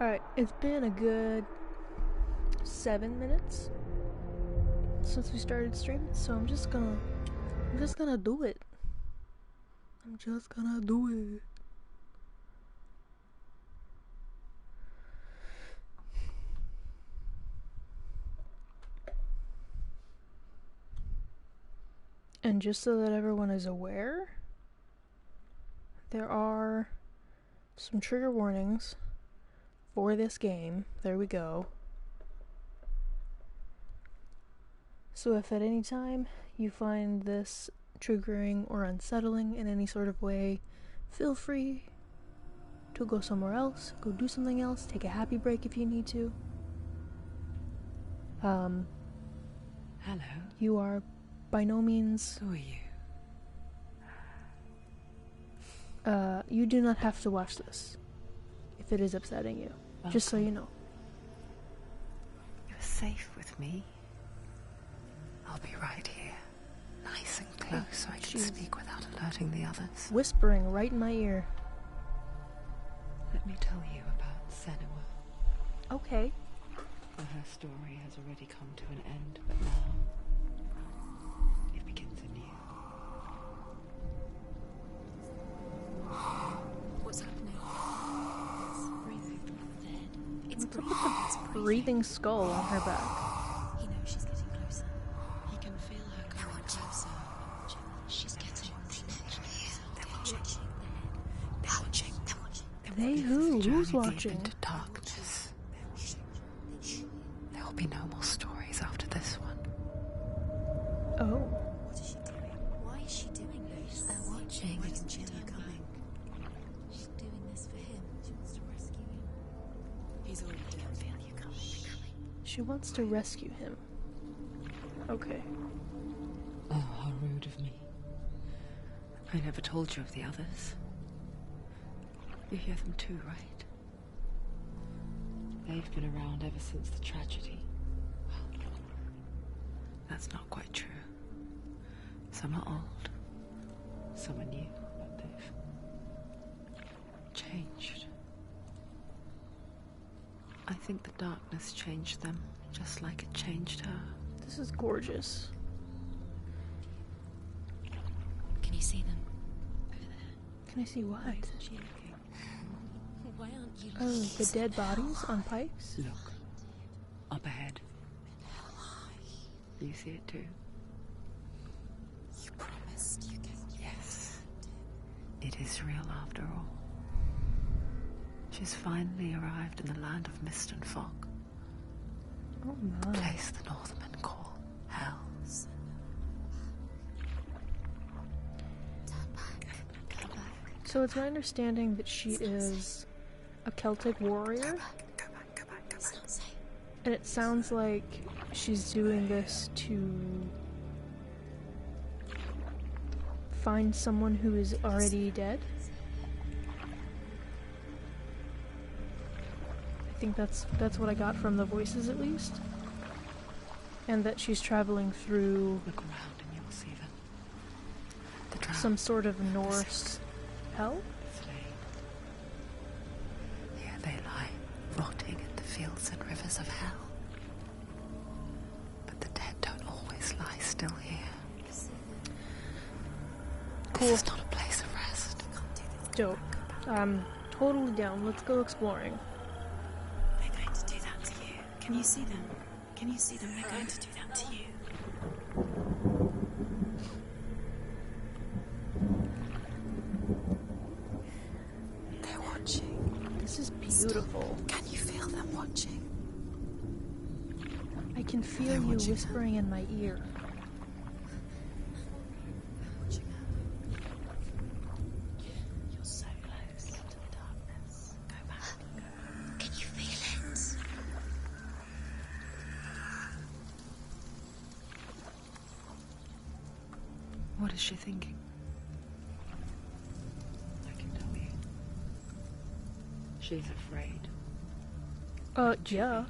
Alright, it's been a good 7 minutes since we started streaming, so I'm just gonna do it. I'm just gonna do it. And just so that everyone is aware, there are some trigger warnings for this game. There we go. So if at any time you find this triggering or unsettling in any sort of way, feel free to go somewhere else, go do something else, take a happy break if you need to. Hello. You are by no means... Who are you? You do not have to watch this if it is upsetting you. Welcome. Just so you know. You're safe with me. I'll be right here, nice and close, so I can speak without alerting the others. Whispering right in my ear. Let me tell you about Senua. Okay. Her story has already come to an end, but now it begins anew. What's happening? It's breathing. It's What's up with the breathing skull on her back? He knows she's getting closer. He can feel her coming closer. She's getting closer. They're watching. They who? Who's Journey deep watching? into darkness. There will be no more stories after this one. Oh. What is she doing? Why is she doing this? They're watching. Why doesn't she know coming? She's doing this for him. She wants to rescue him. He's already dead. I feel you coming. She wants to rescue him. Okay. Oh, how rude of me. I never told you of the others. You hear them too, right? They've been around ever since the tragedy. Well, that's not quite true. Some are old, some are new, but they've changed. I think the darkness changed them, just like it changed her. This is gorgeous. Can you see them? Over there. Can I see what? Isn't she looking? Why aren't you Oh, looking? the dead bodies on pikes? Look, up ahead. You see it too? You promised you can. Yes. It is real after all. She's finally arrived in the land of mist and fog. Oh my. Place the Northmen call Hell. Turn back. Go back. So it's my understanding that she is a Celtic warrior, Go back. It's not safe. and it sounds like she's doing this to find someone who is already dead. I think that's what I got from the voices, at least. And that she's traveling through Look around and you'll see them. The drowned, some sort of Norse hell? slain. Here they lie, rotting in the fields and rivers of hell. But the dead don't always lie still here. Cool. This is not a place of rest. Dope. Totally down. Let's go exploring. They're going to do that to you. Can you see them? Can you see them? They're going to do that to you. They're watching. This is beautiful. Can you feel them watching? I can feel They're you watching her. whispering in my ear. Watching her. You're so close to the darkness. Go back. Can you feel it? What is she thinking? I can tell you. She's afraid. Yeah.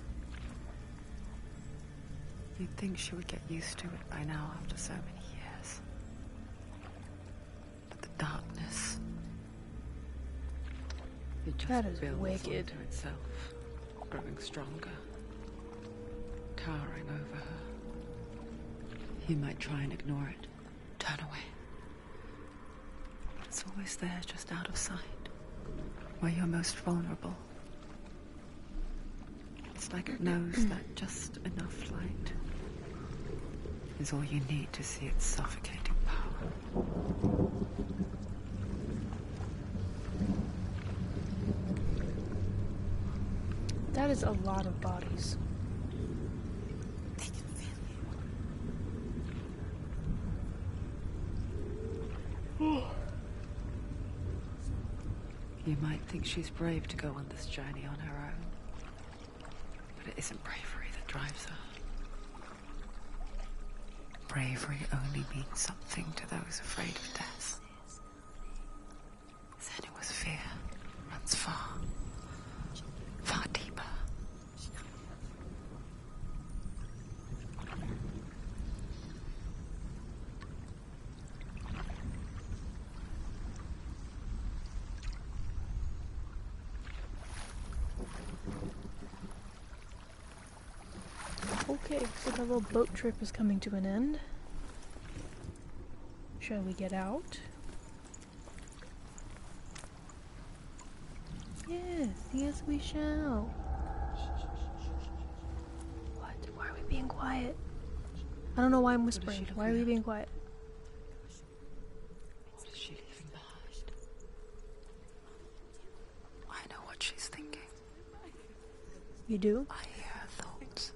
You'd think she would get used to it by now after so many years. But the darkness, it just That is builds wicked. onto itself. growing stronger, towering over her. You might try and ignore it, turn away. But it's always there, just out of sight, where you're most vulnerable. It's like it knows that just enough light is all you need to see its suffocating power. That is a lot of bodies. They can feel you. You might think she's brave to go on this journey on her own, but it isn't bravery that drives her. Bravery only means something to those afraid of death. Senua's fear runs far, far deeper. Okay, so the little boat trip is coming to an end. Shall we get out? Yes, yes we shall. What? Why are we being quiet? I don't know why I'm whispering. Why are we being quiet? What is she leaving behind? I know what she's thinking. You do? I hear her thoughts.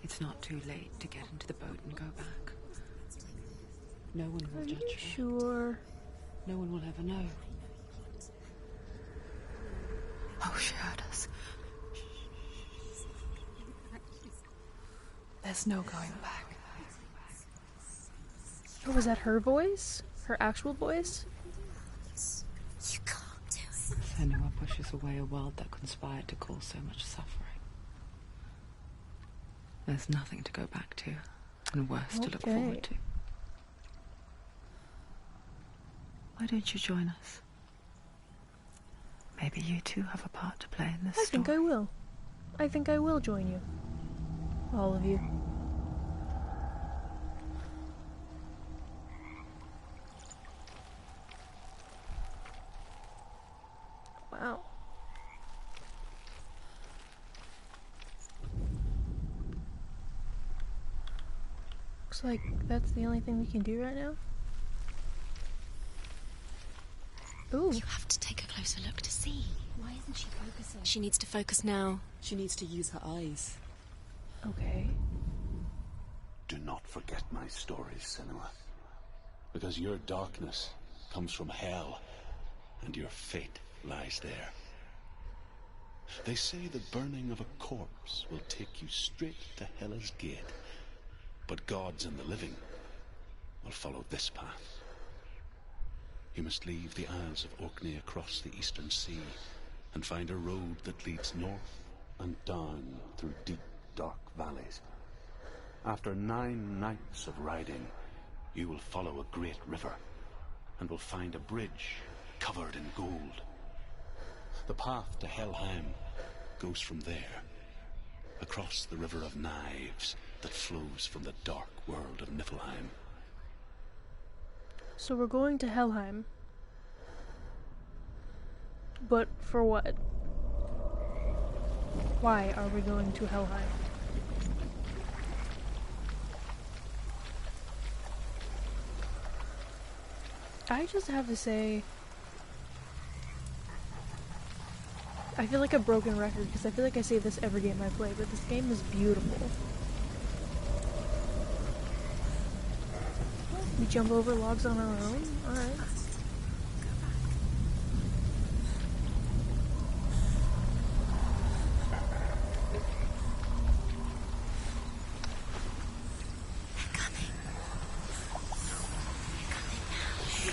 It's not too late to get into the boat and go back. No one will judge her. Sure. No one will ever know. Oh, she heard us. There's no going back. Oh, was that her voice? Her actual voice? You can't do it. Senua pushes away a world that conspired to cause so much suffering. There's nothing to go back to, and worse to look forward to. Why don't you join us? Maybe you too have a part to play in this story. I think I will. I think I will join you. All of you. Wow. Looks like that's the only thing we can do right now. Ooh. You have to take a closer look to see. Why isn't she focusing? She needs to focus now. She needs to use her eyes. Okay. Do not forget my stories, Senua. Because your darkness comes from hell, and your fate lies there. They say the burning of a corpse will take you straight to Hela's gate, but gods and the living will follow this path. You must leave the Isles of Orkney across the eastern sea and find a road that leads north and down through deep, dark valleys. After 9 nights of riding, you will follow a great river and will find a bridge covered in gold. The path to Helheim goes from there, across the River of Knives that flows from the dark world of Niflheim. So we're going to Helheim. But for what? Why are we going to Helheim? I just have to say, I feel like a broken record because I feel like I say this every game I play, but this game is beautiful. We jump over logs on our own? Alright.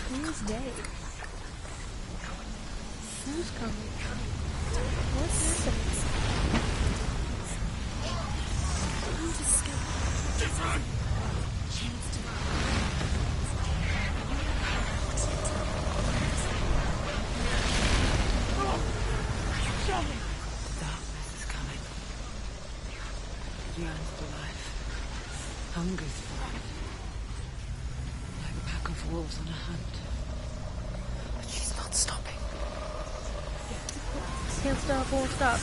Who's dead? Who's coming? What's happening? Who's escaping? yearns for life, hungers for it. Like a pack of wolves on a hunt. But she's not stopping. Can't stop, won't stop.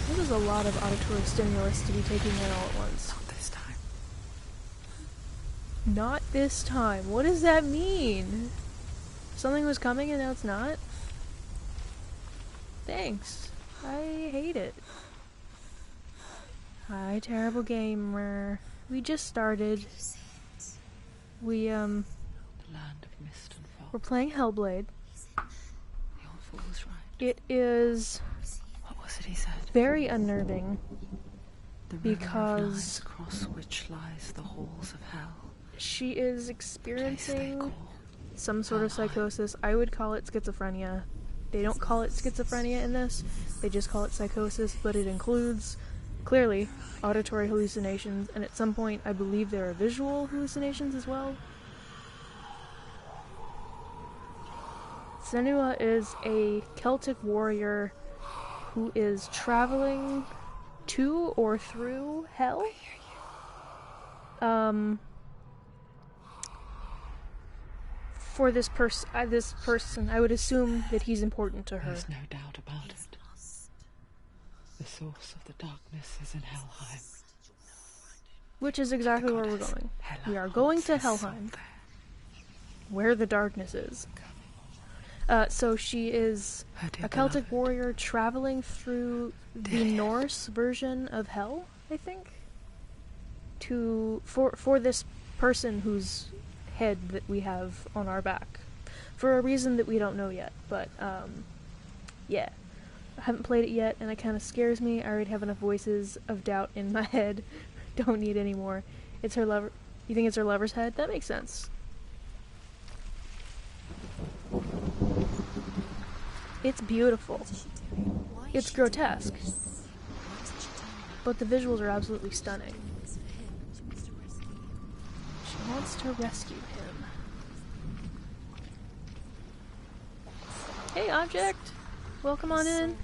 This is a lot of auditory stimulus to be taking in all at once. Not this time. Not this time. What does that mean? Something was coming and now it's not? Thanks. I hate it. Hi, terrible gamer. We just started. We, The land of mist and fog. we're playing Hellblade. The old fool was right. It is What was it he said? very unnerving The river of because lines across which lies the halls of hell. she is Place they experiencing call some sort of psychosis. I would call it schizophrenia. They don't call it schizophrenia in this, they just call it psychosis, but it includes, clearly, auditory hallucinations, and at some point I believe there are visual hallucinations as well. Senua is a Celtic warrior who is traveling to or through hell. For this person, I would assume that he's important to her. There's no doubt about it. The source of the darkness is in Helheim. Which is exactly where we're going. We are going to Helheim, where the darkness is. So she is a Celtic warrior traveling through the Norse version of hell, I think, for this person whose head that we have on our back, for a reason that we don't know yet. But yeah, I haven't played it yet, and it kind of scares me. I already have enough voices of doubt in my head. Don't need any more. It's her lover. You think it's her lover's head? That makes sense. It's beautiful. It's grotesque. But the visuals are absolutely stunning. She wants to rescue him. Hey, object! Welcome on in.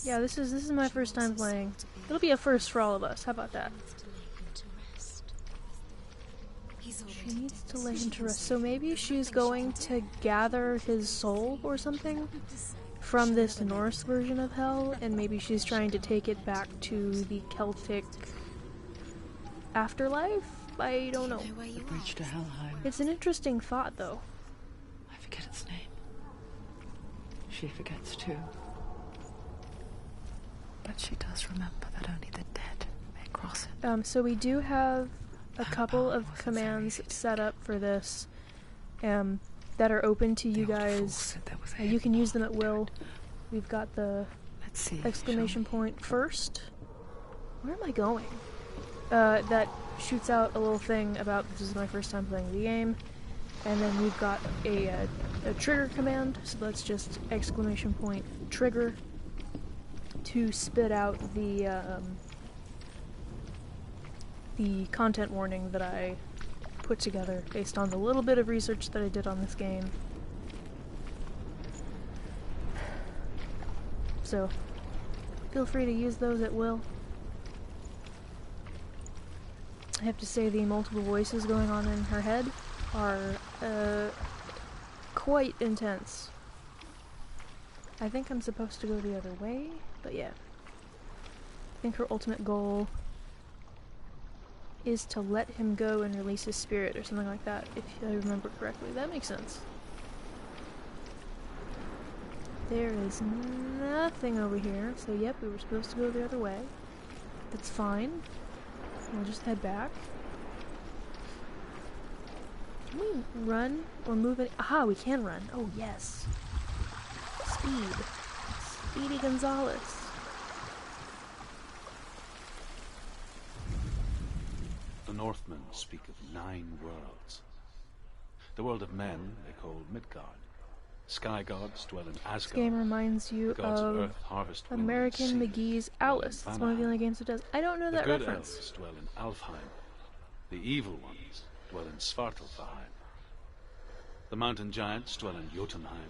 Yeah, this is my first time playing. It'll be a first for all of us. How about that? She needs to lay him to rest. So maybe she's going to gather his soul or something from this Norse version of hell, and maybe she's trying to take it back to the Celtic afterlife? I don't know. The bridge to Helheim. It's an interesting thought, though. I forget its name. She forgets too. But she does remember that only the dead may cross it. So we do have a couple of commands set up for this that are open to you guys. You can use them at will. We've got the exclamation point first. Where am I going? That shoots out a little thing about this is my first time playing the game. And then we've got a trigger command, so that's just exclamation point trigger to spit out the content warning that I put together based on the little bit of research that I did on this game. So, feel free to use those at will. I have to say the multiple voices going on in her head are quite intense. I think I'm supposed to go the other way, but yeah. I think her ultimate goal is to let him go and release his spirit or something like that, if I remember correctly. That makes sense. There is nothing over here, so yep, we were supposed to go the other way. That's fine. We'll just head back. Can we run or move it? Aha, we can run. Oh, yes. Speed. Speedy Gonzales. The Northmen speak of 9 worlds. The world of men they call Midgard. Sky gods dwell in Asgard. This game reminds you The gods of of earth harvest wool and American sea, McGee's dwell in Alice. It's one of the only games that does. I don't know The that good reference. elves dwell in Alfheim. The evil ones dwell in Svartalfheim. The mountain giants dwell in Jotunheim.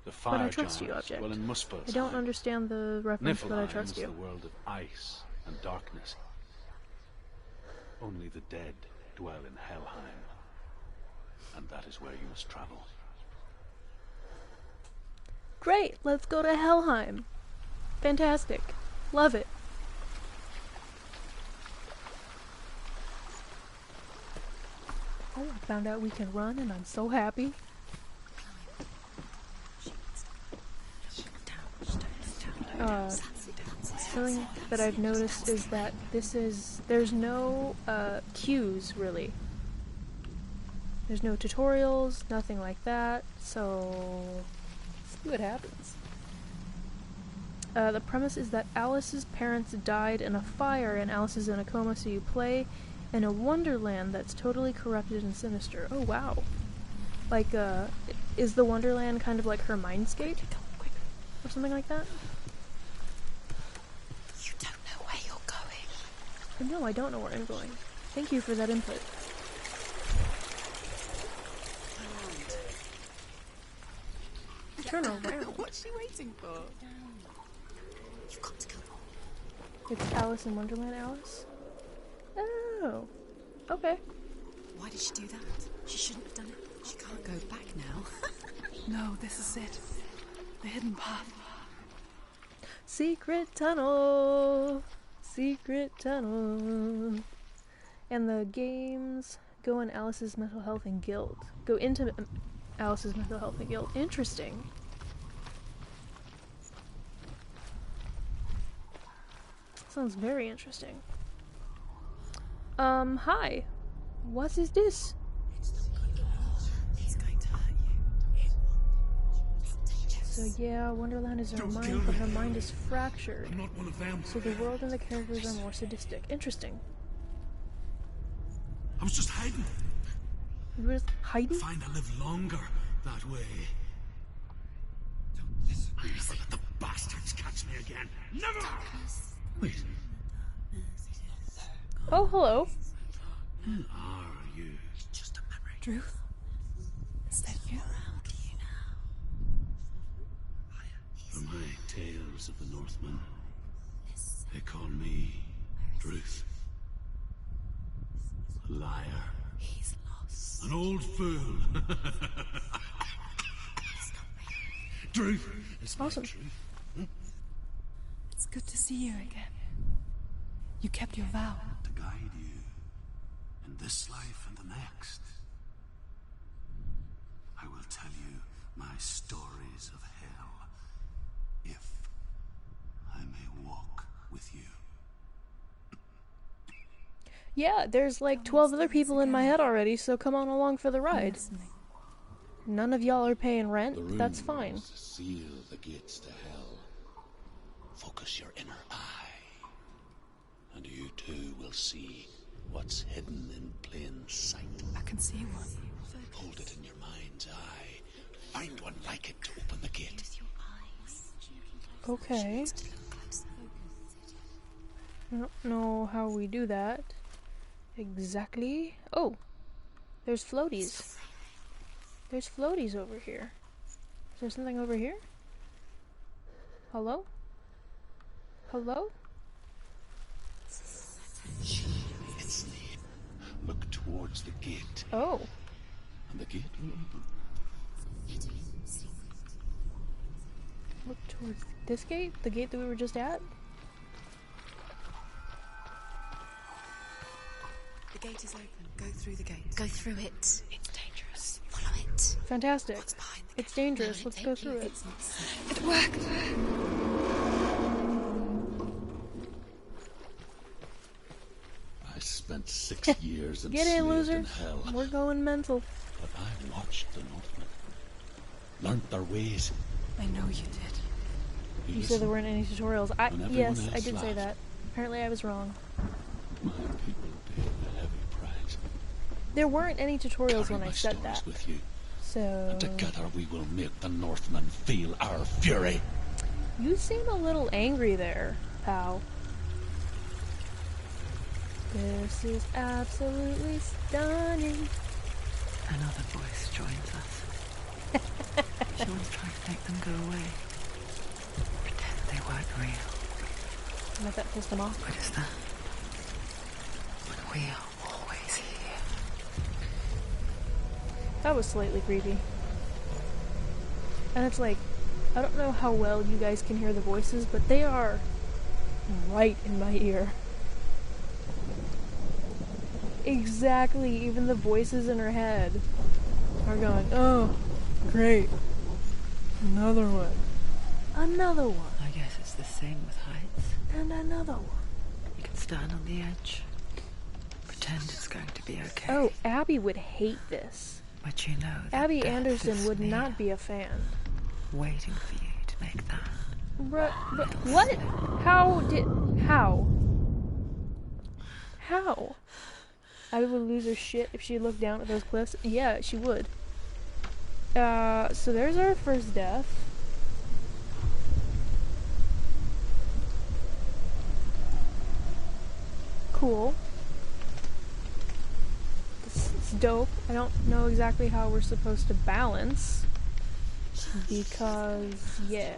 The But fire I trust you, giants object. dwell in Muspelheim. I don't understand the reference, but I Niflheim trust is you. the world of ice and darkness. Only the dead dwell in Helheim. And that is where you must travel. Great, let's go to Helheim. Fantastic. Love it. Oh, I found out we can run and I'm so happy. Something that I've noticed is that there's no cues really. There's no tutorials, nothing like that, so let's see what happens. The premise is that Alice's parents died in a fire and Alice is in a coma, so you play in a wonderland that's totally corrupted and sinister. Oh wow. Like, is the wonderland kind of like her mindscape? Or something like that? You don't know where you're going. No, I don't know where I'm going. Thank you for that input. Turn around. What's she waiting for? You've got to go. It's Alice in Wonderland, Alice? Oh. Okay. Why did she do that? She shouldn't have done it. She can't go back now. No, this is it. The hidden path. Secret tunnel. Secret tunnel. And the games go in Alice's mental health and guilt. Go into Alice's mental health and guilt. Interesting. Sounds very interesting. Hi. What is this? He's going to hurt you. So yeah, Wonderland is her mind, but her mind is fractured. I'm not one of them. So the world and the characters are more sadistic. Interesting. I was just hiding. You were just hiding? Find I live longer that way. Don't listen. Never let the bastards catch me again. Never! Wait, Oh, hello. who are you? Just a memory. Druth? Is that you? For my tales of the Northmen, they call me Druth. A liar. He's lost. An old fool. Druth is my Awesome. truth. It's good to see you again. You kept your vow. To guide you in this life and the next. I will tell you my stories of hell, if I may walk with you. Yeah, there's like 12 other people in my head already, so come on along for the ride. Listening. None of y'all are paying The rent, runes that's fine. seal the gates to hell. Focus your inner eye, and you too will see what's hidden in plain sight. I can see one. Hold it in your mind's eye. Find one like it to open the gate. Okay. I don't know how we do that. Exactly. Oh, there's floaties. There's floaties over here. Is there something over here? Hello? Hello? It's near. Look towards the gate, Oh. and the gate will open. Look towards this gate? The gate that we were just at? The gate is open. Go through the gate. Go through it. It's dangerous. Follow it. Fantastic. What's behind the It's dangerous. Let's go through it. It's not safe. It worked! I spent 6 years Get in, enslaved loser. in hell, We're going mental. but I watched the Northmen, learnt their ways. I know you did. You said there weren't any tutorials. I When everyone yes, I else did say laughed. that. Apparently I was wrong. My people paid a heavy price. There weren't any tutorials Carry when I my said stories that. with you, So... And together we will make the Northmen feel our fury. You seem a little angry there, pal. This is absolutely stunning. Another voice joins us. She was trying to make them go away. Pretend they weren't real. I bet that pissed them off. What is that? When we are always here. That was slightly creepy. And it's like, I don't know how well you guys can hear the voices, but they are right in my ear. Exactly, even the voices in her head are going, oh, great. Another one. Another one. I guess it's the same with heights. And another one. You can stand on the edge. Pretend it's going to be okay. Oh, Abby would hate this. But you know that Abby death Anderson is would near, not be a fan. waiting for you to make that. What? How did... How? How? Abby would lose her shit if she looked down at those cliffs. Yeah, she would. So there's our first death. Cool. This is dope. I don't know exactly how we're supposed to balance. Because, yeah.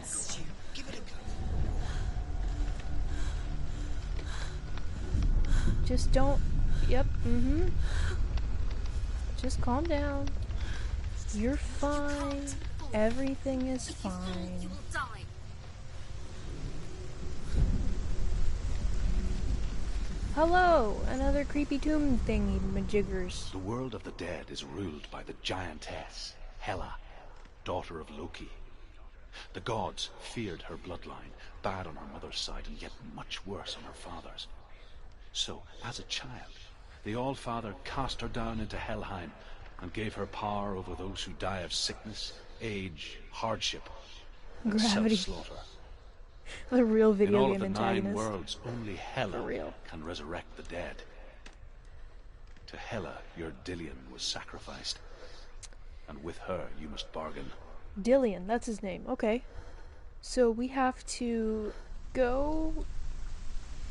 Just don't... Yep, Just calm down. You're fine. Everything is fine. Hello! Another creepy tomb thingy majiggers. The world of the dead is ruled by the giantess, Hela, daughter of Loki. The gods feared her bloodline, bad on her mother's side and yet much worse on her father's. So, as a child, the All-Father cast her down into Helheim and gave her power over those who die of sickness, age, hardship, and Gravity. self-slaughter. The real In video all game of the 9 antagonist. worlds, only Hela For real. can resurrect the dead. To Hela, your Dillion was sacrificed, and with her you must bargain. Dillion, that's his name. Okay. So we have to go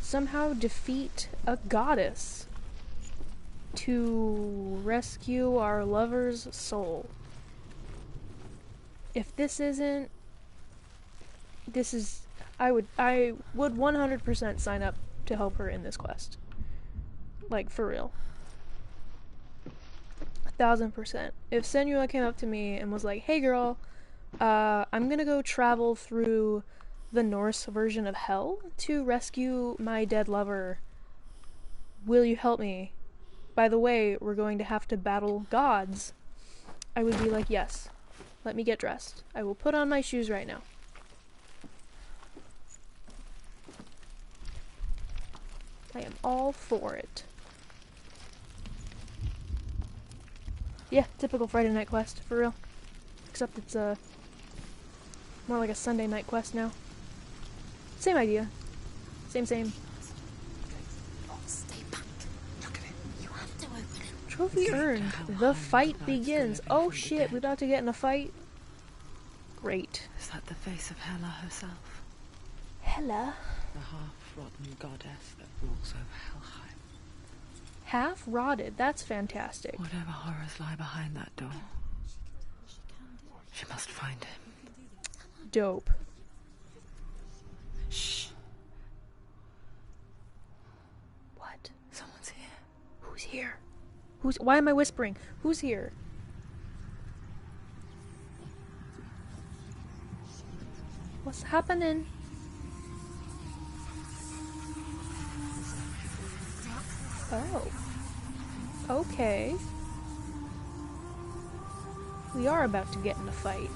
somehow defeat a goddess to rescue our lover's soul. If this isn't... This is... I would 100% sign up to help her in this quest. Like, for real. 1000%. If Senua came up to me and was like, hey girl, I'm gonna go travel through the Norse version of hell to rescue my dead lover. Will you help me? By the way, we're going to have to battle gods. I would be like, yes. Let me get dressed. I will put on my shoes right now. I am all for it. Yeah, typical Friday night quest, for real. Except it's more like a Sunday night quest now. Same idea. Same. Stay back. Look at it. You have to open it. Trophy earned. The fight begins. Oh shit, we're about to get in a fight? Great. Is that the face of Hela herself? Hela? The half-rotten goddess that rules over Helheim. Half rotted. That's fantastic. Whatever horrors lie behind that door. She must find him. Dope. Shh. What? Someone's here. Who's here? Why am I whispering? Who's here? What's happening? Oh. Okay. We are about to get in a fight.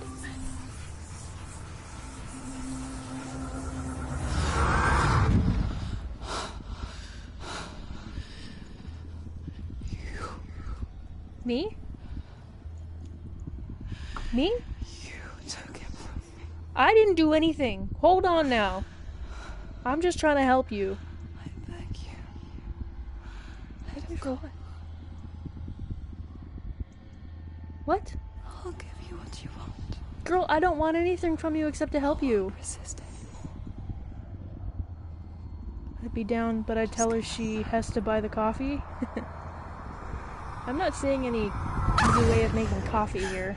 Me? Me? You took him from me. I didn't do anything. Hold on now. I'm just trying to help you. I thank you. Thank you for what? What? I'll give you what you want. Girl, I don't want anything from you except to help you. Resist anymore. I'd be down, but I'd tell her she has to buy the coffee. I'm not seeing any easy way of making coffee here.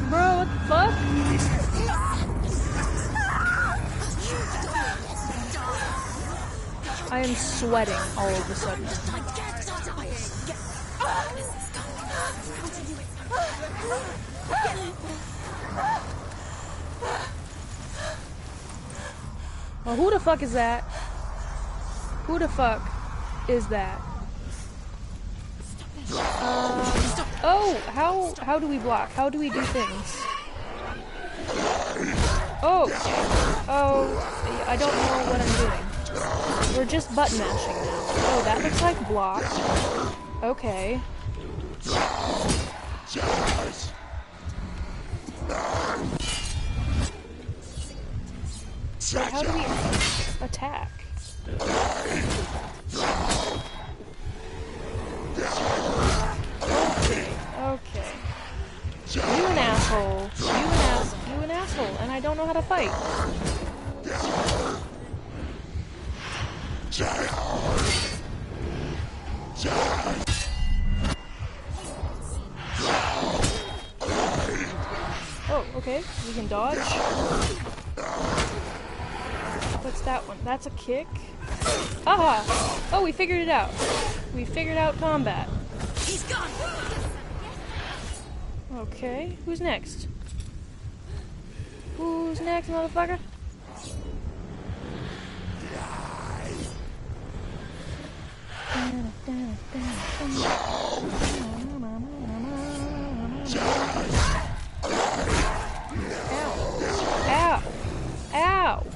Bro, what the fuck? I am sweating all of a sudden. Well, who the fuck is that? Who the fuck is that? Oh, how do we block? How do we do things? Oh, I don't know what I'm doing. We're just button mashing now. Oh, that looks like block. Okay. So how do we attack? Okay. You an asshole. You an asshole, and I don't know how to fight. Oh, okay. We can dodge. What's that one? That's a kick? Aha! Oh, we figured it out. We figured out combat. He's gone. Okay, who's next? Who's next, motherfucker? Ow! Ow! Ow!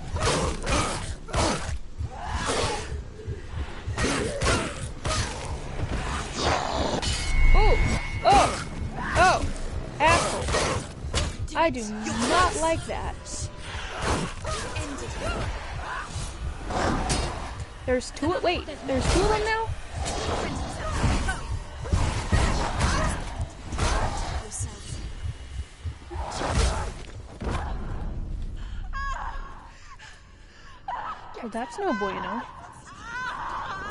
Oh! Oh! Asshole! I do not like that. There's two. Wait, there's two of them now? Well, that's no bueno.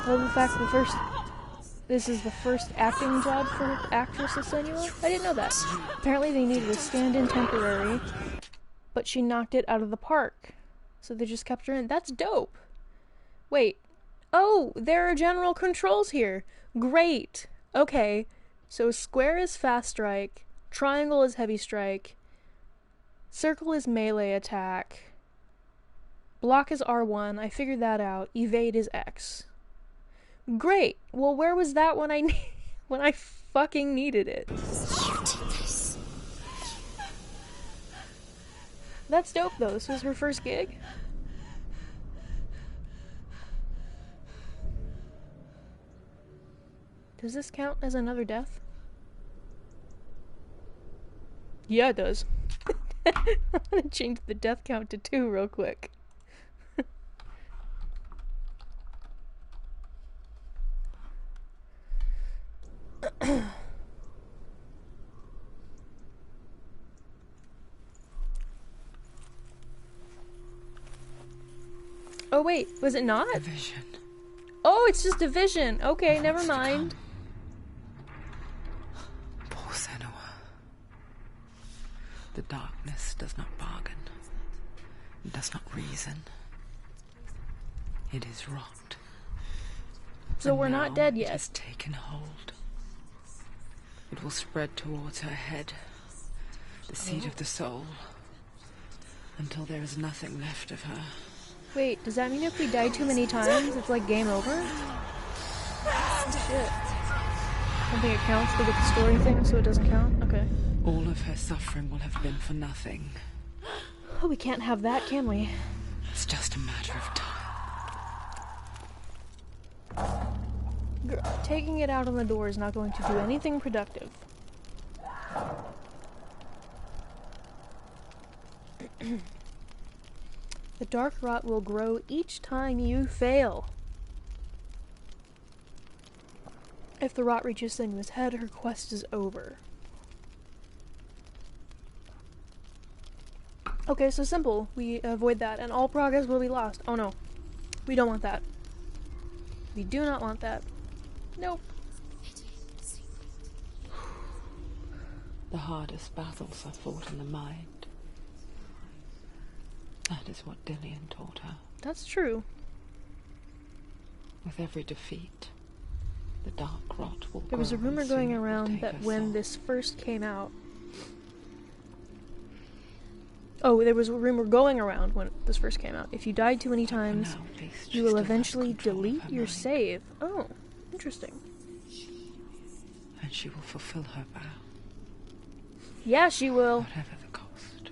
Well, the fact this is the first acting job for actress Senua? I didn't know that. Apparently they needed a stand-in temporary, but she knocked it out of the park. So they just kept her in. That's dope. Wait. Oh, there are general controls here. Great. Okay. So square is fast strike, triangle is heavy strike, circle is melee attack, block is R1, I figured that out, evade is X. Great. Well, where was that when I fucking needed it? That's dope though. This was her first gig. Does this count as another death? Yeah, it does. I'm gonna change the death count to 2 real quick. Oh wait, was it not? A vision. Oh, it's just a vision. Okay, never mind. Poor Senua. The darkness does not bargain. It does not reason. It is wrought. So And we're now not dead it yet. has taken hold. It will spread towards her head, the seat of the soul, until there is nothing left of her. Wait, does that mean if we die too many times, it's like game over? Oh, shit. I don't think it counts with the story thing, so it doesn't count? Okay. All of her suffering will have been for nothing. Oh, we can't have that, can we? It's just a matter of time. Taking it out on the door is not going to do anything productive. The dark rot will grow each time you fail. If the rot reaches Senua's head, her quest is over. Okay, so simple. We avoid that, and all progress will be lost. Oh no. We don't want that. We do not want that. Nope. The hardest battles are fought in the mind. That is what Dillian taught her. That's true. With every defeat, the dark rot will There was a grow and rumor soon going it will around take that her when soul. this first came out... Oh, there was a rumor going around when this first came out. If you died too many times, Now, at least you she will still has eventually control of delete her your mind, save. Oh, interesting. and she will fulfill her vow, Yeah, she will. whatever the cost.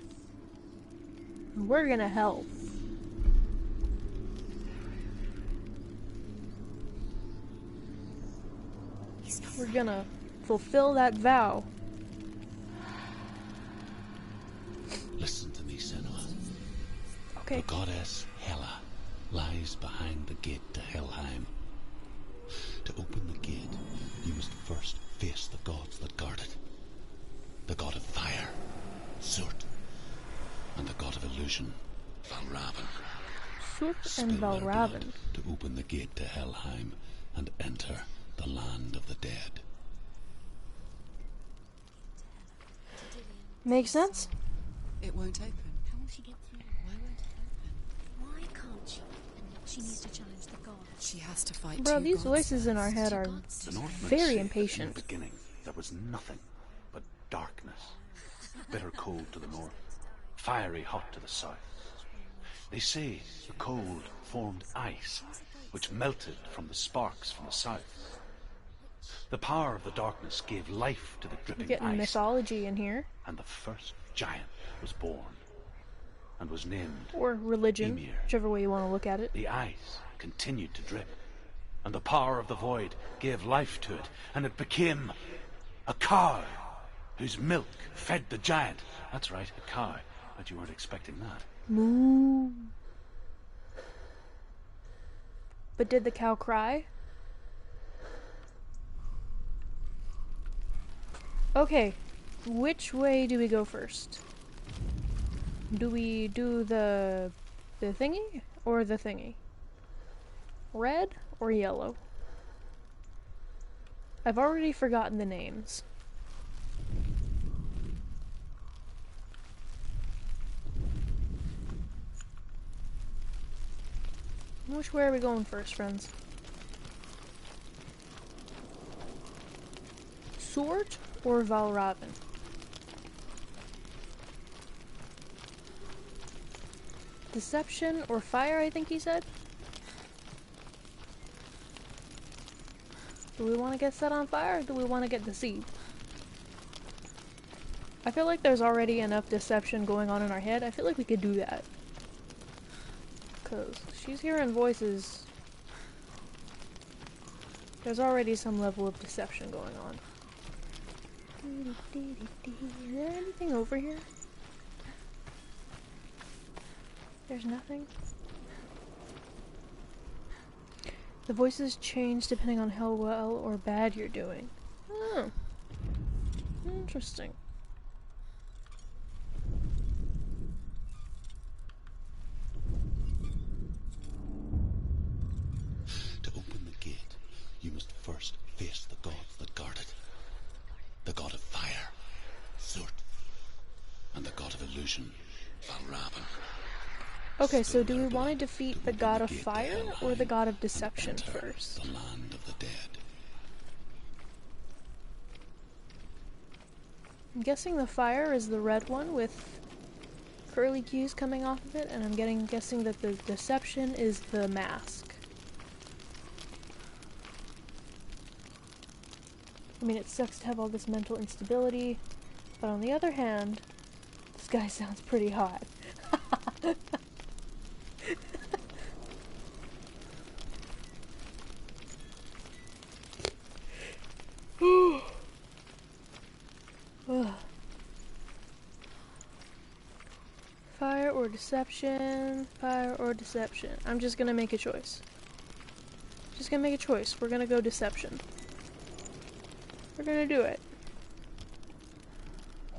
We're gonna help. We're gonna fulfill that vow. Listen to me, Senua. Okay. The goddess Hela lies behind the gate to Helheim. To open the gate, you must first face the gods that guard it. The god of fire, Surt, and the god of illusion, Valravn. Surt and Spill their blood Valravn. to open the gate to Helheim and enter the land of the dead. Makes sense? It won't open. How will she get through? Why won't it open? Why can't she? She needs to challenge the gods. She has to fight Bro, two these gods voices in our first. head are The Northmen very say that impatient. in the beginning there was nothing but darkness. Bitter cold to the north, fiery hot to the south. They say the cold formed ice, which melted from the sparks from the south. The power of the darkness gave life to the We're dripping getting ice, mythology in here. and the first giant was born, and was named Or religion, Ymir. whichever way you want to look at it. The ice continued to drip, and the power of the void gave life to it, and it became a cow whose milk fed the giant. That's right, a cow. But you weren't expecting that. Moo. But did the cow cry? Okay, which way do we go first? Do we do the thingy or the thingy? Red or yellow? I've already forgotten the names. Which way are we going first, friends? Sword or Valravn? Deception or fire, I think he said? Do we want to get set on fire or do we want to get deceived? I feel like there's already enough deception going on in our head. I feel like we could do that. Because she's hearing voices. There's already some level of deception going on. Is there anything over here? There's nothing. The voices change depending on how well or bad you're doing. Oh. Interesting. To open the gate, you must first face the gods that guard it. The god of fire, Surt, and the god of illusion, Valravn. Okay, so Spill do we their want to blood defeat to the open god the of gate to fire or Helheim the god of and deception enter first? the land of the dead. I'm guessing the fire is the red one with curly cues coming off of it, and I'm guessing that the deception is the mask. I mean, it sucks to have all this mental instability, but on the other hand, this guy sounds pretty hot. Ugh. Fire or deception? Fire or deception? I'm just gonna make a choice. Just gonna make a choice. We're gonna go deception. We're gonna do it.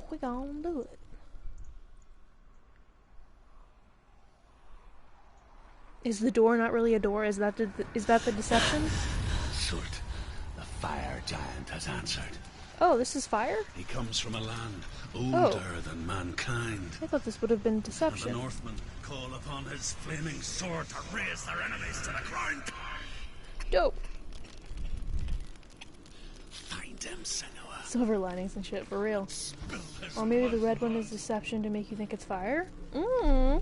We're gonna do it. Is the door not really a door? Is that the deception? Surt, the fire giant has answered. Oh, this is fire? He comes from a land older than mankind. I thought this would have been And deception. the Northmen call upon his flaming sword to raise their enemies to the ground. Dope. Find him, Senua. Silver linings and shit, for real. Spill his Or maybe the blood. red one is deception to make you think it's fire? I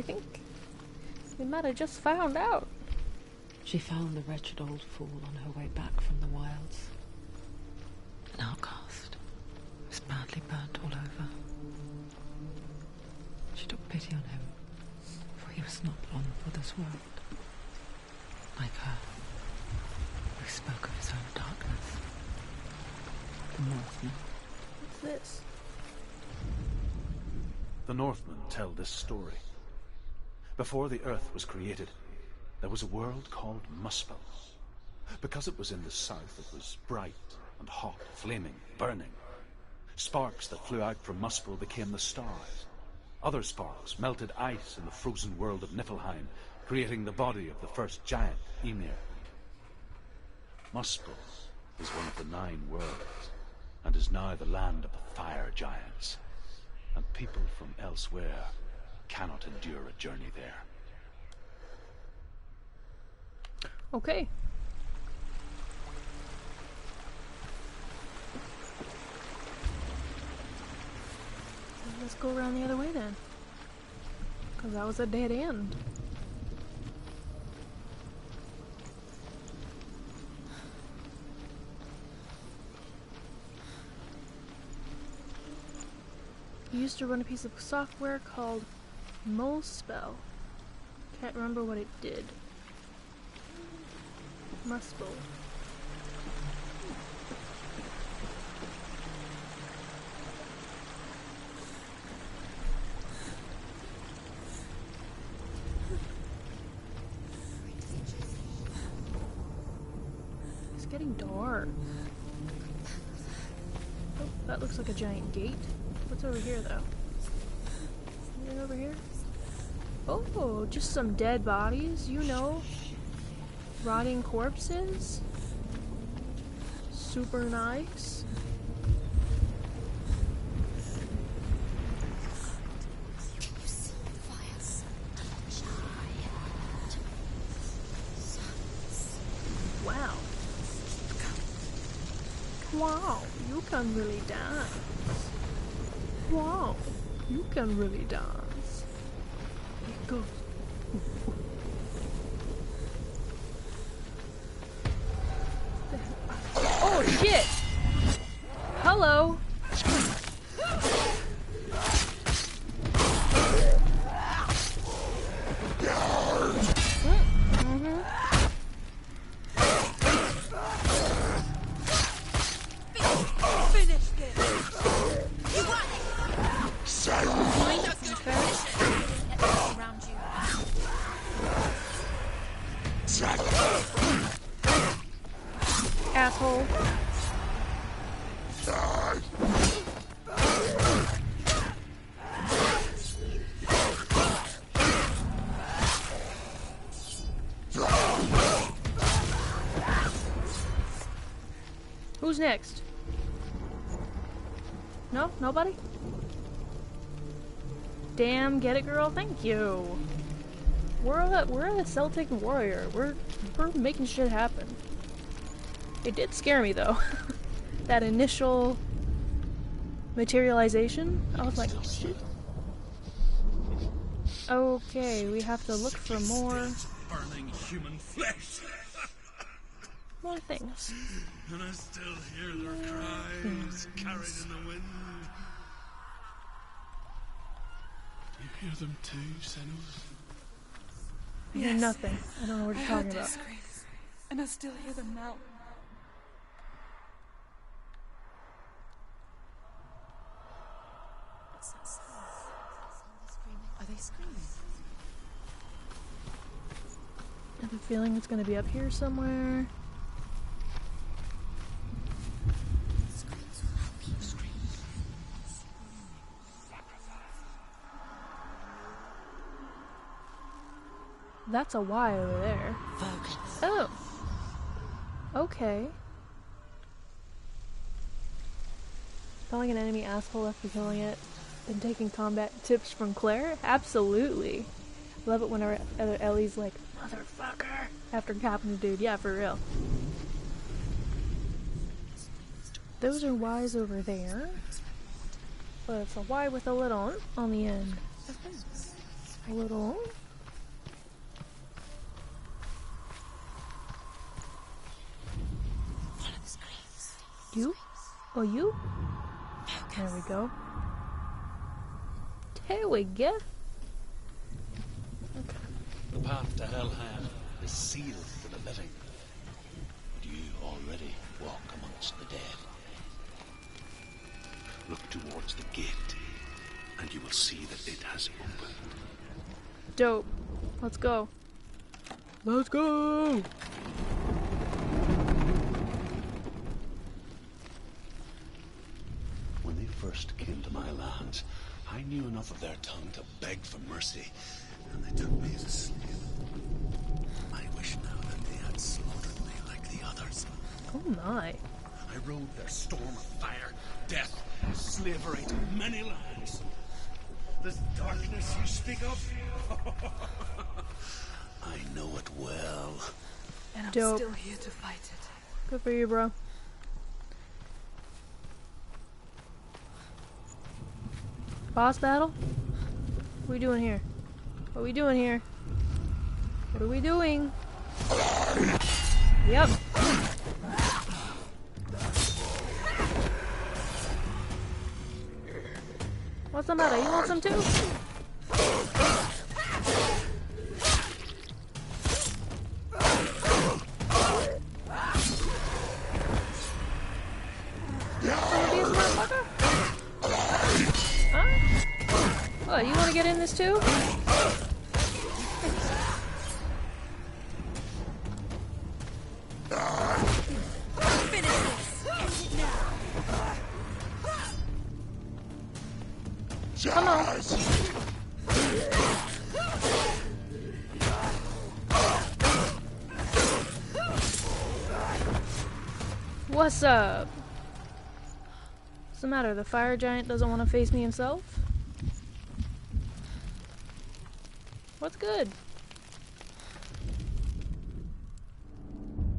think we might have just found out. She found the wretched old fool on her way back from the wilds. An outcast. Was badly burnt all over. She took pity on him, for he was not long for this world. Like her, he spoke of his own darkness. The Northman. What's this? The Northmen tell this story. Before the earth was created, there was a world called Muspel. Because it was in the south, it was bright and hot, flaming, burning. Sparks that flew out from Muspel became the stars. Other sparks melted ice in the frozen world of Niflheim, creating the body of the first giant, Ymir. Muspel is one of the 9 worlds, and is now the land of the fire giants. And people from elsewhere cannot endure a journey there. Okay. Let's go around the other way then. Because that was a dead end. He used to run a piece of software called Muspel. Can't remember what it did. Muspel. It's getting dark. Oh, that looks like a giant gate. What's over here, though? Anything over here? Oh, just some dead bodies, you know. Rotting corpses. Super nice. Wow. Wow, you can really dance. Wow, you can really dance. Go. Oh shit! Hello. Asshole. Who's next? No? Nobody? Damn, get it, girl? Thank you. We're the Celtic warrior. We're making shit happen. It did scare me though. That initial materialization. I was like, oh shit. Okay, we have to look for more Burning human flesh. things. And I still hear their cries carried in the wind. You hear them too, Senua? I hear nothing. I don't know what you're talking about. Screams, and I still hear them now. What's that sound? Are they screaming? I have a feeling it's gonna be up here somewhere. That's a Y over there. Focus. Oh. Okay. Calling an enemy asshole after killing it, then taking combat tips from Claire? Absolutely. Love it whenever Ellie's like, motherfucker, after capping the dude. Yeah, for real. Those are Y's over there. But it's a Y with a little on the end. A little. You? Oh, you? There we go. There we go. Okay. The path to Hellhand is sealed to the living, but you already walk amongst the dead. Look towards the gate, and you will see that it has opened. Dope. Let's go. Let's go! When they first came to my lands, I knew enough of their tongue to beg for mercy, and they took me as a slave. I wish now that they had slaughtered me like the others. Oh my. I rode their storm of fire, death, slavery to many lands. This darkness you speak of, I know it well. And I'm Dope. still here to fight it. Good for you, bro. Boss battle? What are we doing here? What are we doing here? What are we doing? Yep. What's the matter? You want some too? What, you want to get in this too? Come on. What's up? What's the matter? The fire giant doesn't want to face me himself? What's good?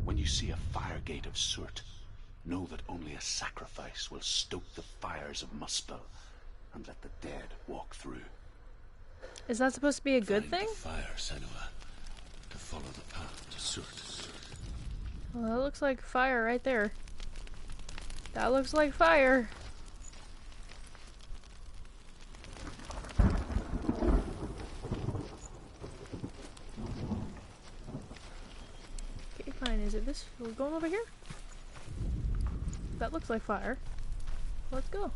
When you see a fire gate of soot, know that only a sacrifice will stoke the fires of Muspel and let the dead walk through. Is that supposed to be a good Find thing? the fire, Senua, to follow the path to soot. Well, that looks like fire right there. That looks like fire. Okay, fine. Is it this? We're going over here? That looks like fire. Let's go.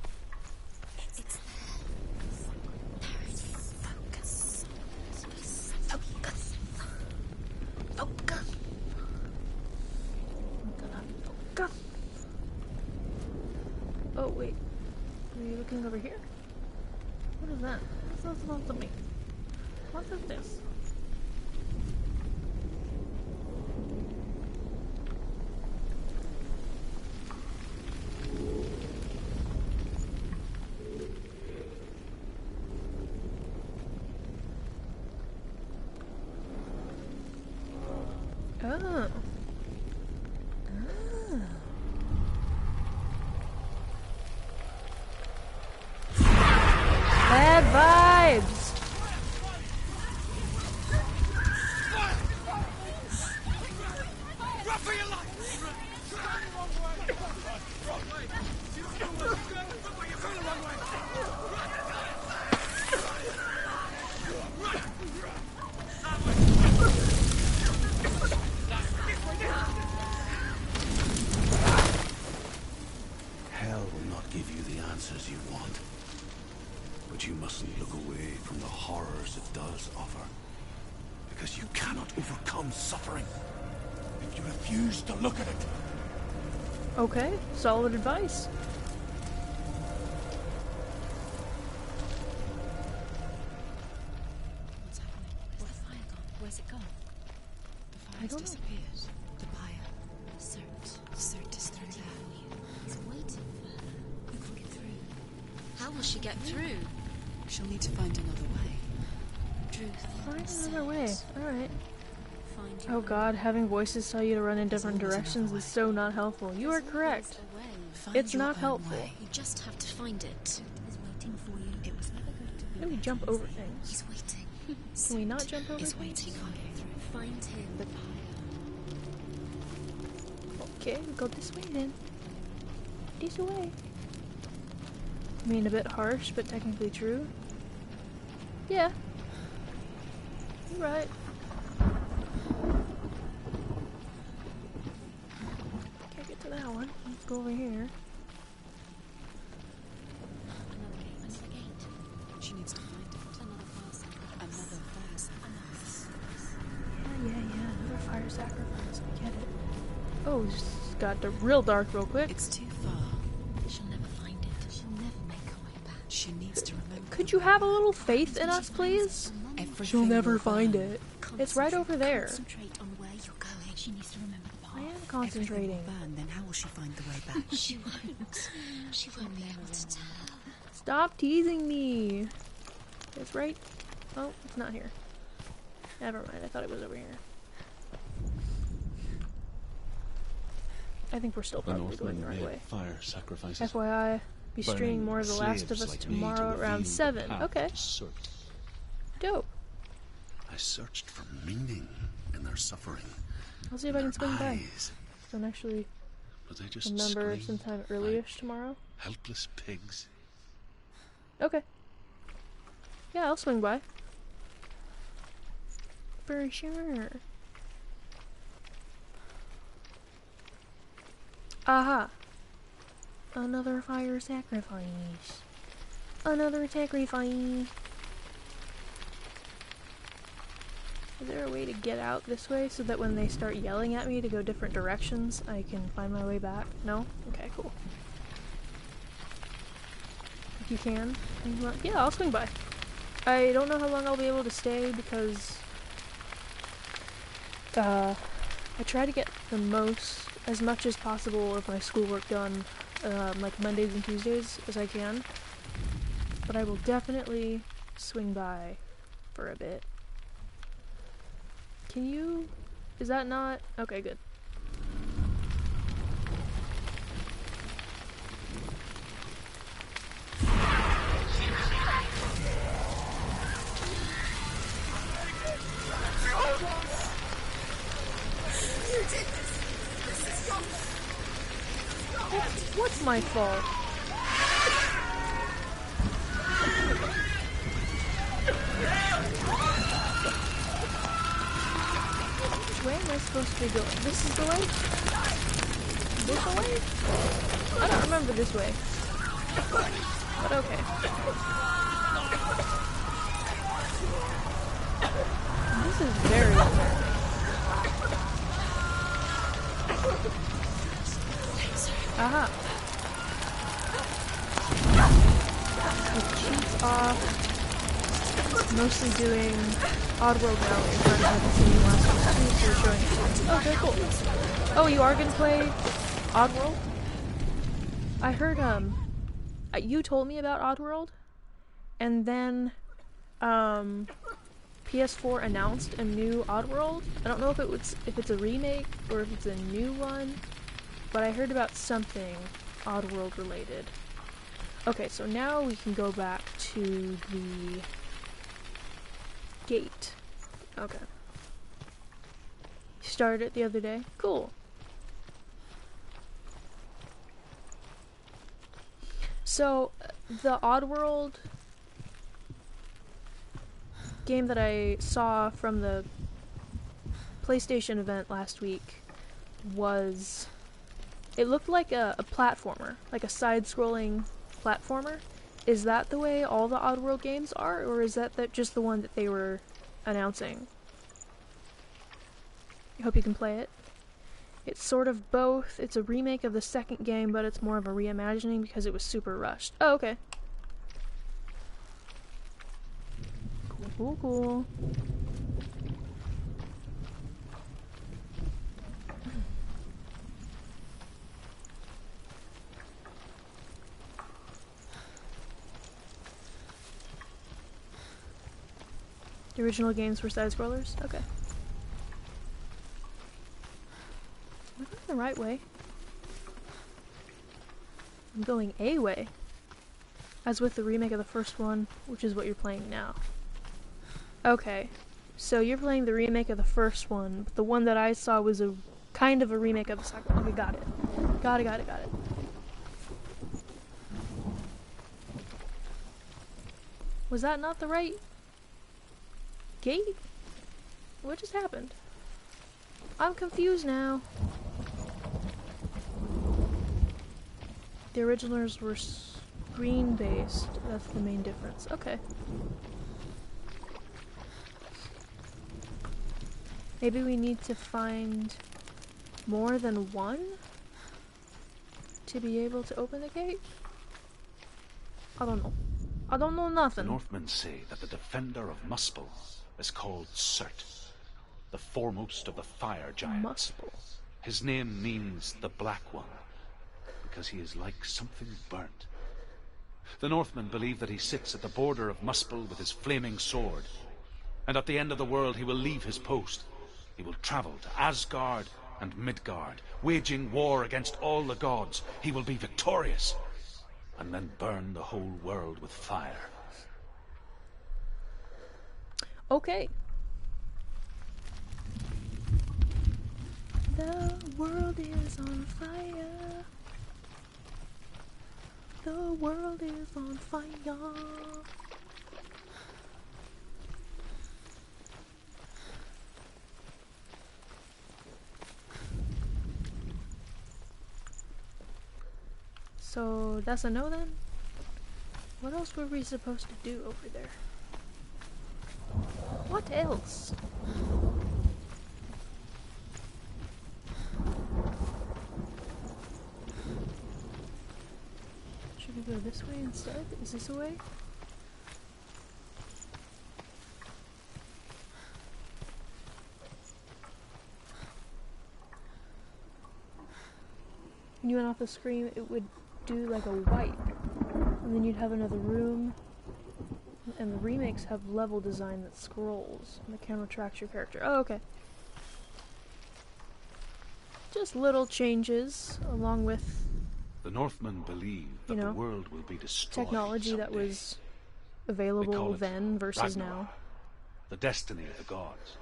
It's focus. Focus. Focus. Focus. Oh, wait. Are you looking over here? What is that? What's that supposed to be? What is this? Oh. Bad vibes. Hell will not give you the answers you want. But you mustn't look away from the horrors it does offer. Because you cannot overcome suffering if you refuse to look at it. Okay, solid advice. What's happening? Where's the fire gone? Where's it gone? disappeared. The buyer. Cert is through there. He's waiting for her. You can't get through. How will she get through? She'll need to find another way. Find another way. Alright. Find Oh god, having voices tell you to run in different directions is so not helpful. You are correct. It's not helpful. You just have to find it. It's waiting for you. It was never going to be. Can we jump over things? He's waiting. Can we not jump over He's things? waiting on you. Find him. The Okay, we go this way then. This way. I mean, a bit harsh, but technically true. Yeah. You're right. Can't get to that one. Let's go over here. Another gate. She needs to find it. Another fire sacrifice. Yeah, another fire sacrifice. I get it. Oh, it's got real dark real quick. It's too far. She'll never find it. She'll never make her way back. She needs to remember. Could you have a little faith in us, please? Everything She'll never will find burn. it. It's right over there. Concentrate on where you're going. She needs to remember the path. I am Everything concentrating. will burn, then how will she find the way back? She won't. She won't be able to tell. Stop teasing me. It's right. Oh, it's not here. Never mind. I thought it was over here. I think we're still The probably going Northmen the right made way. fire sacrifices. FYI, be streaming burning more of The Last of slaves Us like me to tomorrow around reveal the 7. path Okay, to Surt. dope. I searched for meaning in their suffering. I'll see if I can swing by. Eyes, Don't actually but they just remember screamed sometime early-ish tomorrow. helpless pigs. Okay. Yeah, I'll swing by. For sure. Aha! Another fire sacrifice. Another sacrifice. Is there a way to get out this way so that when they start yelling at me to go different directions, I can find my way back? No? Okay, cool. If you can. Yeah, I'll swing by. I don't know how long I'll be able to stay because I try to get as much as possible of my schoolwork done like Mondays and Tuesdays as I can. But I will definitely swing by for a bit. Can you... Is that not... Okay, good. What's my fault? Where am I supposed to be going? This is the way? This the way? I don't remember this way. But okay. This is very unnerving. Aha. With cheats off. Mostly doing Oddworld now. If I haven't seen the last one, so you're showing it. Okay, cool. Oh, you are gonna play Oddworld? I heard you told me about Oddworld, and then PS4 announced a new Oddworld. I don't know if it's a remake or if it's a new one, but I heard about something Oddworld related. Okay, so now we can go back to the gate. Okay. You started it the other day? Cool. So, the Oddworld game that I saw from the PlayStation event last week was... It looked like a platformer, like a side-scrolling platformer. Is that the way all the Oddworld games are, or is that just the one that they were announcing? I hope you can play it. It's sort of both. It's a remake of the second game, but it's more of a reimagining because it was super rushed. Oh, okay. Cool, cool, cool. The original games were side-scrollers? Okay. Am I going the right way? I'm going a way. As with the remake of the first one, which is what you're playing now. Okay. So you're playing the remake of the first one, but the one that I saw was a kind of a remake of the second one. Okay, got it. Got it. Was that not the right gate? What just happened? I'm confused now. The originals were screen-based. That's the main difference. Okay. Maybe we need to find more than one to be able to open the gate? I don't know. I don't know nothing. The Northmen say that the defender of Muspel is called Surt, the foremost of the fire giants. Muspel. His name means the Black One, because he is like something burnt. The Northmen believe that he sits at the border of Muspel with his flaming sword, and at the end of the world he will leave his post. He will travel to Asgard and Midgard, waging war against all the gods. He will be victorious, and then burn the whole world with fire. Okay. The world is on fire. The world is on fire. So that's a no then? What else were we supposed to do over there? What else? Should we go this way instead? Is this a way? When you went off the screen, it would do like a wipe, and then you'd have another room. And the remakes have level design that scrolls, and the camera tracks your character. Oh, okay. Just little changes, along with The Northmen believe that the world will be destroyed technology that someday. was available then versus now. The destiny of the gods.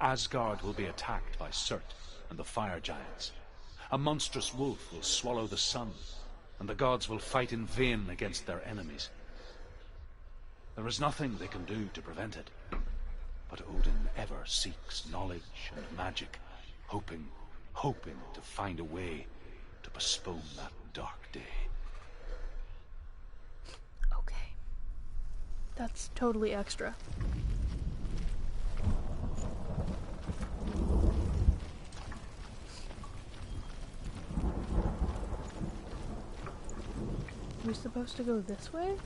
Asgard will be attacked by Surt and the fire giants. A monstrous wolf will swallow the sun, and the gods will fight in vain against their enemies. There is nothing they can do to prevent it, but Odin ever seeks knowledge and magic, hoping to find a way to postpone that dark day. Okay. That's totally extra. We're supposed to go this way?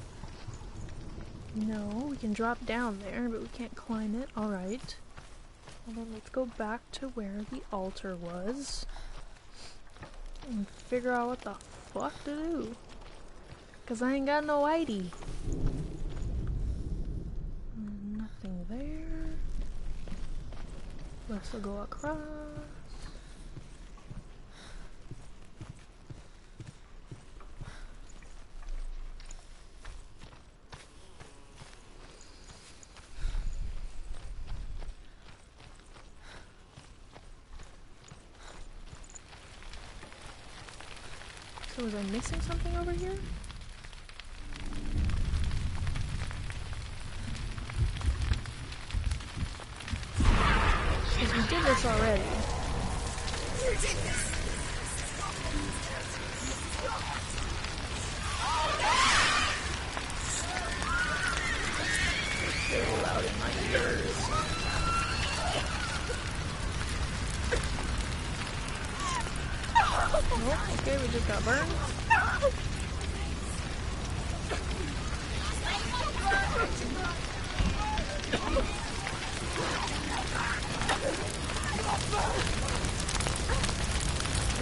No, we can drop down there, but we can't climb it. Alright. Well then, let's go back to where the altar was and figure out what the fuck to do. Cause I ain't got no ID. Nothing there. Let's go across. So was I missing something over here? Because we did this already. It's so loud in my ears. Oh, okay, we just got burned.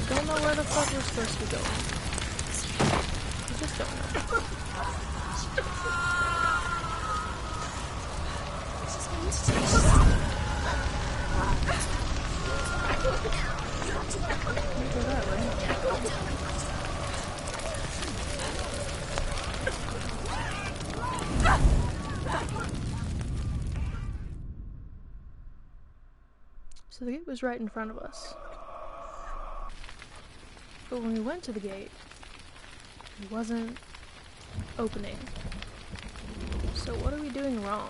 I don't know where the fuck we're supposed to go. I just don't know. Can't go that way. So the gate was right in front of us. But when we went to the gate, it wasn't opening. So what are we doing wrong?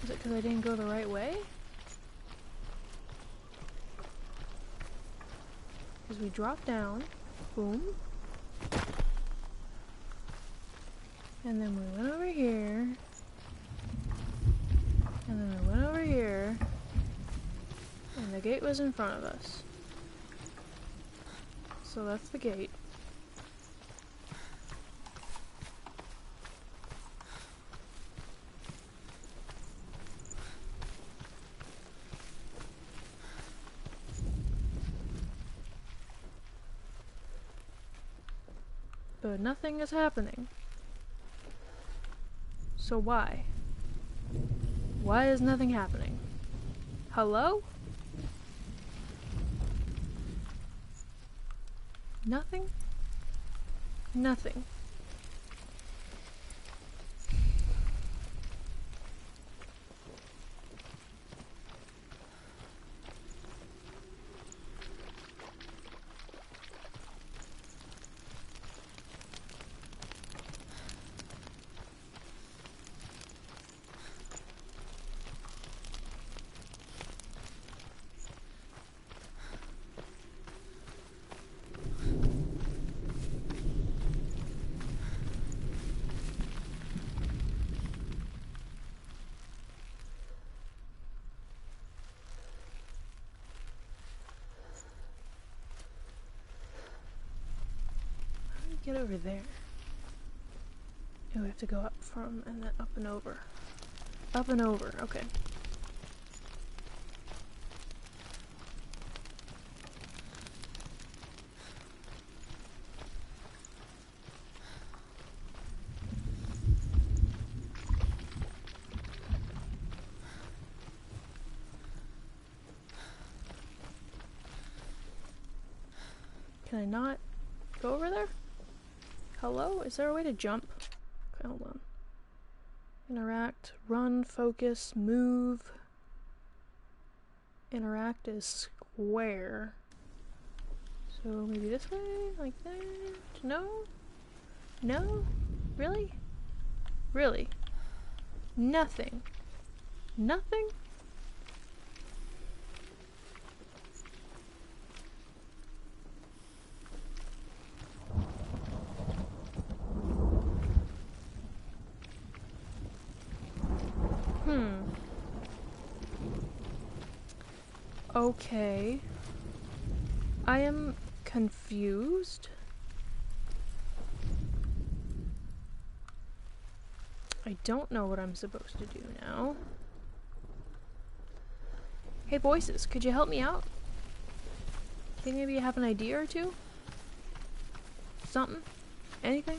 Is it because I didn't go the right way? Because we dropped down, boom, and then we went over here, and then we went over here, and the gate was in front of us. So that's the gate. But nothing is happening. So why? Why is nothing happening? Hello? Nothing? Nothing. Get over there. Oh, we have to go up from and then up and over. Up and over, okay. Can I not go over there? Hello? Is there a way to jump? Okay, hold on. Interact, run, focus, move. Interact is square. So maybe this way? Like that? No? No? Really? Really? Nothing? Nothing? Okay. I am confused. I don't know what I'm supposed to do now. Hey voices, could you help me out? Think maybe you have an idea or two? Something? Anything?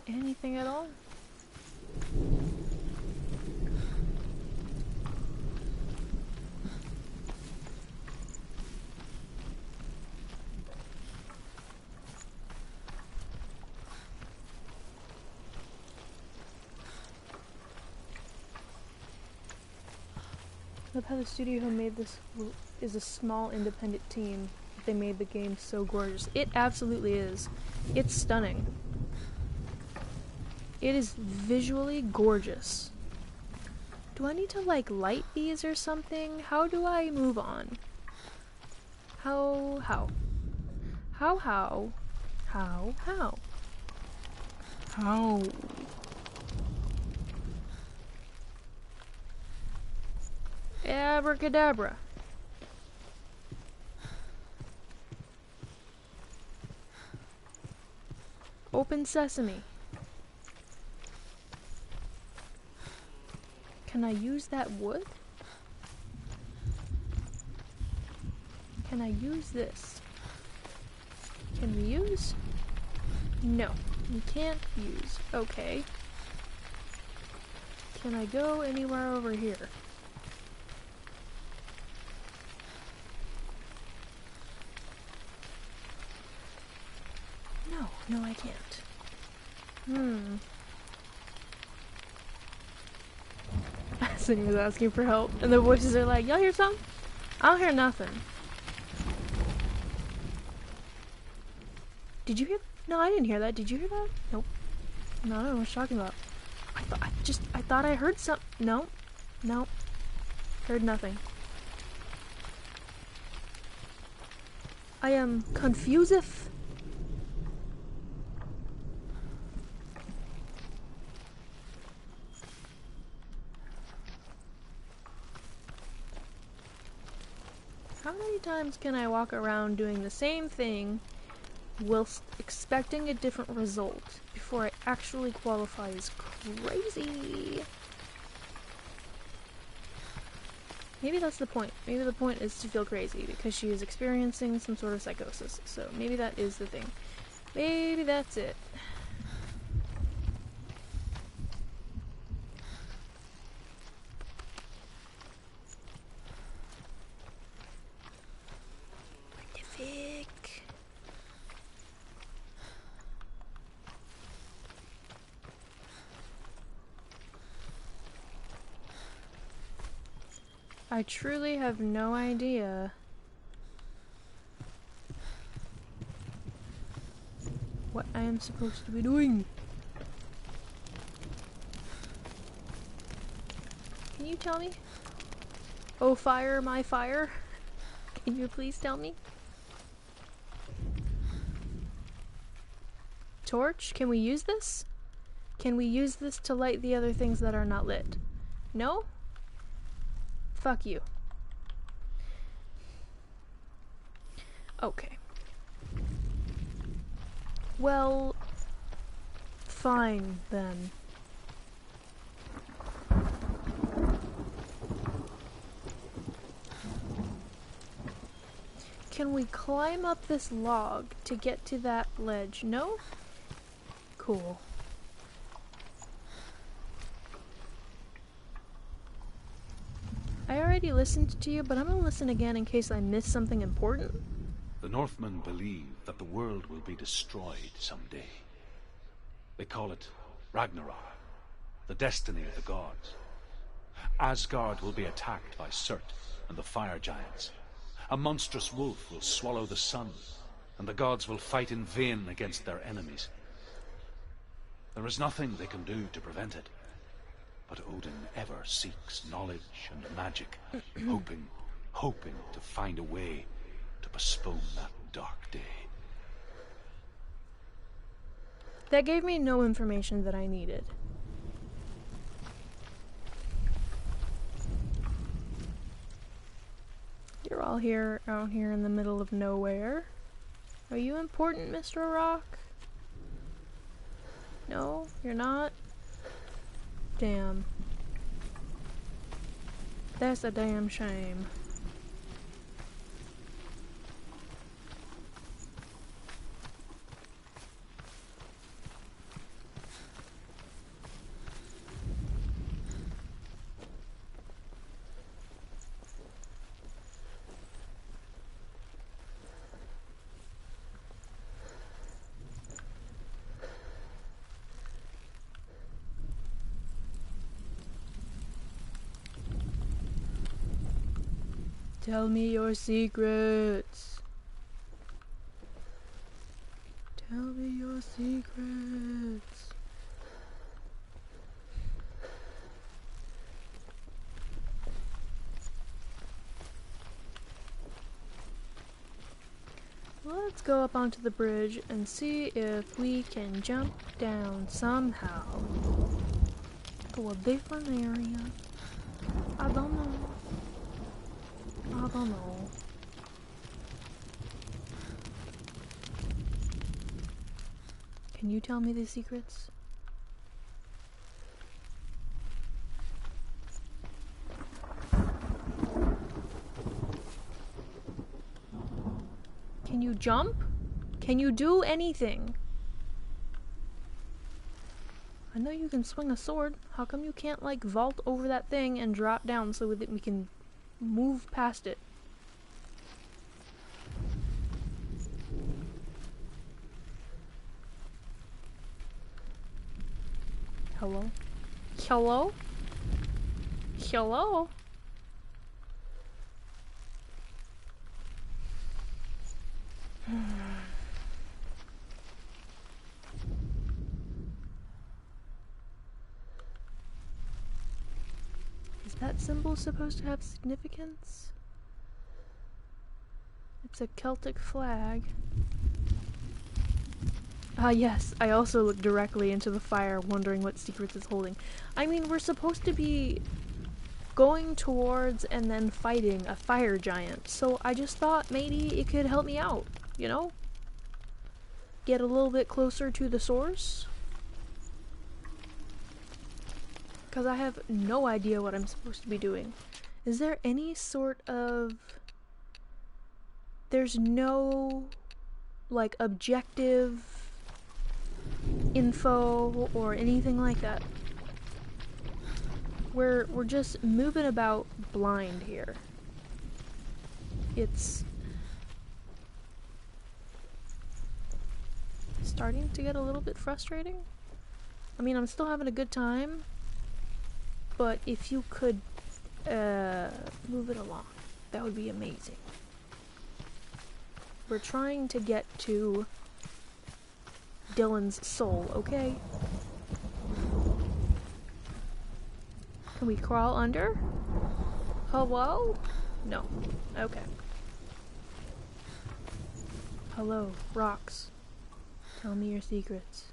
Anything at all? I love how the studio who made this is a small independent team. They made the game so gorgeous. It absolutely is. It's stunning. It is visually gorgeous. Do I need to like light these or something? How do I move on? How? Abracadabra. Open sesame. Can I use that wood? Can I use this? Can we use? No, we can't use. Okay. Can I go anywhere over here? No, I can't. Senua was asking for help, and the voices are like, y'all hear something? I don't hear nothing. Did you hear? No, I didn't hear that. Did you hear that? Nope. No, I don't know what you're talking about. I thought I heard something. No. No. Heard nothing. I am confusif. How many times can I walk around doing the same thing whilst expecting a different result before I actually qualify as crazy? Maybe that's the point. Maybe the point is to feel crazy because she is experiencing some sort of psychosis. So maybe that is the thing. Maybe that's it. I truly have no idea what I am supposed to be doing. Can you tell me? Oh, fire, my fire. Can you please tell me? Torch? Can we use this? Can we use this to light the other things that are not lit? No? Fuck you. Okay. Well, fine then. Can we climb up this log to get to that ledge? No? Cool. I already listened to you, but I'm gonna listen again in case I missed something important. The Northmen believe that the world will be destroyed someday. They call it Ragnarok, the destiny of the gods. Asgard will be attacked by Surt and the fire giants. A monstrous wolf will swallow the sun, and the gods will fight in vain against their enemies. There is nothing they can do to prevent it. But Odin ever seeks knowledge and magic, hoping to find a way to postpone that dark day. That gave me no information that I needed. You're all here, out here in the middle of nowhere. Are you important, Mr. Rock? No, you're not? Damn. That's a damn shame. Tell me your secrets. Tell me your secrets. Let's go up onto the bridge and see if we can jump down somehow to a different area. I don't know. I don't know. Can you tell me the secrets? of jump? Can you do anything? I know you can swing a sword. How come you can't, like, vault over that thing and drop down so that we can move past it? Hello? Hello? Hello? Is that symbol supposed to have significance? It's a Celtic flag. Ah, yes, I also looked directly into the fire, wondering what secrets it's holding. I mean, we're supposed to be going towards and then fighting a fire giant, so I just thought maybe it could help me out, you know? Get a little bit closer to the source. Because I have no idea what I'm supposed to be doing. Is there any sort of... There's no, like, objective info or anything like that. We're just moving about blind here. It's starting to get a little bit frustrating. I mean, I'm still having a good time, but if you could move it along, that would be amazing. We're trying to get to Dylan's soul, okay? Can we crawl under? Hello? No. Okay. Hello, rocks. Tell me your secrets.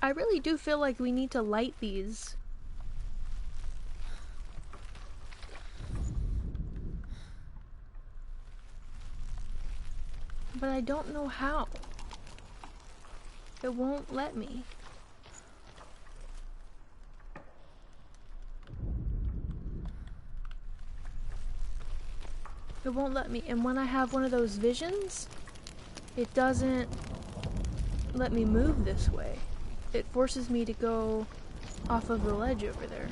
I really do feel like we need to light these. But I don't know how. It won't let me. It won't let me. And when I have one of those visions, it doesn't let me move this way. It forces me to go off of the ledge over there.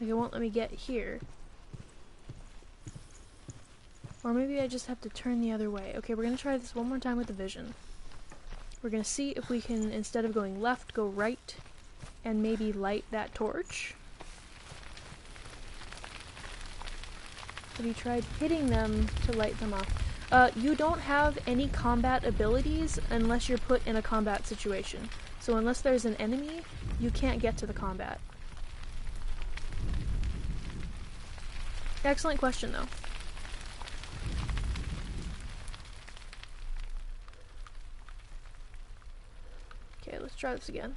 Like, it won't let me get here. Or maybe I just have to turn the other way. Okay, we're gonna try this one more time with the vision. We're gonna see if we can, instead of going left, go right, and maybe light that torch. Have you tried hitting them to light them up? You don't have any combat abilities unless you're put in a combat situation. So unless there's an enemy, you can't get to the combat. Excellent question, though. Okay, let's try this again.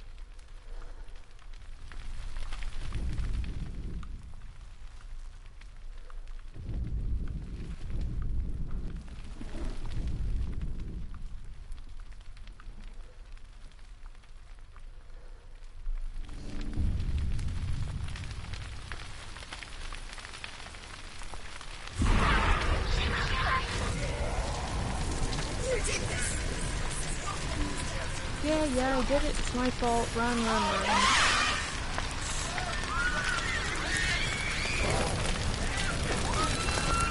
Yeah, I did it. It's my fault. Run, run, run.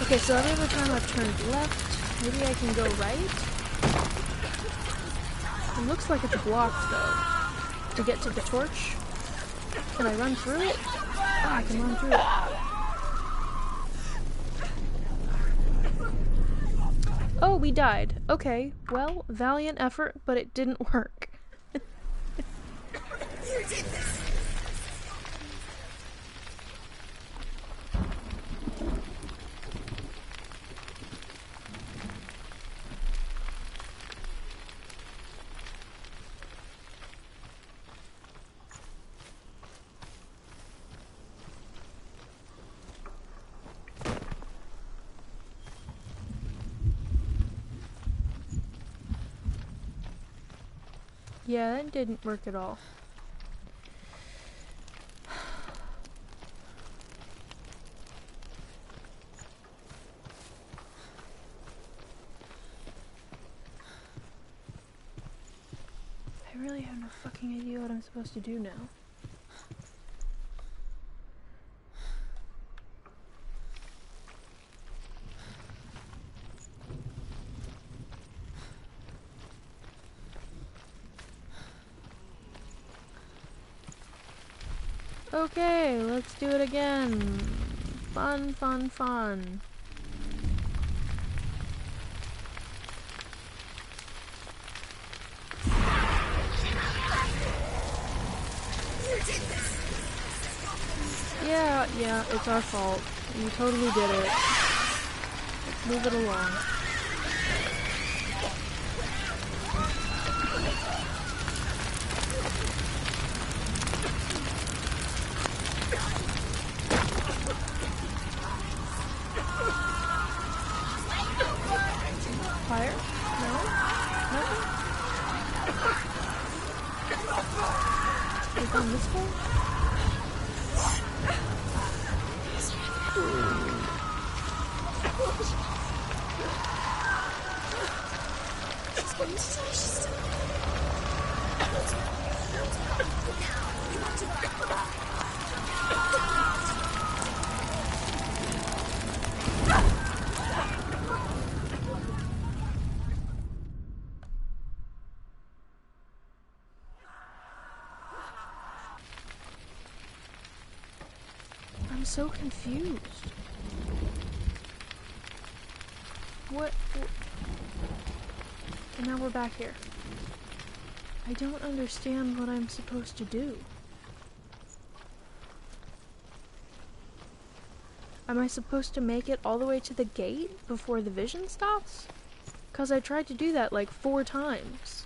Okay, so every other time I've turned left, maybe I can go right? It looks like it's blocked, though. To get to the torch? Can I run through it? Oh, I can run through it. Oh, we died. Okay, well, valiant effort, but it didn't work. Yeah, that didn't work at all. I really have no fucking idea what I'm supposed to do now. Okay, let's do it again. Fun, fun, fun. Yeah, it's our fault. You totally did it. Let's move it along. Fire? No? Nothing? Is on this one? I'm so confused. What? And now we're back here. I don't understand what I'm supposed to do. Am I supposed to make it all the way to the gate before the vision stops? 'Cause I tried to do that like 4 times.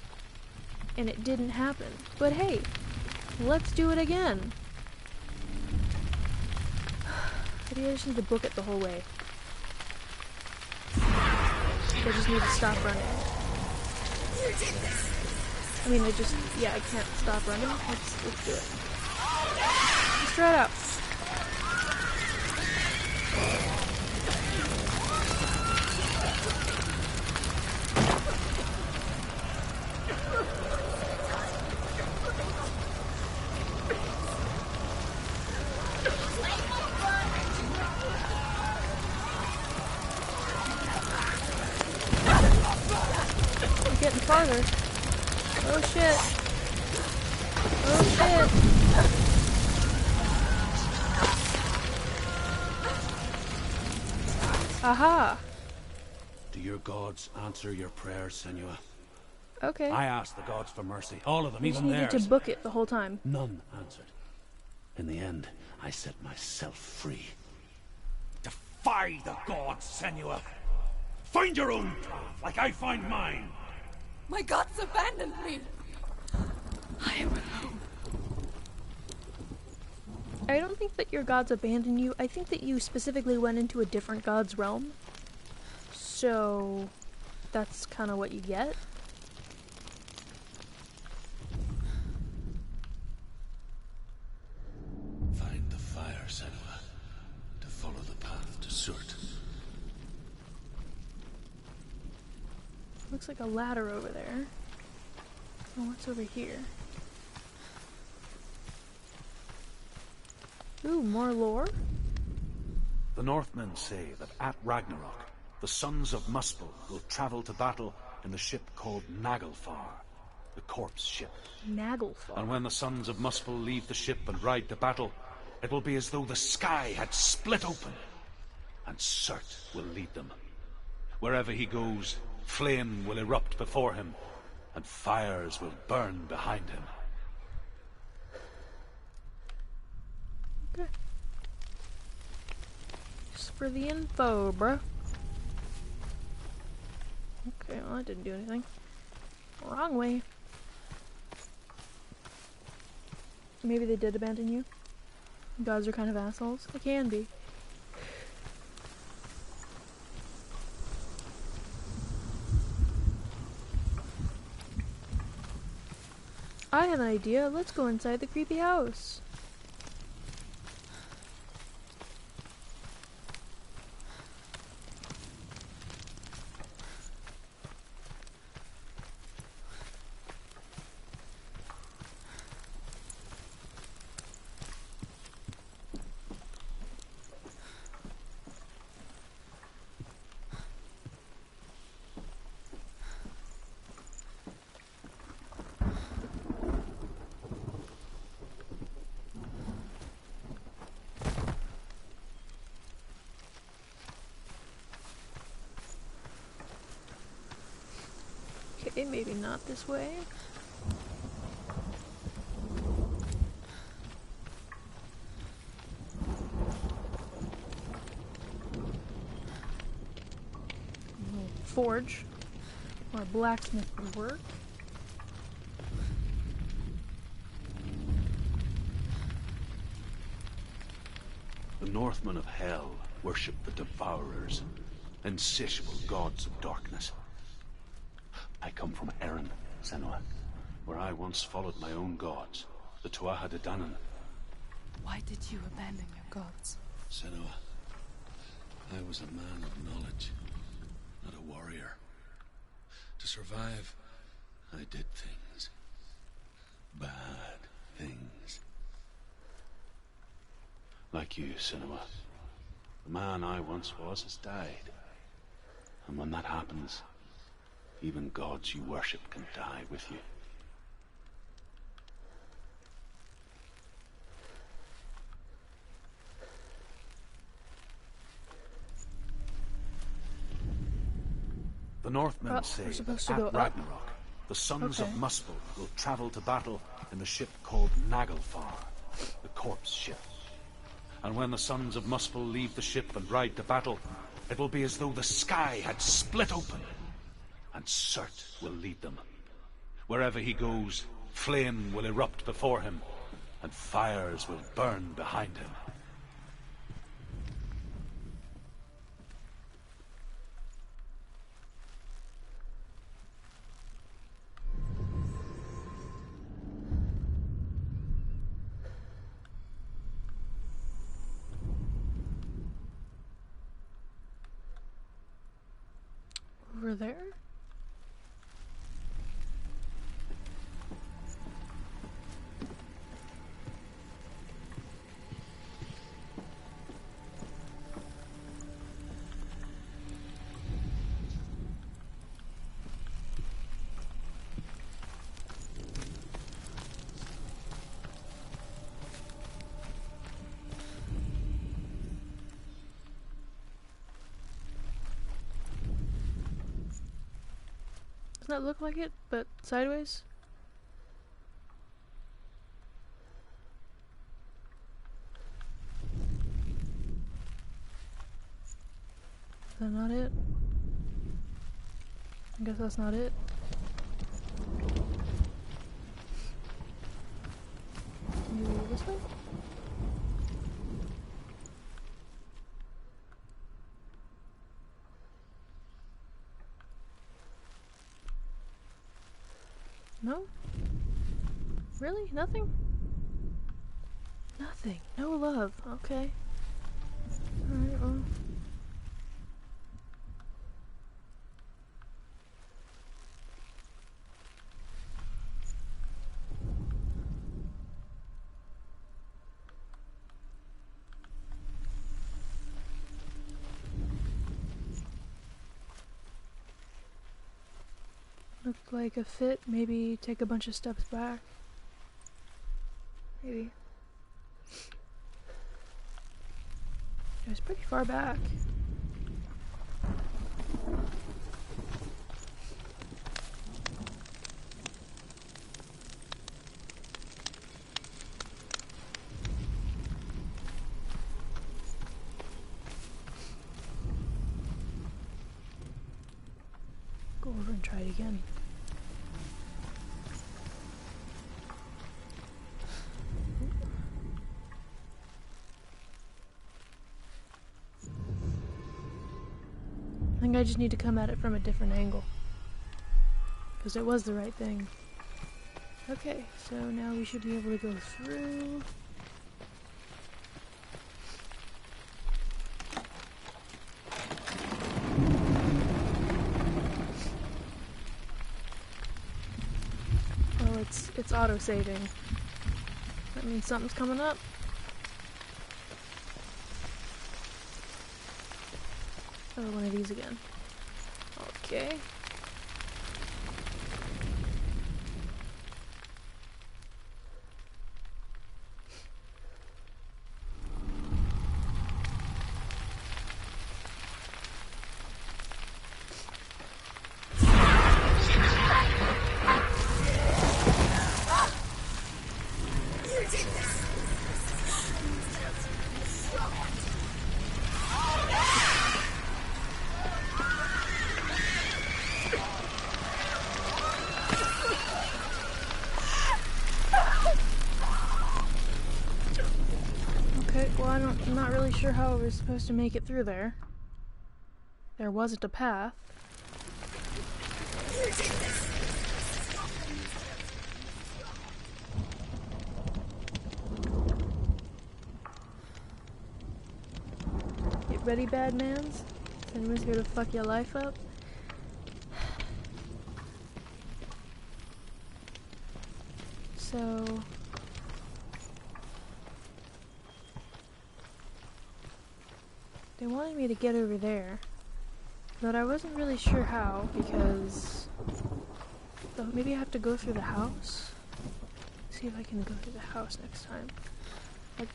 And it didn't happen. But hey, let's do it again. Maybe I just need to book it the whole way. I just need to stop running. I mean, I can't stop running. Let's do it. Let's try it out. Getting farther. Oh shit. Oh shit. Aha. Do your gods answer your prayers, Senua? Okay. I asked the gods for mercy. All of them, I just even needed theirs. to book it the whole time. None answered. In the end, I set myself free. Defy the gods, Senua. Find your own path, like I find mine. My gods abandoned me. I am alone. I don't think that your gods abandoned you. I think that you specifically went into a different god's realm. So, that's kind of what you get. Find the fire, Senua, to follow the path to Surt. Looks like a ladder over there. Oh, what's over here? Ooh, more lore? The Northmen say that at Ragnarok, the sons of Muspel will travel to battle in the ship called Naglfar, the corpse ship. Naglfar. And when the sons of Muspel leave the ship and ride to battle, it will be as though the sky had split open, and Surt will lead them. Wherever he goes, flame will erupt before him, and fires will burn behind him. Okay. Just for the info, bruh. Okay, well, that didn't do anything. Wrong way. Maybe they did abandon you. Gods are kind of assholes. They can be. I had an idea. Let's go inside the creepy house. Okay, maybe not this way. Forge, or a blacksmith would work. The Northmen of Hell worship the Devourers, insatiable gods of darkness. I come from Erin, Senua, where I once followed my own gods, the Tuatha De Danann. Why did you abandon your gods? Senua, I was a man of knowledge, not a warrior. To survive, I did things. Bad things. Like you, Senua. The man I once was has died. And when that happens, even gods you worship can die with you. The Northmen say we're supposed that to go at up. Ragnarok, the sons of Okay. Muspel will travel to battle in the ship called Naglfar, the corpse ship. And when the sons of Muspel leave the ship and ride to battle, it will be as though the sky had split open, and Surt will lead them. Wherever he goes, flame will erupt before him, and fires will burn behind him. Over there? Doesn't that look like it, but sideways? Is that not it? I guess that's not it. You this way? No? Really? Nothing? Nothing. No love. Okay. Alright, well. Looked like a fit, maybe take a bunch of steps back. Maybe. It was pretty far back. Go over and try it again. I think I just need to come at it from a different angle. Because it was the right thing. Okay, so now we should be able to go through. Oh, it's auto-saving. That means something's coming up. Oh, one of these again. Okay. Well, I'm not really sure how we're supposed to make it through there. There wasn't a path. Get ready, bad mans. Anyone's here to fuck your life up? So... they wanted me to get over there, but I wasn't really sure how, because maybe I have to go through the house? See if I can go through the house next time. Like,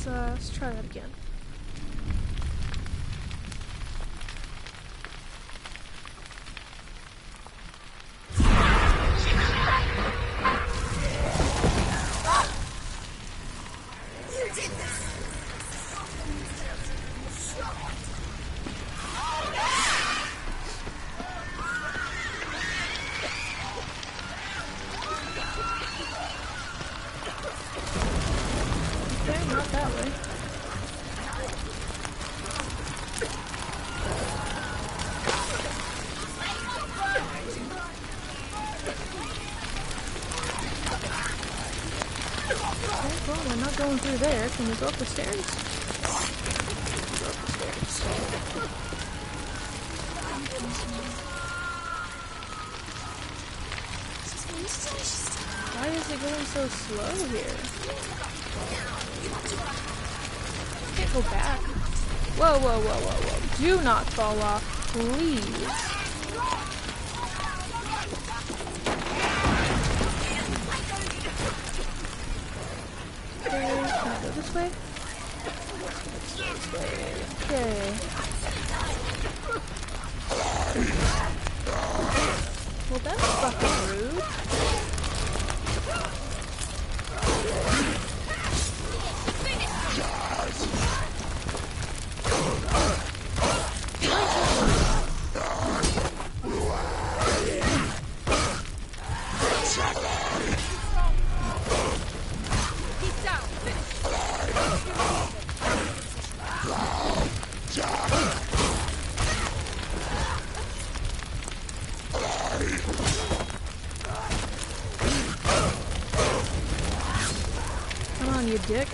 let's try that again. I'm not going through there. Can we go up the stairs? Go up the stairs. Why is it going so slow here? I can't go back. Whoa, whoa, whoa, whoa, whoa. Do not fall off, please. This way? This way. Okay. Well, that's fucking rude. You dick.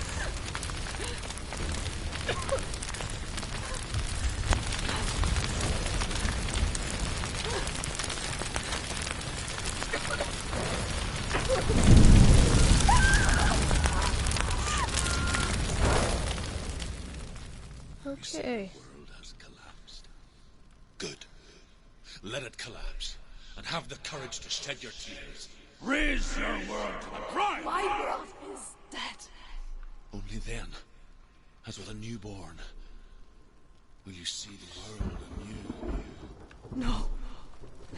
Okay. The world has collapsed. Good. Let it collapse, and have the courage to shed your tears. Raise your world to the prime! My world is dead. Only then, as with a newborn, will you see the world anew. No,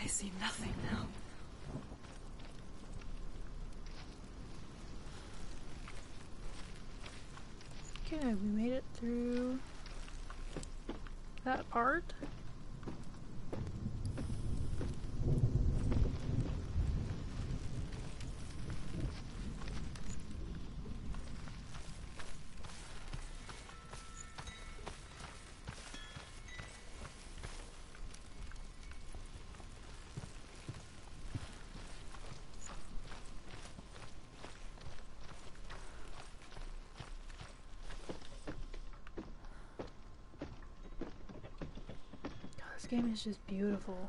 I see nothing now. Okay, we made it through that part. This game is just beautiful.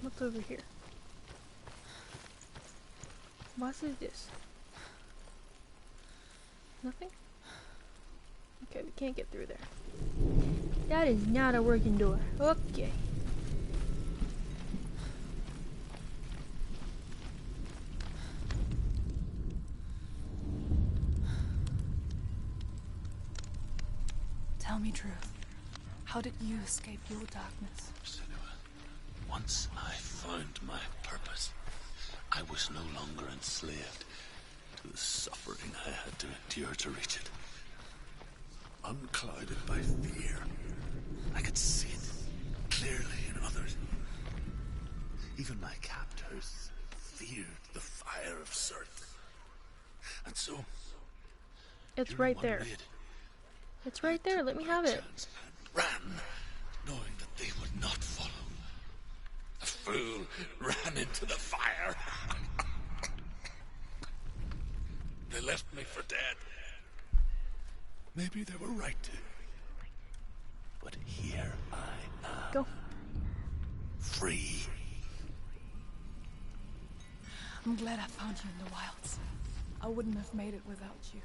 What's over here? What is this? Nothing? Okay, we can't get through there. That is not a working door. Okay. Tell me truth. How did you escape your darkness? Senua, once I found my purpose, I was no longer enslaved to the suffering I had to endure to reach it. Unclouded by fear, I could see it clearly in others. Even my captors feared the fire of Surt. And so, It's right there. It's right there. Let me have it. Ran, knowing that they would not follow. The fool ran into the fire. They left me for dead. Maybe they were right to. But here I am. Go. Free. I'm glad I found you in the wilds. I wouldn't have made it without you.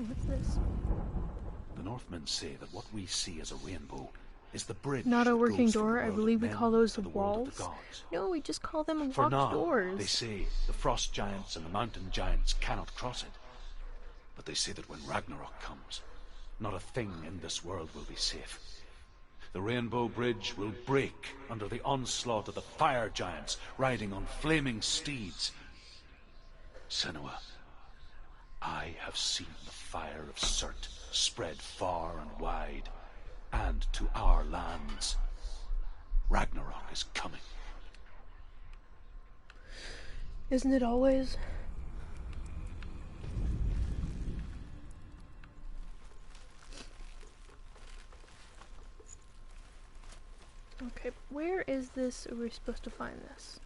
What's this? The Northmen say that what we see as a rainbow is the bridge. Not a that working goes from the door. I world believe of we men call those to the world of walls. the gods. No, we just call them For locked now, doors. they say the frost giants and the mountain giants cannot cross it. But they say that when Ragnarok comes, not a thing in this world will be safe. The Rainbow Bridge will break under the onslaught of the fire giants riding on flaming steeds. Senua, I have seen the fire of Surt spread far and wide, and to our lands. Ragnarok is coming. Isn't it always? Okay, where is this? Are we supposed to find this?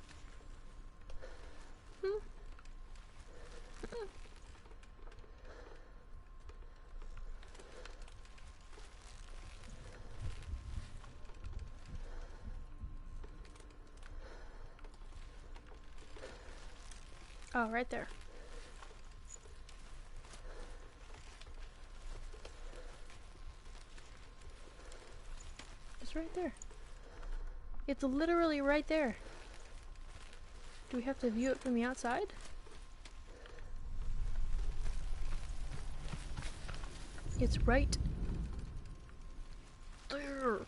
Oh, right there. It's right there. It's literally right there. Do we have to view it from the outside? It's right there.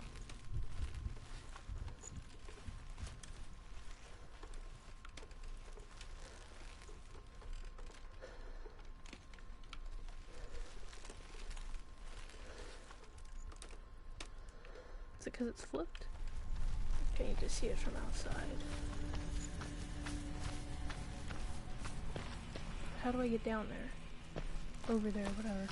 Is it because it's flipped? Can you just see it from outside? How do I get down there? Over there, whatever.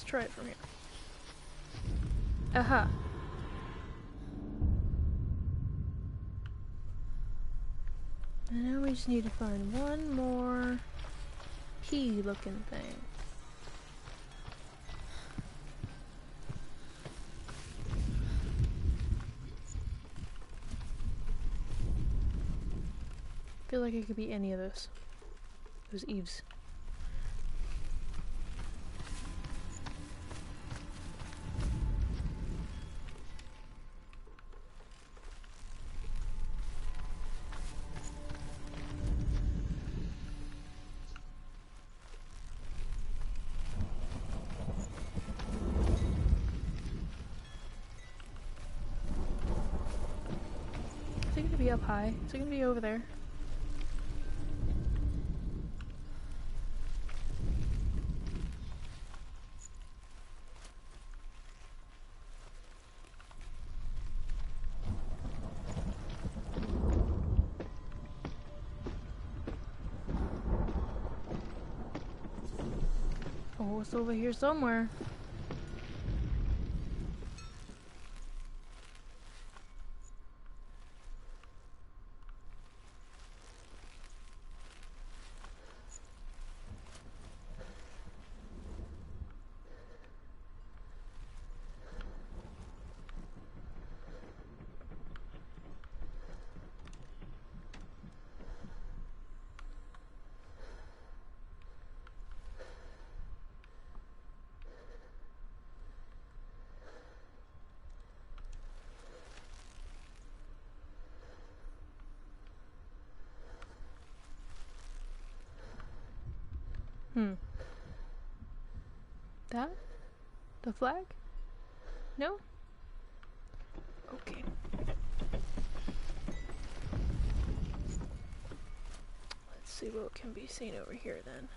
try it from here. Aha. And now we just need to find one more key looking thing. I feel like it could be any of those eaves. Is it gonna be up high? Is it gonna be over there? Oh, it's over here somewhere. That? The flag? No? Okay. Let's see what can be seen over here then.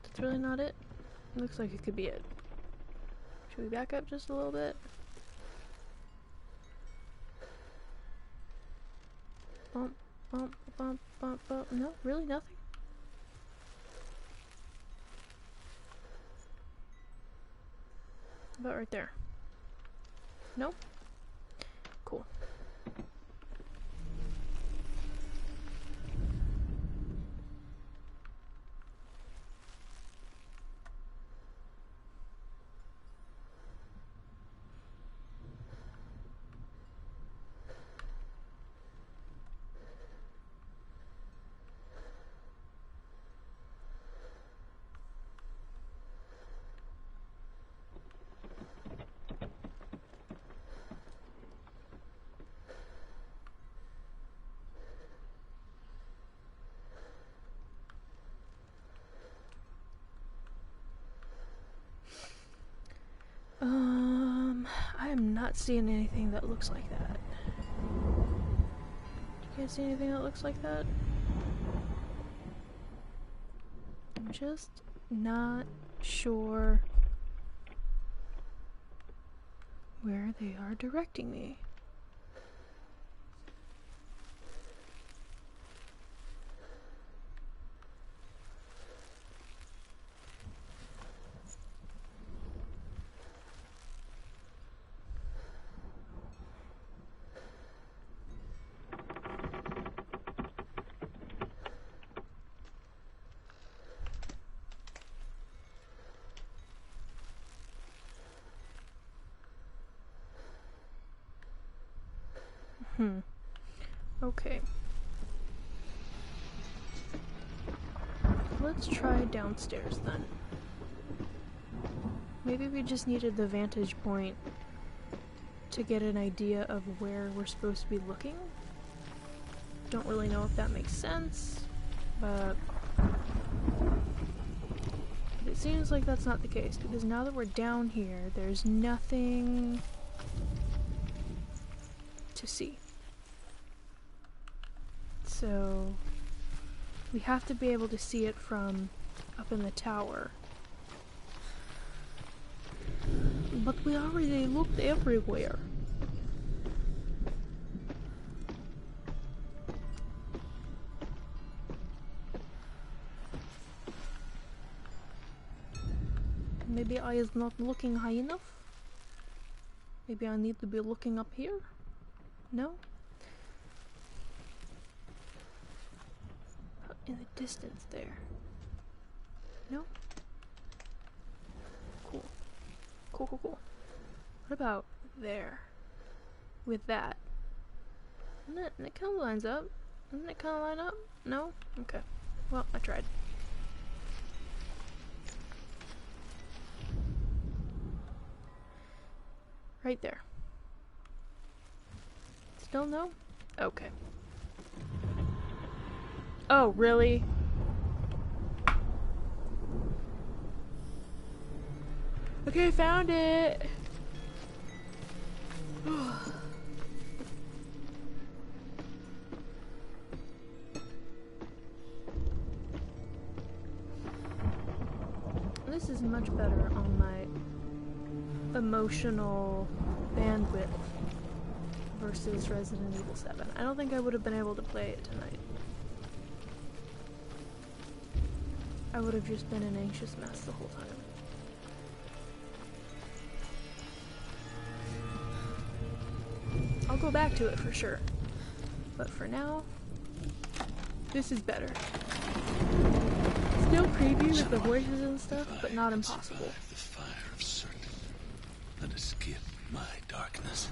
That's really not it. Looks like it could be it. Should we back up just a little bit? Bump, bump, bump, bump, bump. No, really nothing? About right there. Nope. Cool. I am not seeing anything that looks like that. You guys see anything that looks like that? I'm just not sure where they are directing me. Okay. Let's try downstairs then. Maybe we just needed the vantage point to get an idea of where we're supposed to be looking. Don't really know if that makes sense, but it seems like that's not the case, because now that we're down here, there's nothing to see. So we have to be able to see it from up in the tower. But we already looked everywhere. Maybe I is not looking high enough? Maybe I need to be looking up here? No? In the distance there. No? Cool. Cool, cool, cool. What about there? With that? And it kind of lines up. Doesn't it kind of line up? No? Okay. Well, I tried. Right there. Still no? Okay. Oh, really? Okay, I found it! This is much better on my emotional bandwidth versus Resident Evil 7. I don't think I would have been able to play it tonight. I would have just been an anxious mess the whole time. I'll go back to it for sure. But for now, this is better. Still creepy with the voices and stuff, but not impossible. The fire of certain that escape my darkness.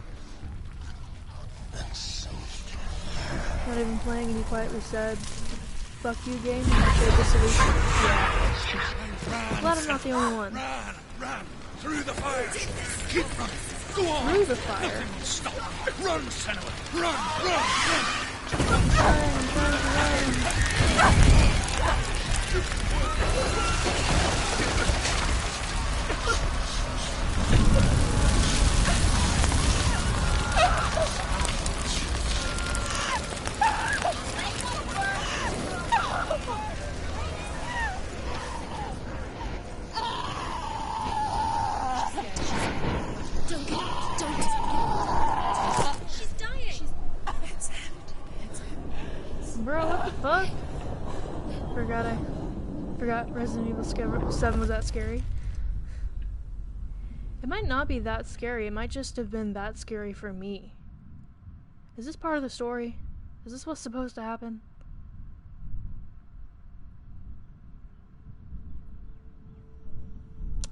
And so Not even playing, and he quietly said, "Fuck you, game," and I showed the solution. Yeah. Glad I'm not the only one. Run! Through the fire! Keep running! Go on! Through the fire? Stop! Run, Senua! Run! Forgot Resident Evil 7 was that scary. It might not be that scary, it might just have been that scary for me. Is this part of the story? Is this what's supposed to happen?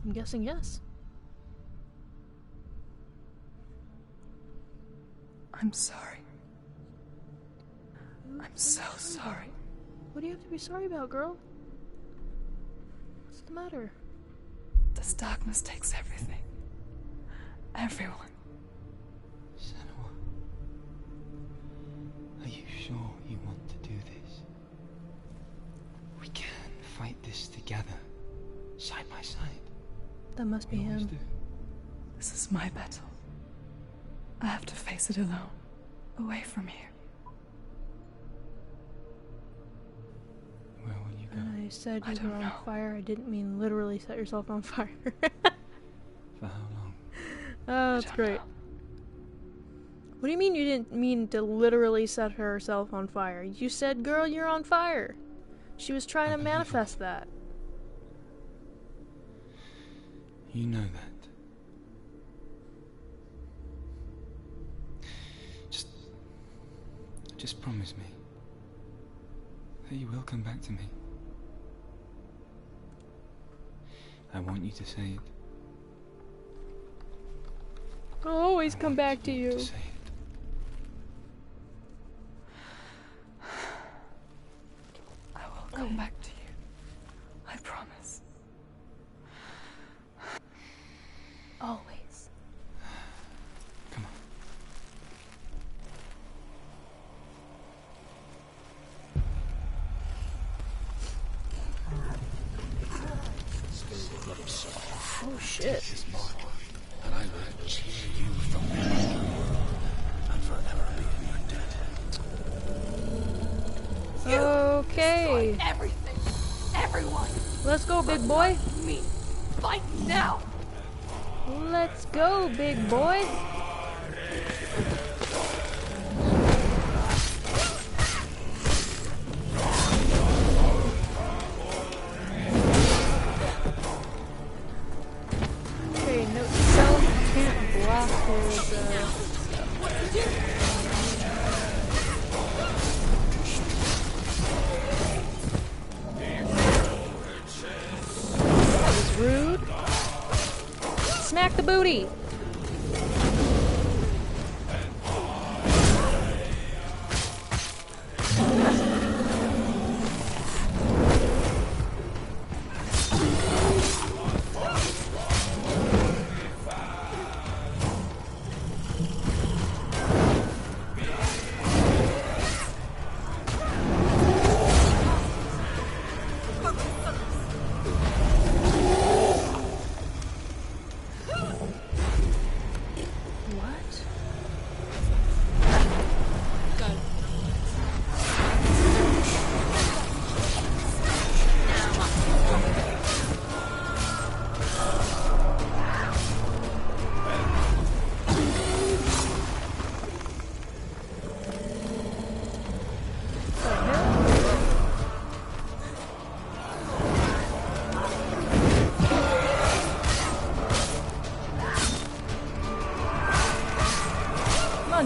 I'm guessing yes. I'm sorry. I'm so sorry. What do you have to be sorry about, girl? What's the matter? This darkness takes everything. Everyone. Senua, are you sure you want to do this? We can fight this together, side by side. That must be We always him. do. This is my battle. I have to face it alone, away from here. Where will you go? I said I you were don't on know. fire. I didn't mean literally set yourself on fire. For how long? Oh, that's I don't great. know. What do you mean you didn't mean to literally set herself on fire? You said, girl, you're on fire. She was trying to Unbelievable. manifest that. You know that. Just promise me that you will come back to me. I want you to say it. I'll always I come want back to you. To say it. I will come back to you. I promise. Always. Come on. Oh shit. is mortal, and I will cheer you from now and forever be in your debt. Okay. Everything. Everyone. Let's go, big boy. Me. Fight now. Let's go, big boys! Okay, note to self, can't block his stuff. That was rude. Smack the booty!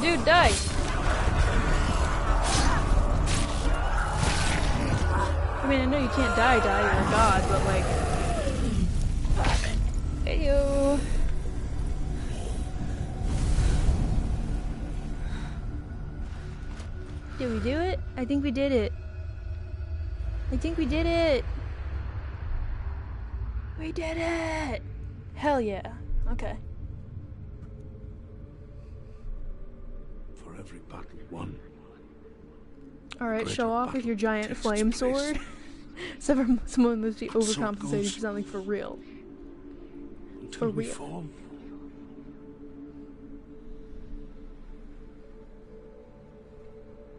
Dude, die! I mean, I know you can't die, you're a god, but like... Heyo! Did we do it? I think we did it. I think we did it! We did it! Hell yeah. Okay. Every battle won. Alright, show off with your giant flame sword. Someone must be overcompensating for something for real. Until For we real. fall.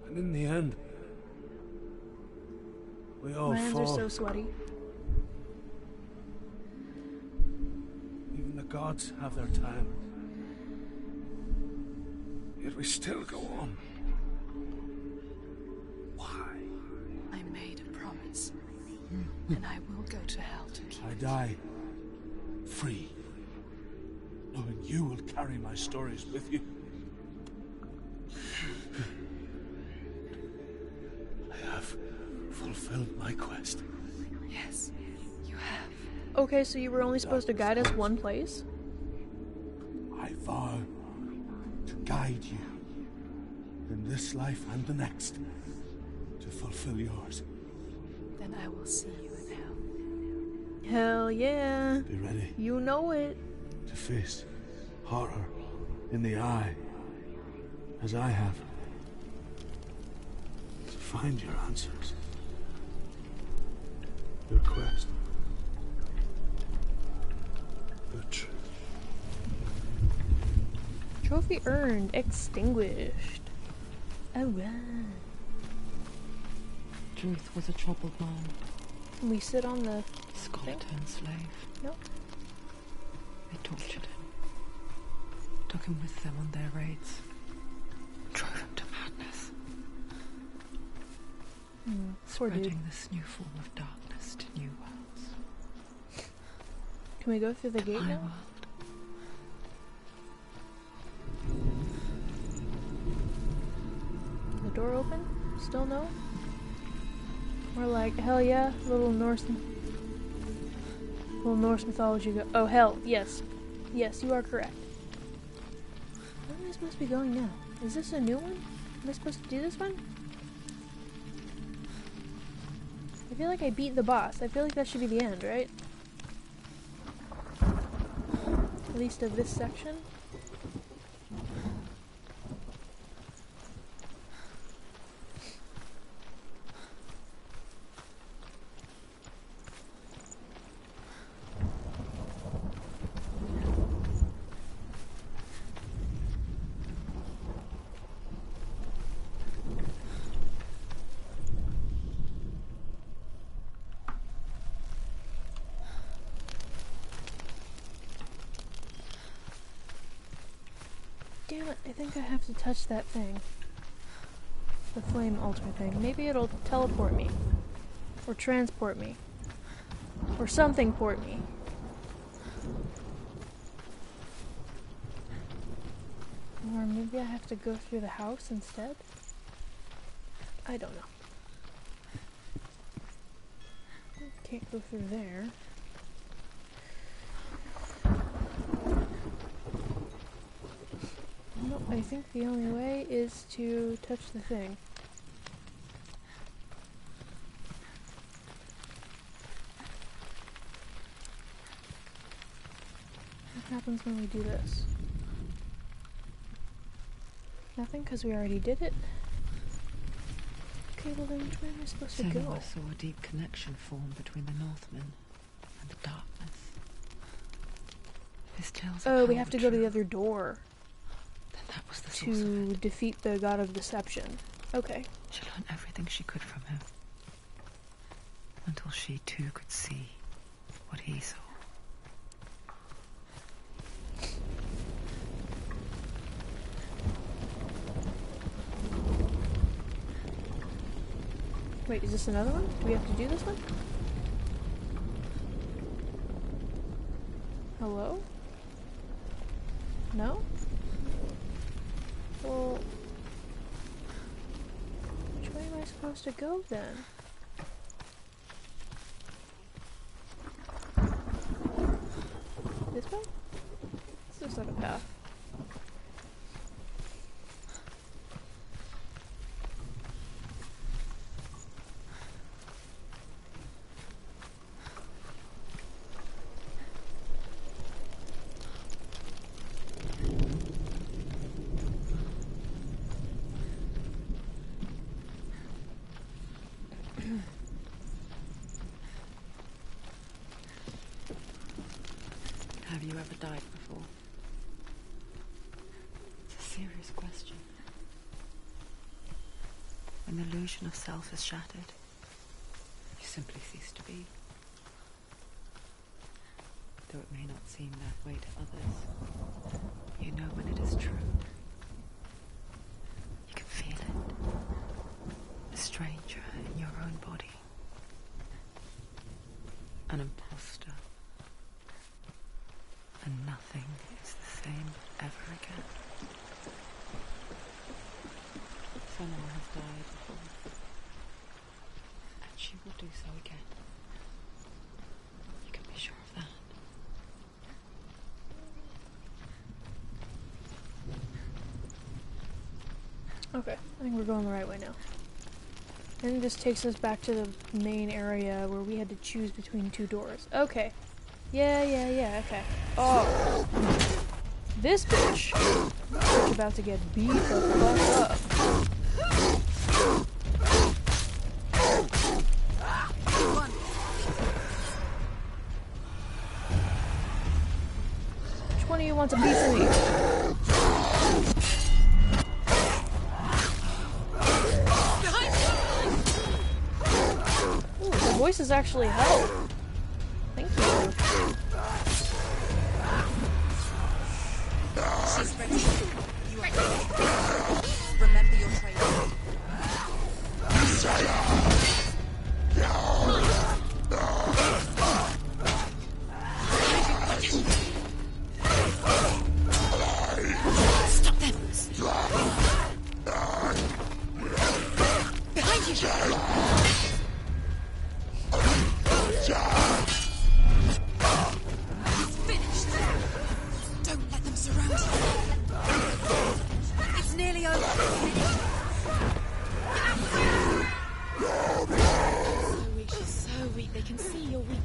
And in the end, we all My hands fall. are so sweaty. Even the gods have their time. Yet we still go on. Why? I made a promise, and I will go to hell to keep I it. die free, knowing you will carry my stories with you. I have fulfilled my quest. Yes, you have. Okay, so you were only supposed to guide us one place? I vow to guide you in this life and the next to fulfill yours. Then I will see you in hell. Hell yeah. Be ready You know it. to face horror in the eye, as I have. To find your answers. Your quest. Your truth. Trophy earned. Extinguished. Alright. Truth was a troubled man. We sit on the... Scholar turned slave. Nope. They tortured him. Took him with them on their raids. Drove him to madness. Poor dude. Spreading this new form of darkness to new worlds. Can we go through the gate My now? world. The door open? Still no? We're like, hell yeah, little Norse mythology go. Oh hell, yes. Yes, you are correct. Where am I supposed to be going now? Is this a new one? Am I supposed to do this one? I feel like I beat the boss. I feel like that should be the end, right? At least of this section. Damn it, I think I have to touch that thing. The flame altar thing. Maybe it'll teleport me. Or transport me. Or something port me. Or maybe I have to go through the house instead? I don't know. Can't go through there. No, I think the only way is to touch the thing. What happens when we do this? Nothing, because we already did it. Okay, well then where am I supposed to go? Senua saw a deep connection form between the Northmen and the darkness. His tales Oh, of we how have to were go to the true. other door Then that was the source of to it. defeat the god of deception. Okay. She learned everything she could from him. Until she too could see what he saw. Wait, is this another one? Do we have to do this one? Hello? No? Well, which way am I supposed to go then? This way? This looks like a path. Have you ever died before? It's a serious question. When the illusion of self is shattered, you simply cease to be. Though it may not seem that way to others, you know when it is true. You can feel it. A stranger in your own body. An imposter. And nothing is the same ever again. Senua has died before. And she will do so again. You can be sure of that. Okay, I think we're going the right way now. And this takes us back to the main area where we had to choose between two doors. Okay. Yeah, okay. Oh. This bitch is about to get beat the fuck up. Which one of you wants a piece of me? Ooh, the voices actually help. Thank you. She's ready. You are ready. Remember your training. Stop them! Behind you! It's finished. Don't let them surround you. It's nearly over. So weak, she's so weak. They can see you're weak.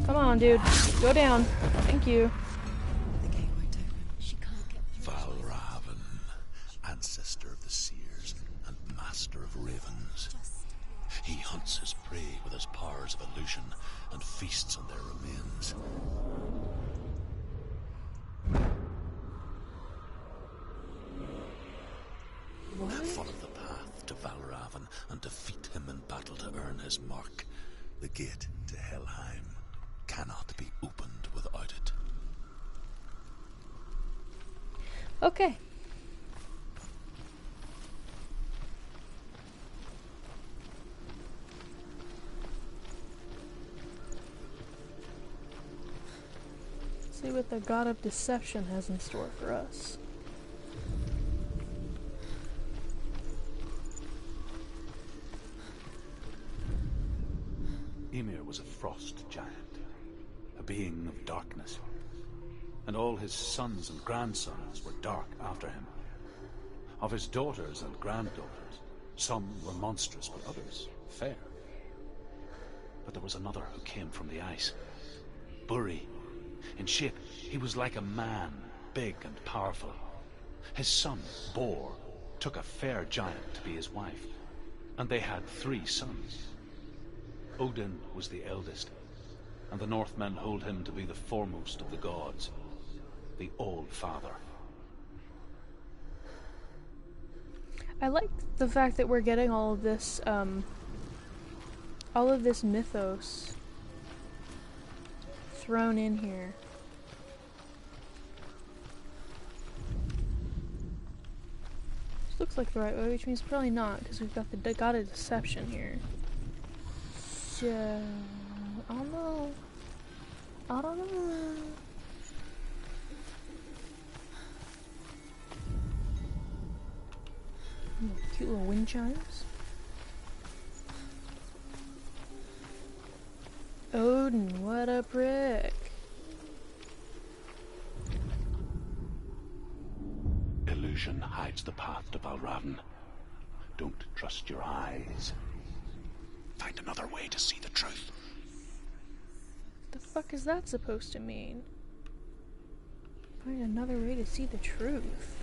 Come on, dude. Go down. Thank you. The gate won't open. She can't get through. Valravan, ancestor of the seers and master of ravens. He hunts his prey with his powers of illusion and feasts on their remains. Follow the path. battle to earn his mark. The gate to Helheim cannot be opened without it. Okay. See what the God of Deception has in store for us. Ymir was a frost giant, a being of darkness, and all his sons and grandsons were dark after him. Of his daughters and granddaughters, some were monstrous, but others fair. But there was another who came from the ice, Buri. In shape, he was like a man, big and powerful. His son, Bor, took a fair giant to be his wife, and they had 3 sons. Odin was the eldest, and the Northmen hold him to be the foremost of the gods, the All-Father. I like the fact that we're getting all of this mythos thrown in here. This looks like the right way, which means probably not, because we've got the God of Deception here. So, I don't know. I don't know. Cute little wind chimes. Odin, what a prick. Illusion hides the path to Valravn. Don't trust your eyes. Find another way to see the truth. The fuck is that supposed to mean? Find another way to see the truth.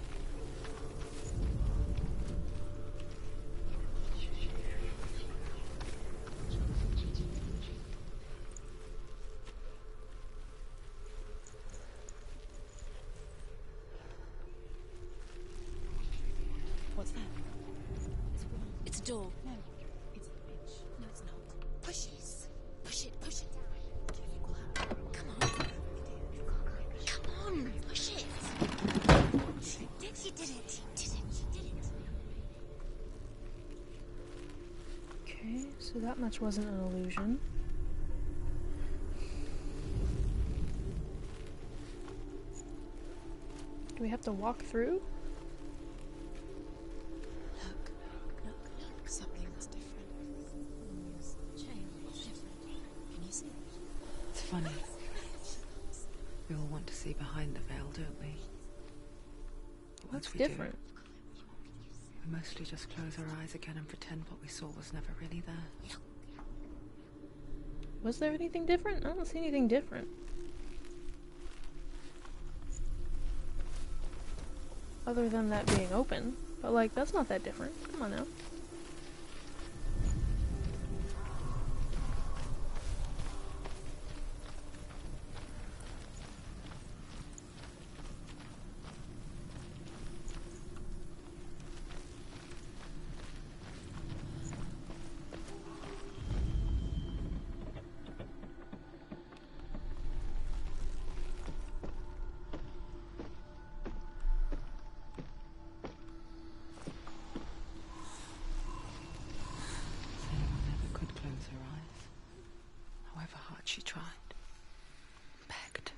What's that? It's a door. No, it's a bitch. No, it's not. Push it. Push it. Push it. Come on. Come on. Push it. She did it. She did it. She did it. Okay, so that much wasn't an illusion. Do we have to walk through? Look. Something's different. Change. Different. Can you see? It's funny. We all want to see behind the veil, don't we? What's Once we different? do, we mostly just close our eyes again and pretend what we saw was never really there. Was there anything different? I don't see anything different. Other than that being open. But like, that's not that different. Come on now. She tried. Begged.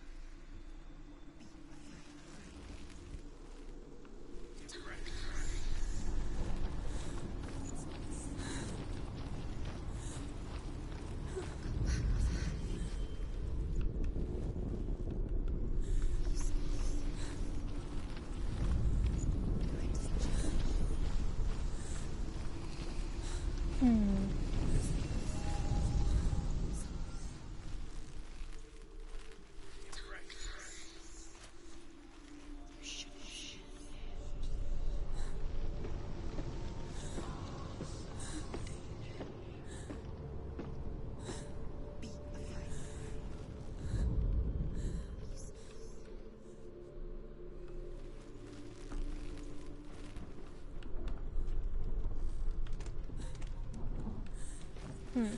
Not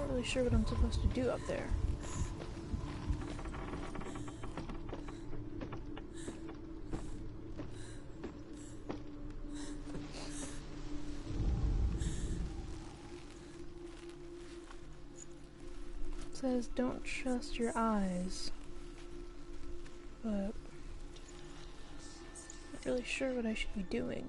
really sure what I'm supposed to do up there. It says don't trust your eyes, but I'm not really sure what I should be doing.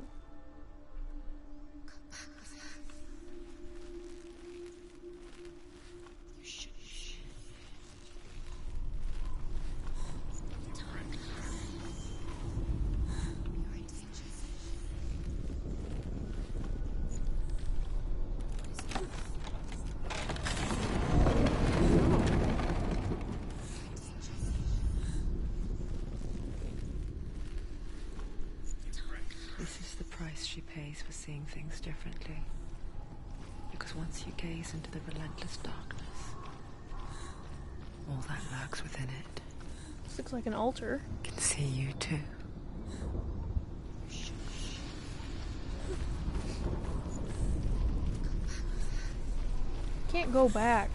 She pays for seeing things differently. Because once you gaze into the relentless darkness, all that lurks within it This looks like an altar. can see you too. Can't go back.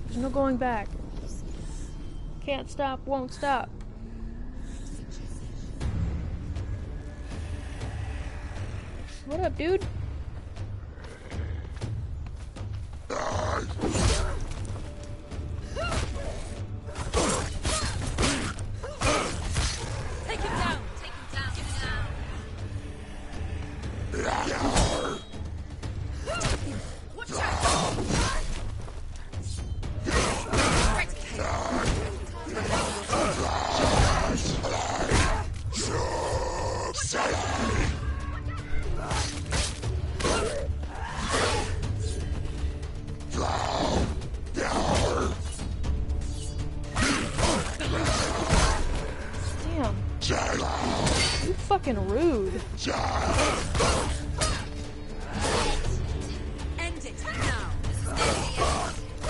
There's no going back. Can't stop, won't stop. What up, dude? Take him down! Take him down! Get him down! Watch out! Right. You fucking rude. End it now!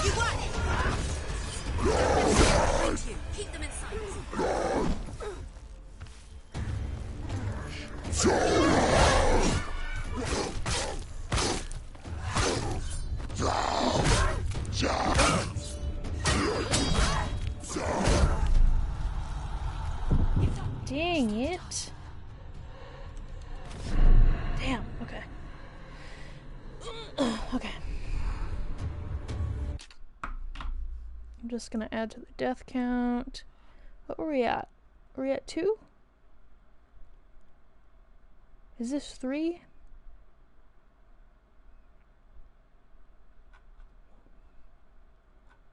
You won! Thank you. Keep them inside. Dang it. Damn, okay. Okay. I'm just gonna add to the death count. What were we at? Were we at 2? Is this 3?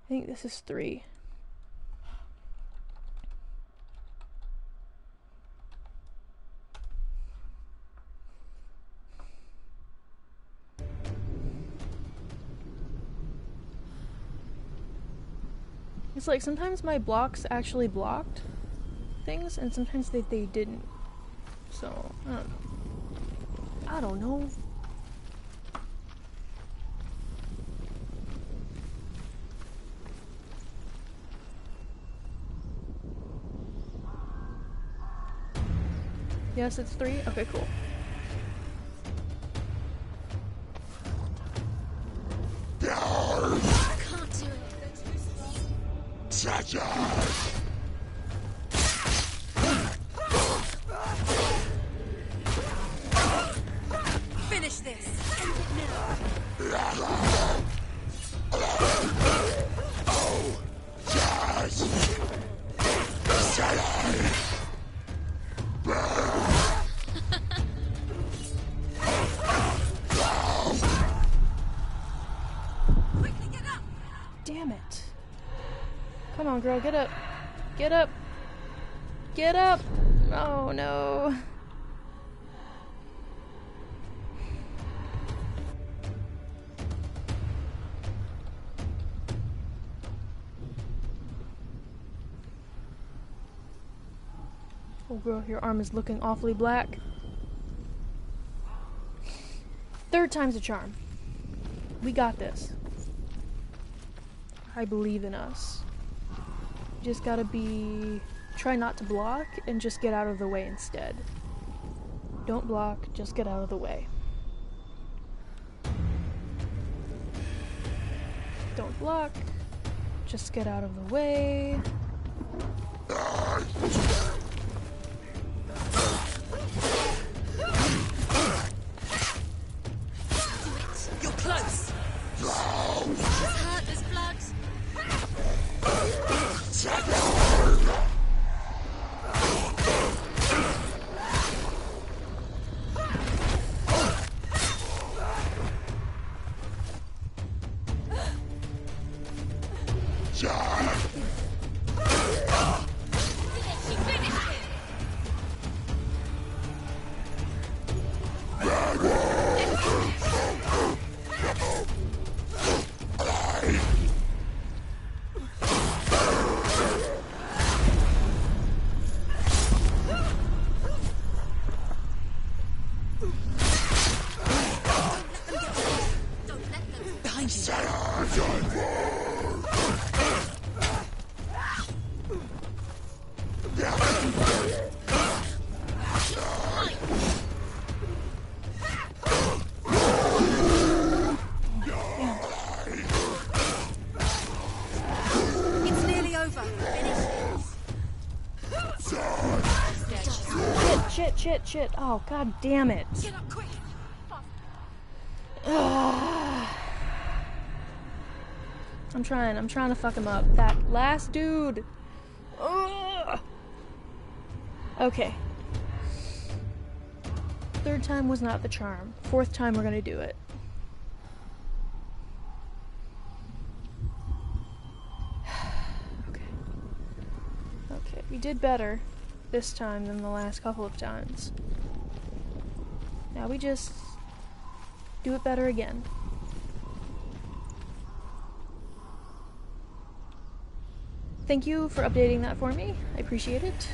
I think this is 3. It's like sometimes my blocks actually blocked things and sometimes they didn't. So, I don't know. Yes, it's 3? Okay, cool. Can't do it. Finish this. End it now. Quickly get up. Damn it. Come on, girl, get up. Get up. Get up. Oh, no. Oh, girl, your arm is looking awfully black. 3rd time's a charm. We got this. I believe in us. Just gotta try not to block and just get out of the way instead. Don't block, just get out of the way. Don't block, just get out of the way. You're close. It's hurt, there's blood. Shit. Oh, god damn it. Get up quick. I'm trying to fuck him up. That last dude. Okay. Third time was not the charm. Fourth time we're gonna do it. Okay, we did better this time than the last couple of times. Now we just do it better again. Thank you for updating that for me. I appreciate it.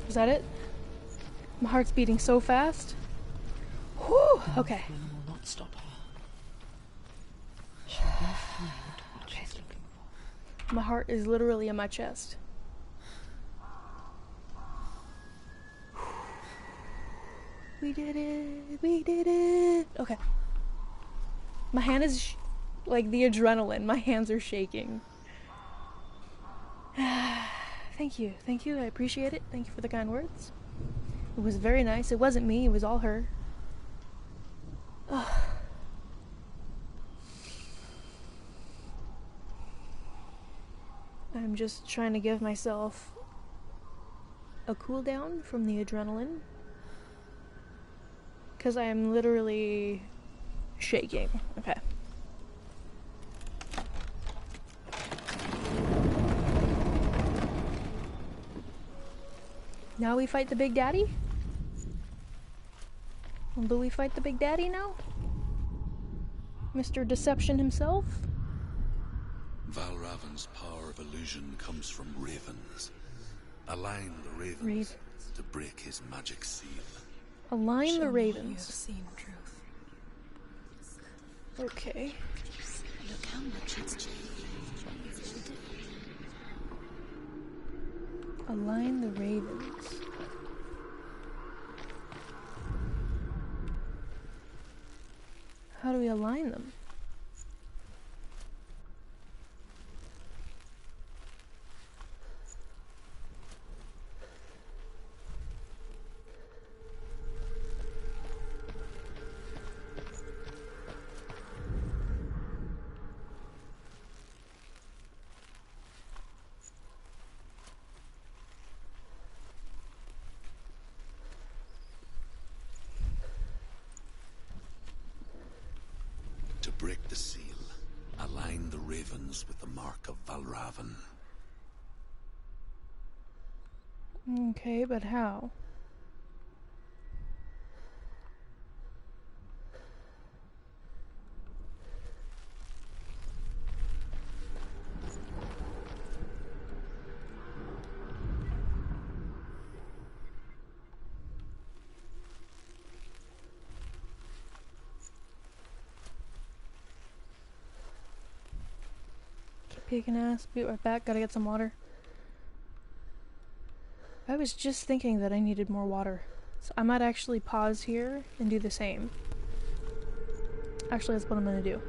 Is that it? My heart's beating so fast. Whew, okay. Will not stop her. She will find what she's looking for. My heart is literally in my chest. We did it! We did it! Okay. My hand is like the adrenaline. My hands are shaking. Thank you. Thank you. I appreciate it. Thank you for the kind words. It was very nice. It wasn't me. It was all her. Ugh. I'm just trying to give myself a cool down from the adrenaline. Because I am literally shaking. Okay. Now we fight the Big Daddy? Do we fight the Big Daddy now? Mr. Deception himself? Valravan's power of illusion comes from ravens. Align the ravens to break his magic seal. Align the You have ravens. seen truth. Okay. Look how much it's changed. It's all different. Align the ravens. How do we align them? To break the seal, align the ravens with the mark of Valravan. Okay, but how? Kicking ass, be right back, gotta get some water. I was just thinking that I needed more water. So I might actually pause here and do the same. Actually, that's what I'm gonna do.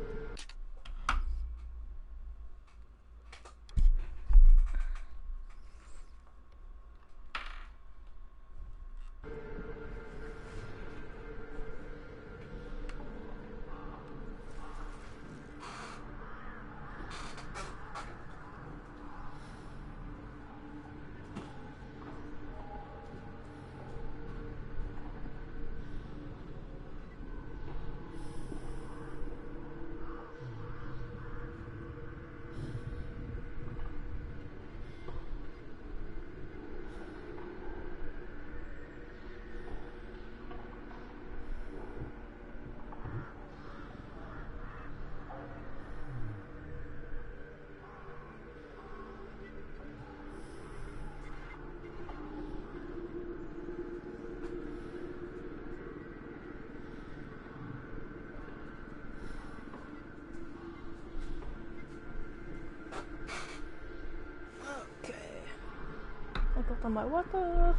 I got on my water.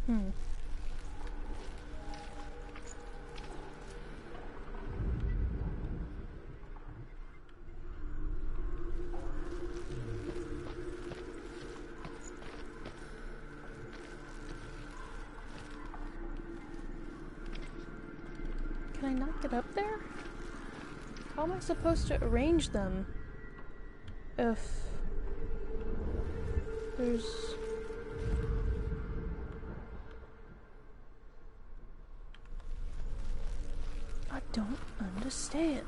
Hmm. Can I not get up there? How am I supposed to arrange them if there's... I don't understand.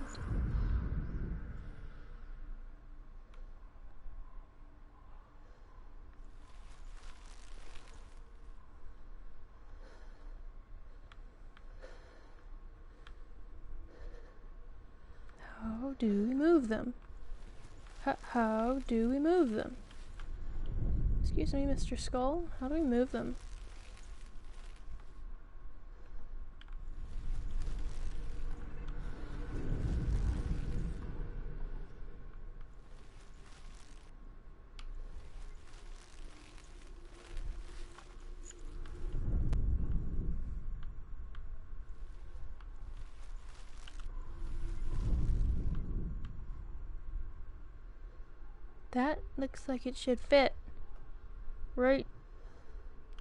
How do we move them? How do we move them? Excuse me, Mr. Skull. How do we move them? That looks like it should fit. Right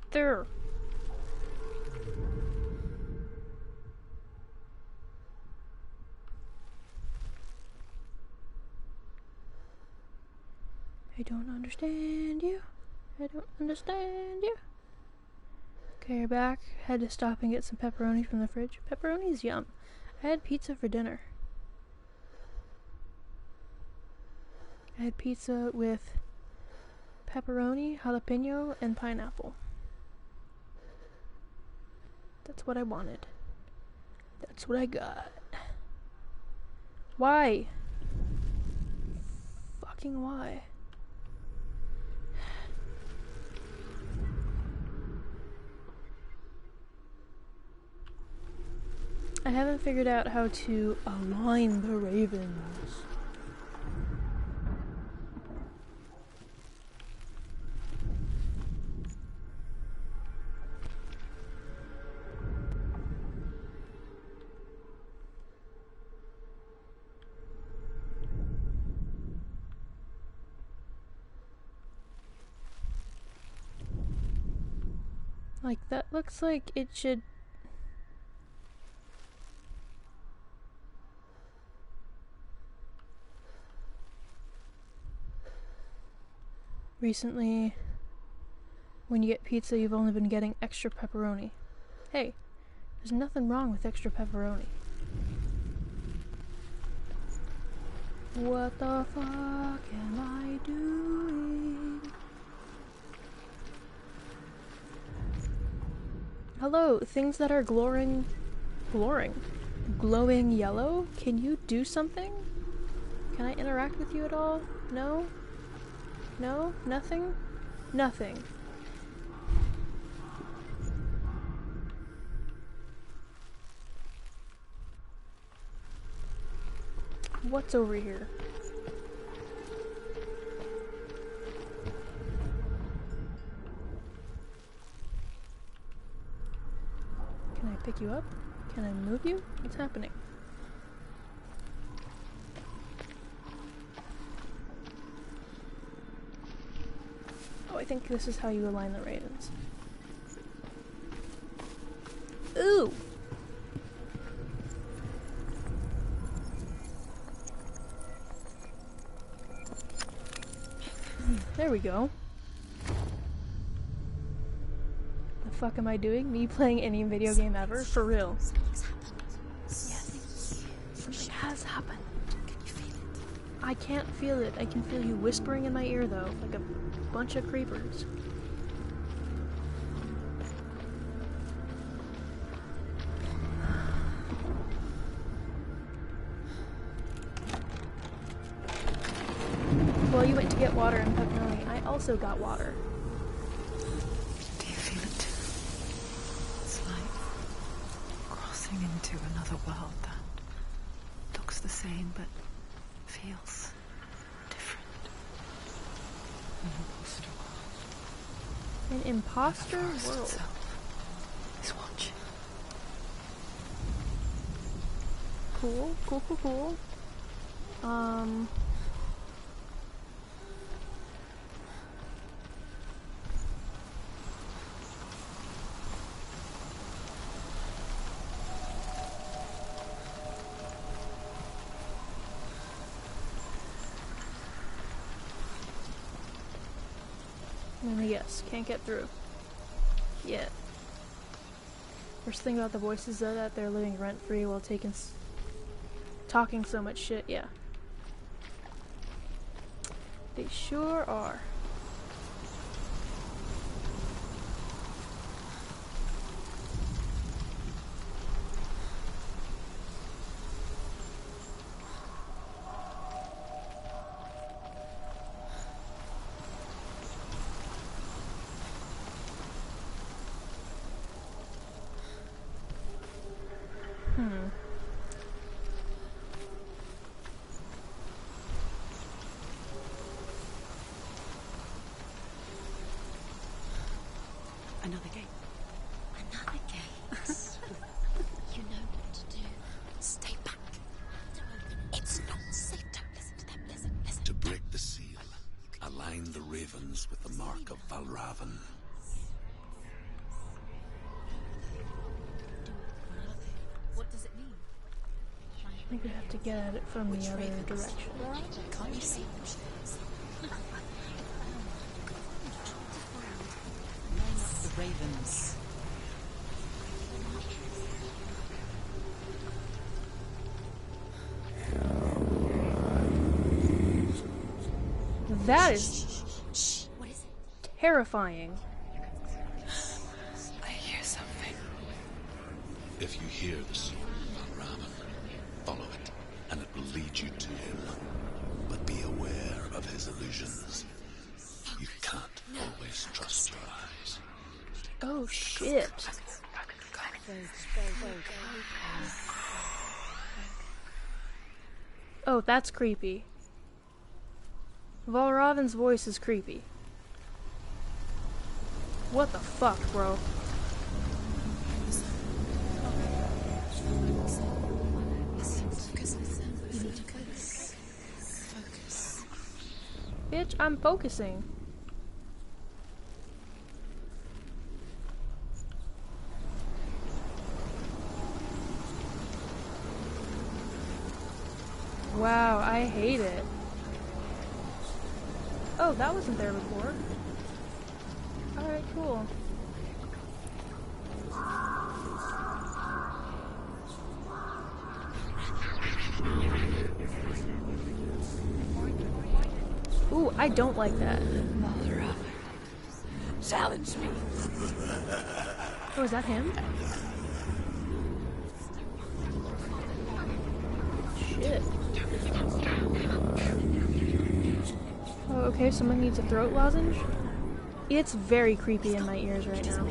there. I don't understand you. I don't understand you. Okay, we're back. Had to stop and get some pepperoni from the fridge. Pepperoni's yum. I had pizza for dinner. I had pizza with pepperoni, jalapeno, and pineapple. That's what I wanted. That's what I got. Why? Fucking why? I haven't figured out how to align the ravens. Like, that looks like it should... Recently, when you get pizza, you've only been getting extra pepperoni. Hey, there's nothing wrong with extra pepperoni. What the fuck am I doing? Hello, things that are glowing yellow? Can you do something? Can I interact with you at all? No? No? Nothing? Nothing. What's over here? Can I pick you up? Can I move you? What's happening? Oh, I think this is how you align the ravens. Ooh! There we go. The fuck am I doing? Me playing any video game ever? For real. Something's happened. Yes. Something has happened. Can you feel it? I can't feel it. I can feel you whispering in my ear though, like a bunch of creepers. Well, you went to get water and pepperoni. I also got water. Do you feel it too? It's like crossing into another world that looks the same but feels different. An imposter world. An imposter The forest world. itself. Cool, cool, cool, cool. Yes, can't get through. Yet. First thing about the voices though, that they're living rent-free while talking so much shit, yeah. They sure are. Another gate. Another gate. You know what to do. Stay back. Don't open it. It's not safe. Don't listen to them. Listen, listen. To break the seal, align the ravens with the mark of Valravan. What does it mean? I think we have to get at it from the other direction. Can't you see which ones? The ravens. That is Shh. What is it? terrifying. I hear something. If you hear the soul of Valravan, follow it, and it will lead you to him. But be aware of his illusions. You can't always trust your eyes. Oh shit. Oh, that's creepy. Valravan's voice is creepy. What the fuck, bro? Bitch, I'm focusing. Wow, I hate it. Oh, that wasn't there before. Alright, cool. Ooh, I don't like that. Challenge me. Oh, is that him? Shit. Oh, okay, someone needs a throat lozenge? It's very creepy in my ears right now.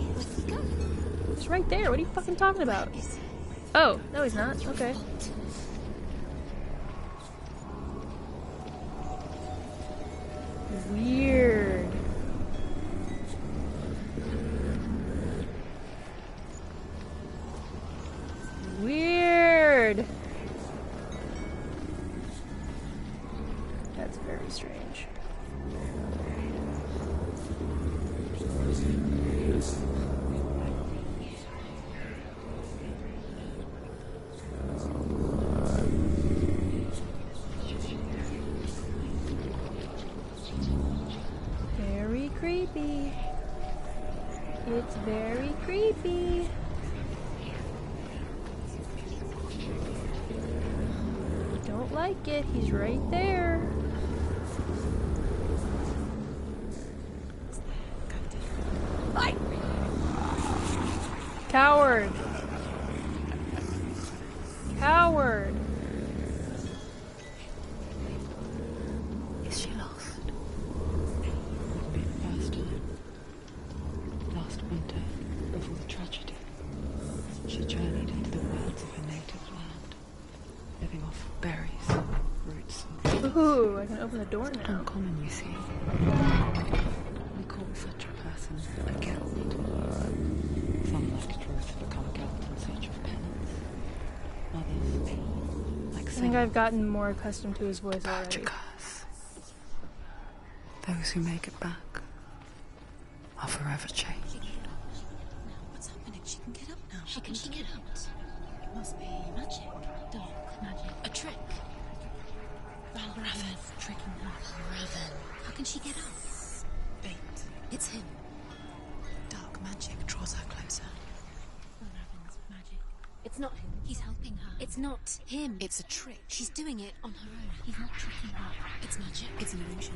It's right there, what are you fucking talking about? Oh, no he's not, okay. Weird. Weird. That's very strange. Very creepy. It's very creepy. Don't like it. He's right there. Coward. Coward. Is she lost? First time. Last winter, before the tragedy, she journeyed into the wilds of her native land, living off berries, roots, and fruits. Ooh, I can open the door now. Uncommon, you see. We call such a person a Geld. Some, like Truth, become Geld in search of penance. Others think I've gotten more accustomed to his voice already. Purchasers. Those who make it back are forever changed. What's happening? She can get up now. How can she get out? It must be magic. Dark magic. A trick. Raven. Tricking her. Raven. How can she get out? Bait. It's him. Dark magic draws her closer. Raven's magic. It's not him. He's helping her. It's not him. It's a trick. She's doing it on her own. He's not tricking her. It's magic. It's an illusion.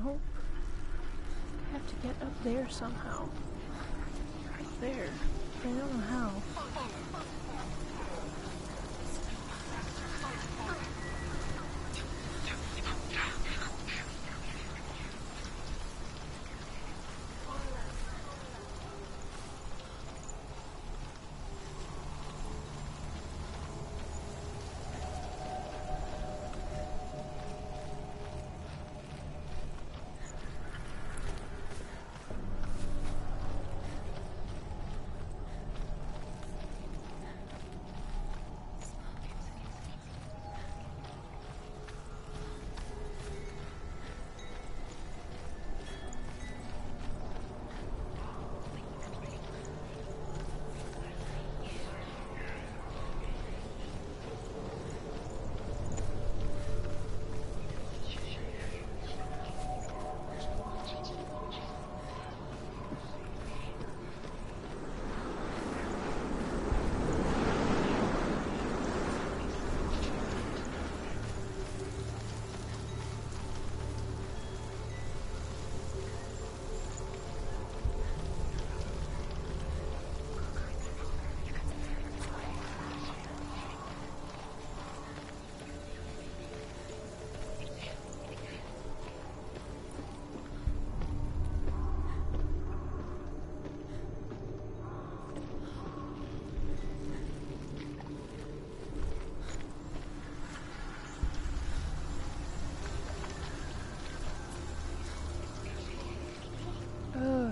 Nope. I have to get up there somehow. Right there. I don't know how.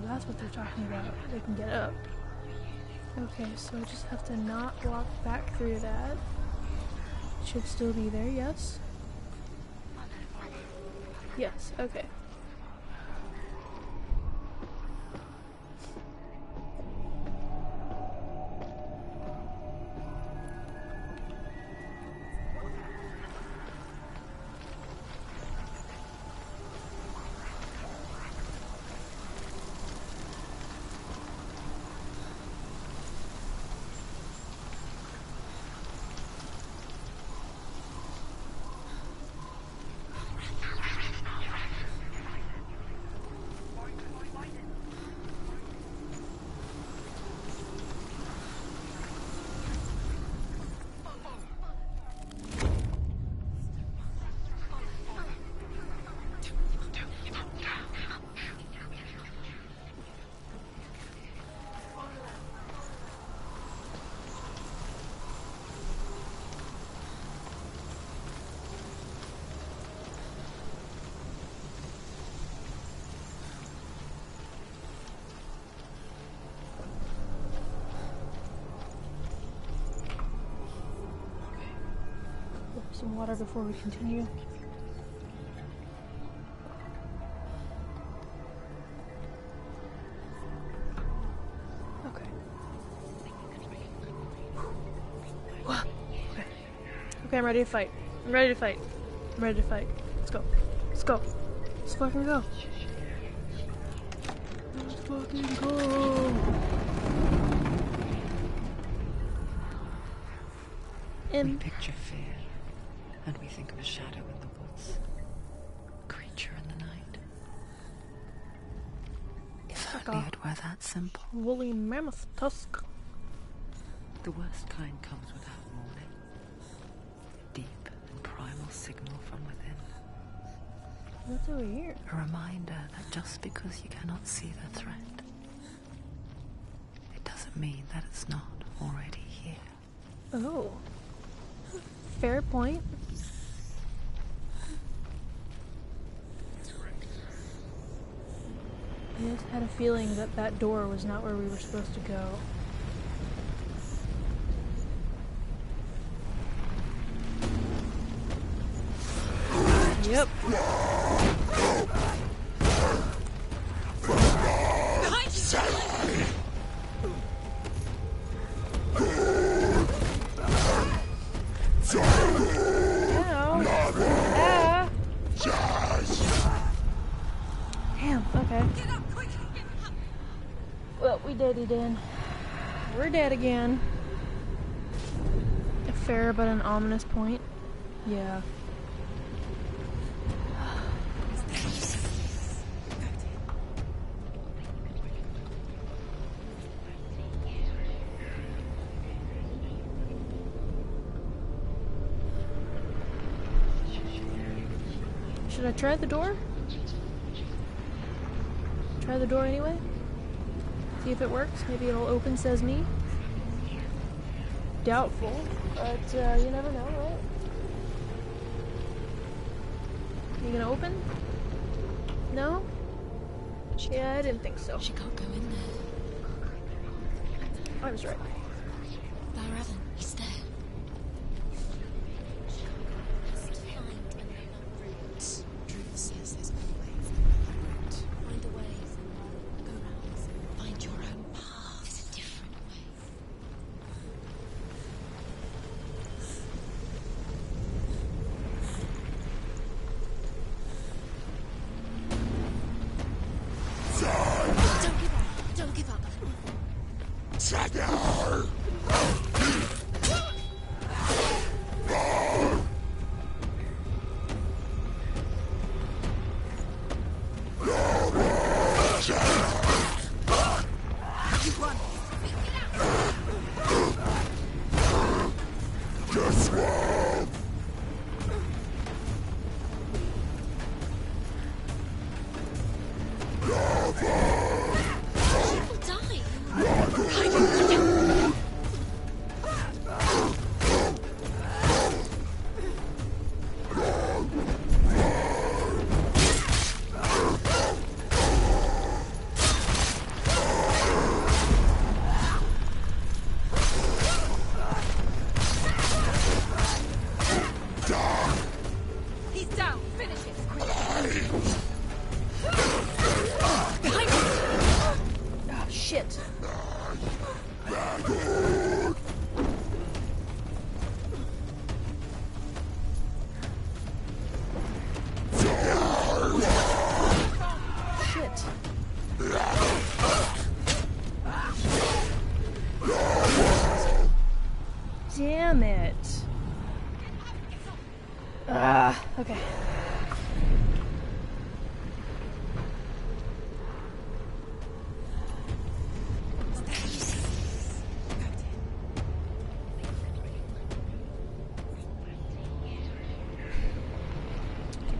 That's what they're talking about. They can get up. Okay, so I just have to not walk back through that. It should still be there, yes? Yes, okay. Some water before we continue. Okay. Okay. Okay, I'm ready to fight. I'm ready to fight. I'm ready to fight. Let's go. Let's go. Let's fucking go. Let's fucking go. We picture fear, and we think of a shadow in the woods, a creature in the night. If only it were that simple. Woolly mammoth tusk. The worst kind comes without warning. A deep and primal signal from within. What's over here? A reminder that just because you cannot see the threat, it doesn't mean that it's not already here. Oh. Fair point. I just had a feeling that that door was not where we were supposed to go. Yep. Damn, okay. Well, we deadied in. We're dead again. A fair but an ominous point. Yeah. Should I try the door? Try the door anyway? See if it works. Maybe it'll open, says me. Doubtful, but you never know, right? You gonna open? No? Yeah, I didn't think so. She can't go in there. I was right. Baravan, he's there. Truth says there's no way from the route. Find a way, go round. Find your own path. There's a different way. Don't give up. Don't give up. People die.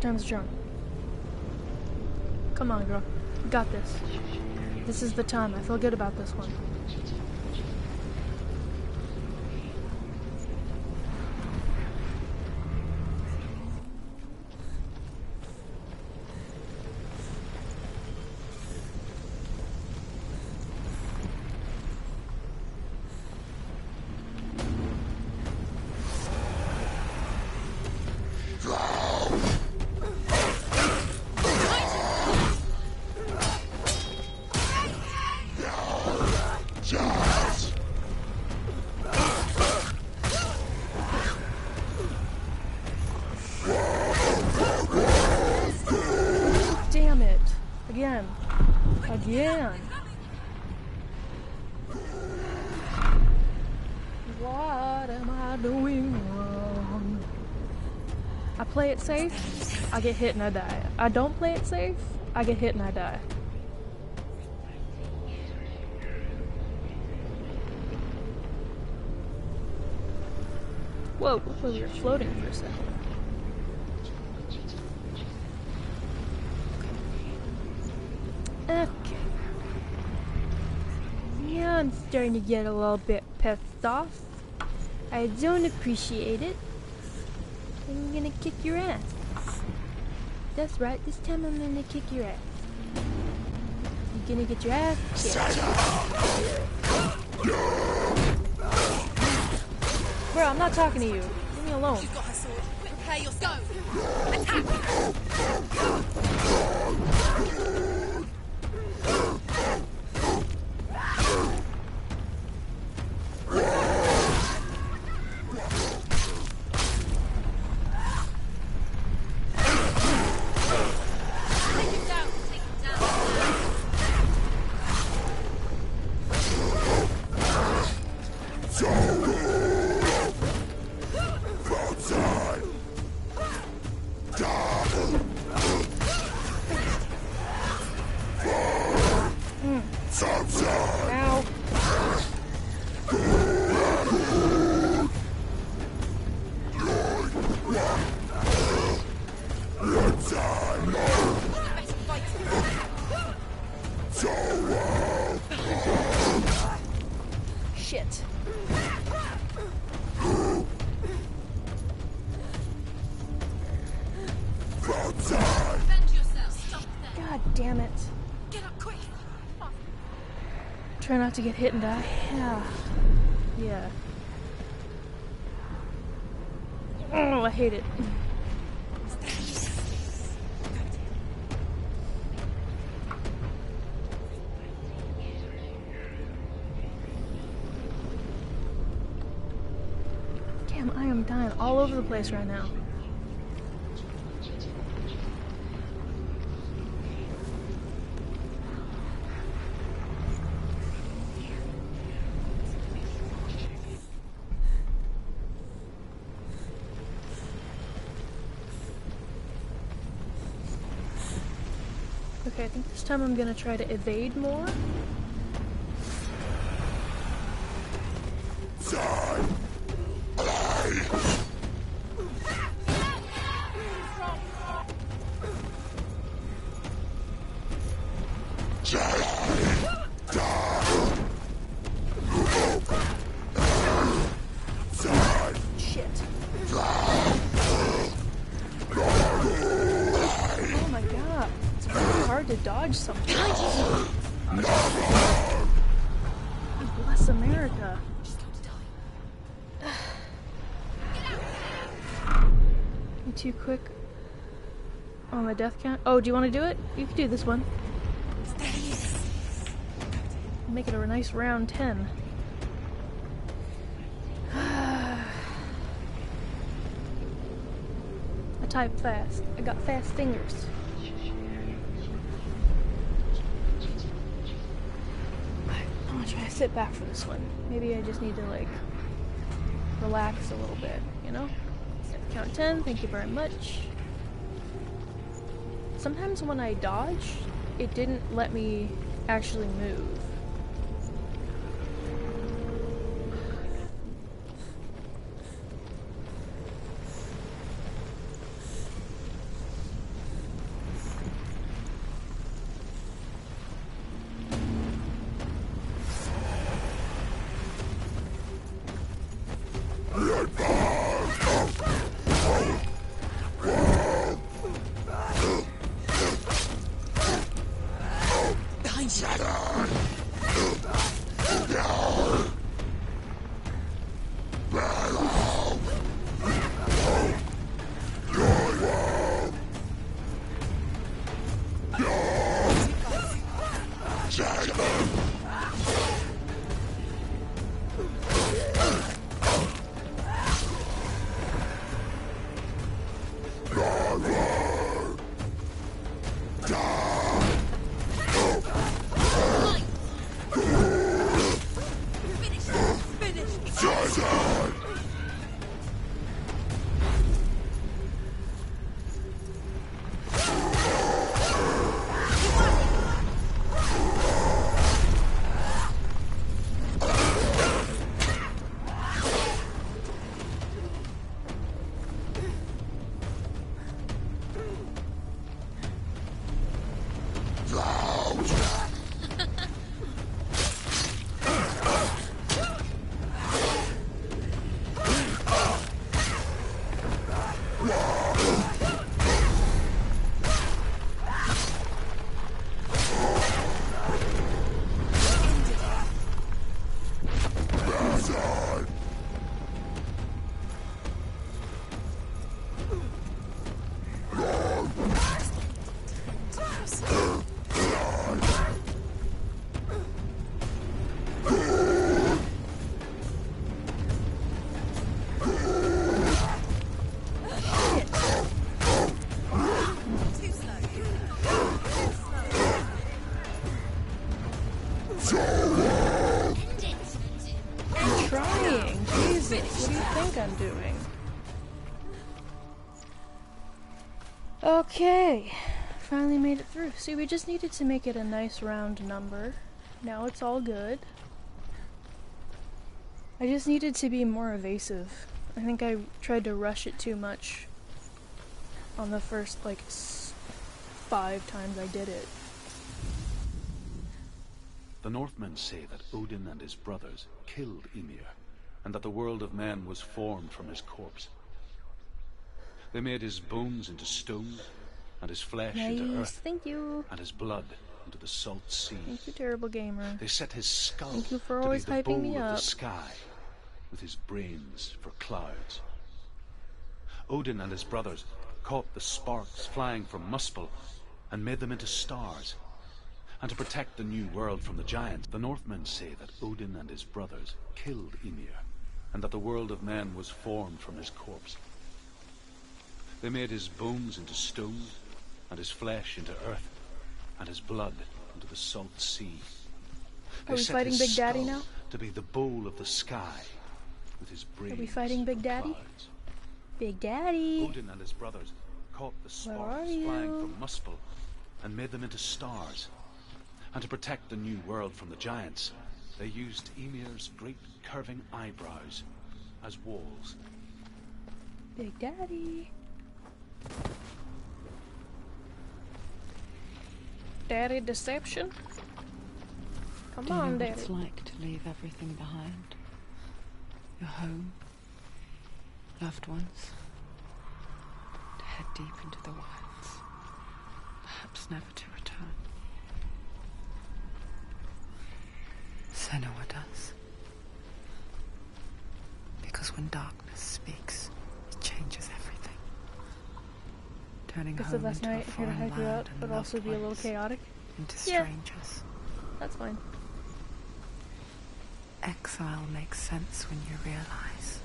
time's a charm. Come on, girl. You got this. This is the time. I feel good about this one. Damn it. Again. Again. What am I doing wrong? I play it safe, I get hit and I die. I don't play it safe, I get hit and I die. Whoa, look like we were floating for a second. Okay. Yeah, I'm starting to get a little bit pissed off. I don't appreciate it. I'm gonna kick your ass. That's right, this time I'm gonna kick your ass. You're gonna get your ass kicked. Bro, I'm not talking to you. Leave me alone. You've got her sword. Prepare yourself. Attack! Shit. God damn it. Get up quick. Try not to get hit and die. Yeah. Yeah. Oh, I hate it. Damn, I am dying all over the place right now. Okay, I think this time I'm gonna try to evade more. Shit. Oh my god. It's really hard to dodge something. Bless America. You too quick on the death count? Oh, do you want to do it? You can do this one. Make it a nice round 10. I type fast. I got fast fingers. I'm gonna try to sit back for this one. Maybe I just need to, like, relax a little bit, you know? Count 10, thank you very much. Sometimes when I dodge, it didn't let me actually move. behind you. I'm doing. Okay, finally made it through. See, we just needed to make it a nice round number. Now it's all good. I just needed to be more evasive. I think I tried to rush it too much on the first, like, 5 times I did it. The Northmen say that Odin and his brothers killed Ymir, and that the world of men was formed from his corpse. They made his bones into stone, and his flesh into earth, thank you. and his blood into the salt sea. Thank you, terrible gamer. They set his skull Thank you for to be always the hyping me bowl of up. the sky, with his brains for clouds. Odin and his brothers caught the sparks flying from Muspel and made them into stars. And to protect the new world from the giants, the Northmen say that Odin and his brothers killed Ymir, and that the world of men was formed from his corpse. They made his bones into stone, and his flesh into earth, and his blood into the salt sea. Are we fighting Big Daddy now? To be the bowl of the sky, with his brains. Are we fighting Big for Daddy? clouds. Big Daddy! Odin and his brothers caught the Where are sparks you? flying from Muspel and made them into stars. And to protect the new world from the giants, they used Ymir's great curving eyebrows as walls. Big Daddy! Daddy deception? Come Do you know on, what Daddy. it's like to leave everything behind? Your home, loved ones, to head deep into the wilds, perhaps never to return. Senua does. Because when darkness speaks, it changes everything. Turning This is home the last into a night here to foreign hype you land up, and but loved also be a little ones, chaotic. into Yeah. strangers. That's fine. Exile makes sense when you realize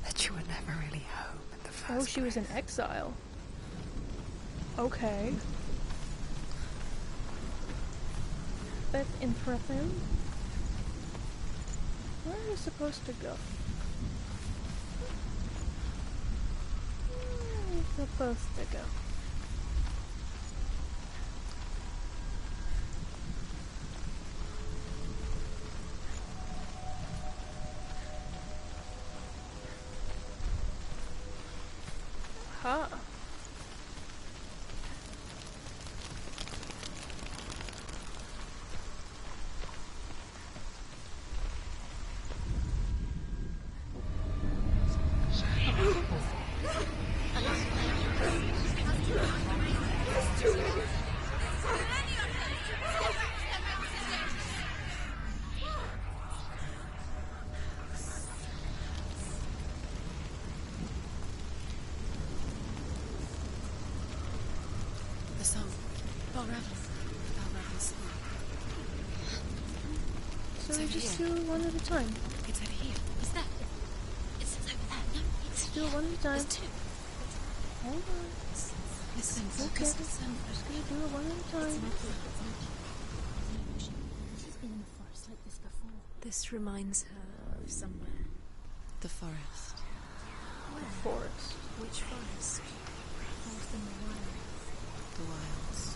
that you were never really home in the first Oh, she was in place. exile. Okay. That's interesting. Where are you supposed to go? Where are you supposed to go? Huh. So we just do it one at a time. It's over here. What's that? It's over there. No, it's Do it one at a time. There's two. Hold on. Listen, Okay, focus. I'm just gonna do it one at a time. She's been in the forest like this before. This reminds her of somewhere. The forest. The forest. Which forest? Forest in the wild. The wilds.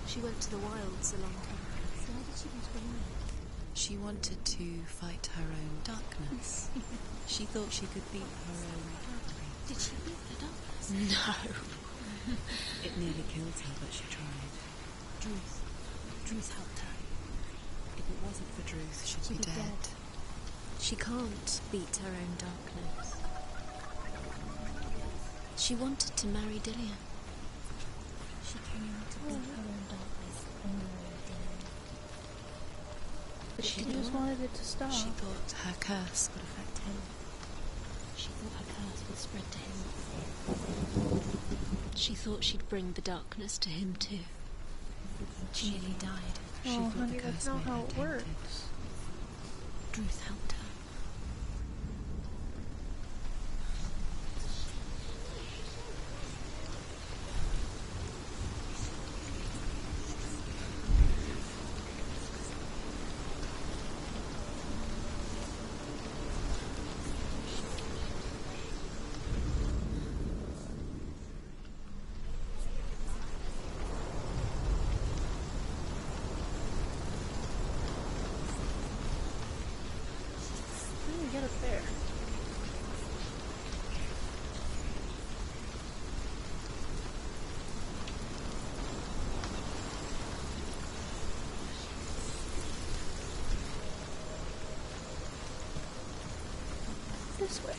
She went to the wilds a long time ago. So why did she go to the wild? She wanted to fight her own darkness. She thought she could beat her own darkness. Did she beat the darkness? No. It nearly killed her, but she tried. Druth helped her. If it wasn't for Druth, she'd be dead. She can't beat her own darkness. She wanted to marry Dillian. She came to beat her own darkness and marry Dillian. But she just wanted it to stop. She thought her curse would affect him. She thought her curse would spread to him. She thought she'd bring the darkness to him too. She nearly died. Oh, honey, that's not how it works. Druth helped her. How do we get up there? This way.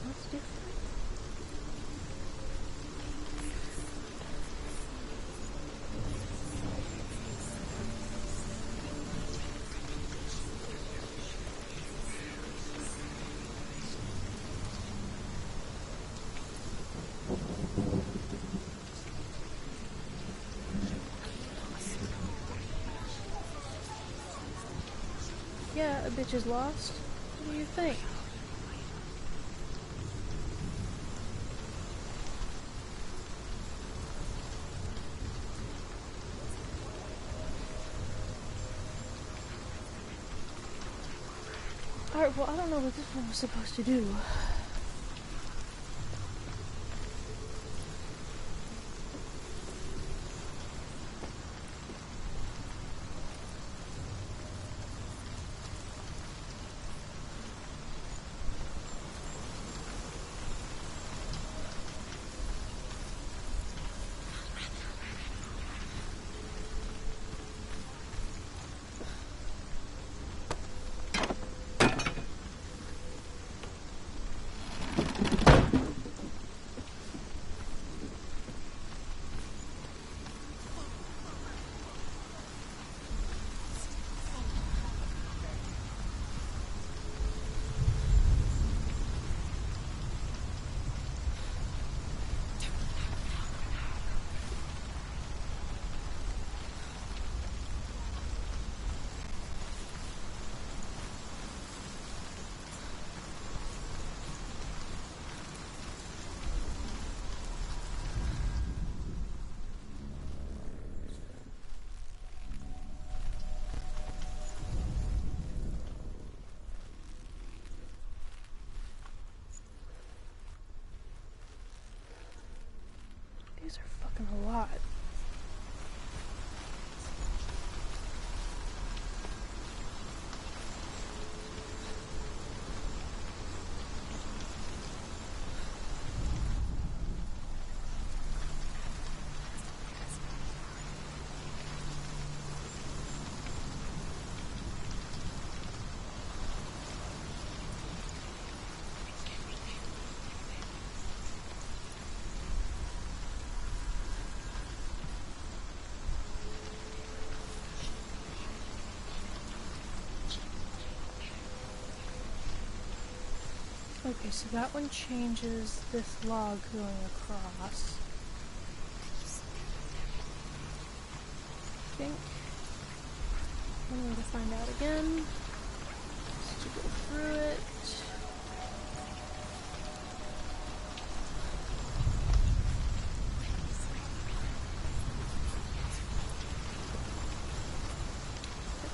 What's different? Yeah, a bitch is lost. What do you think? Alright, well, I don't know what this one was supposed to do. These are fucking a lot. Okay, so that one changes this log going across. I think I'm going to find out again. Just to go through it.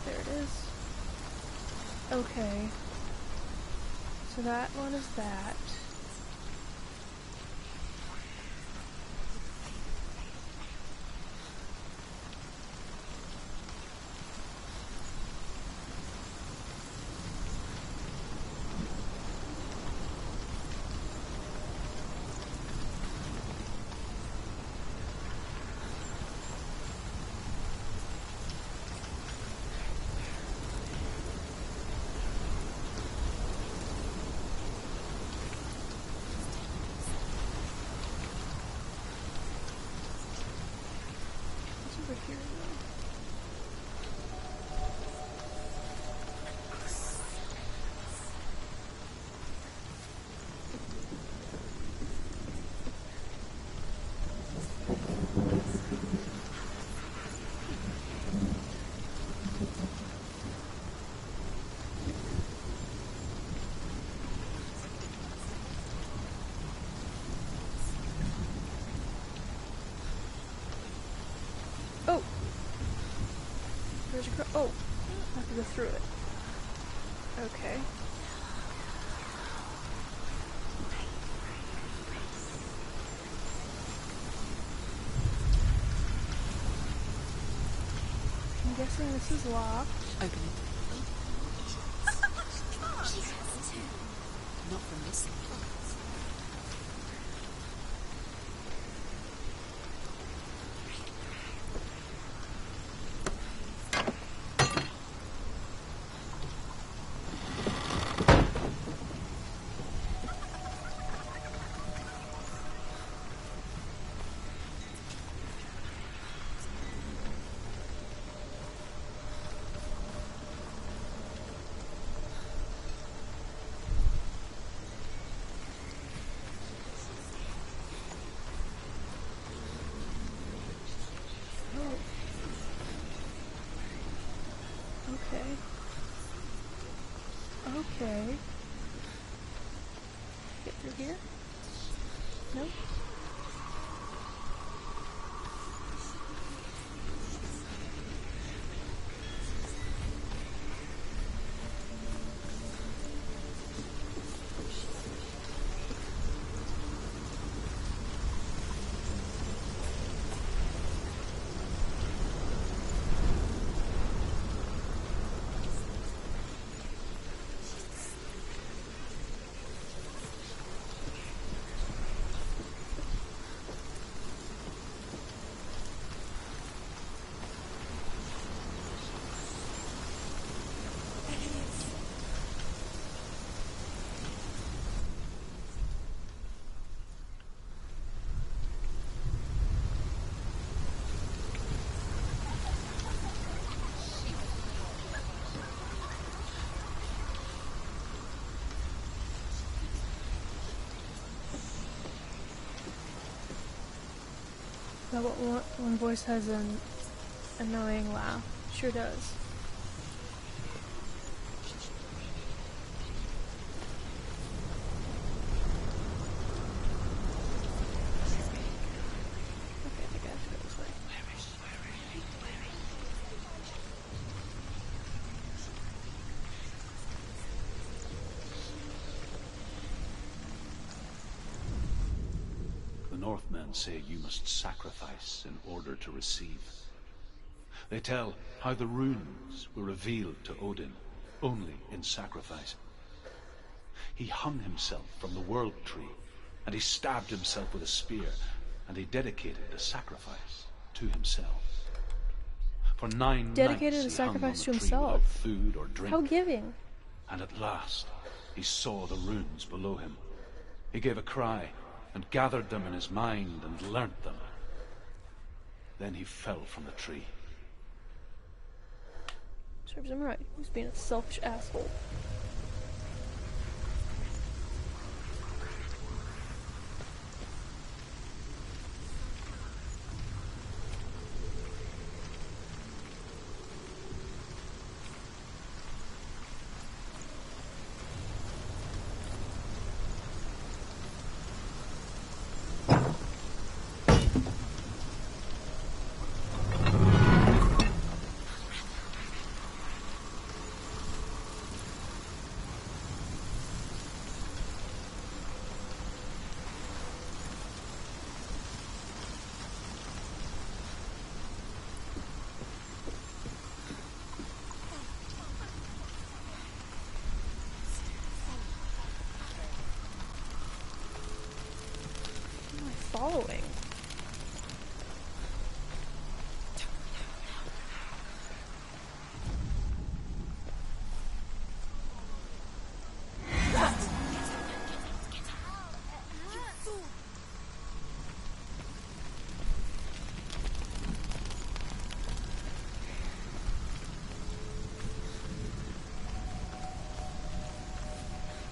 There it is. Okay. So that one is that. Over here though. Oh! Where'd you go? Oh! I have to go through it. Okay. I'm guessing this is locked. Open it. She has too. Not from this side. Okay. Get through here? Nope. That one voice has an annoying laugh. Sure does. Okay, I think I have to go this way. The Northmen say you must sacrifice in order to receive. They tell how the runes were revealed to Odin only in sacrifice. He hung himself from the world tree, and he stabbed himself with a spear, and he dedicated the sacrifice to himself. For 9 Dedicated nights a he hung on sacrifice the to tree without himself. food or drink. How giving. And at last he saw the runes below him. He gave a cry and gathered them in his mind and learnt them. Then he fell from the tree. Serves him right. He's being a selfish asshole. Following.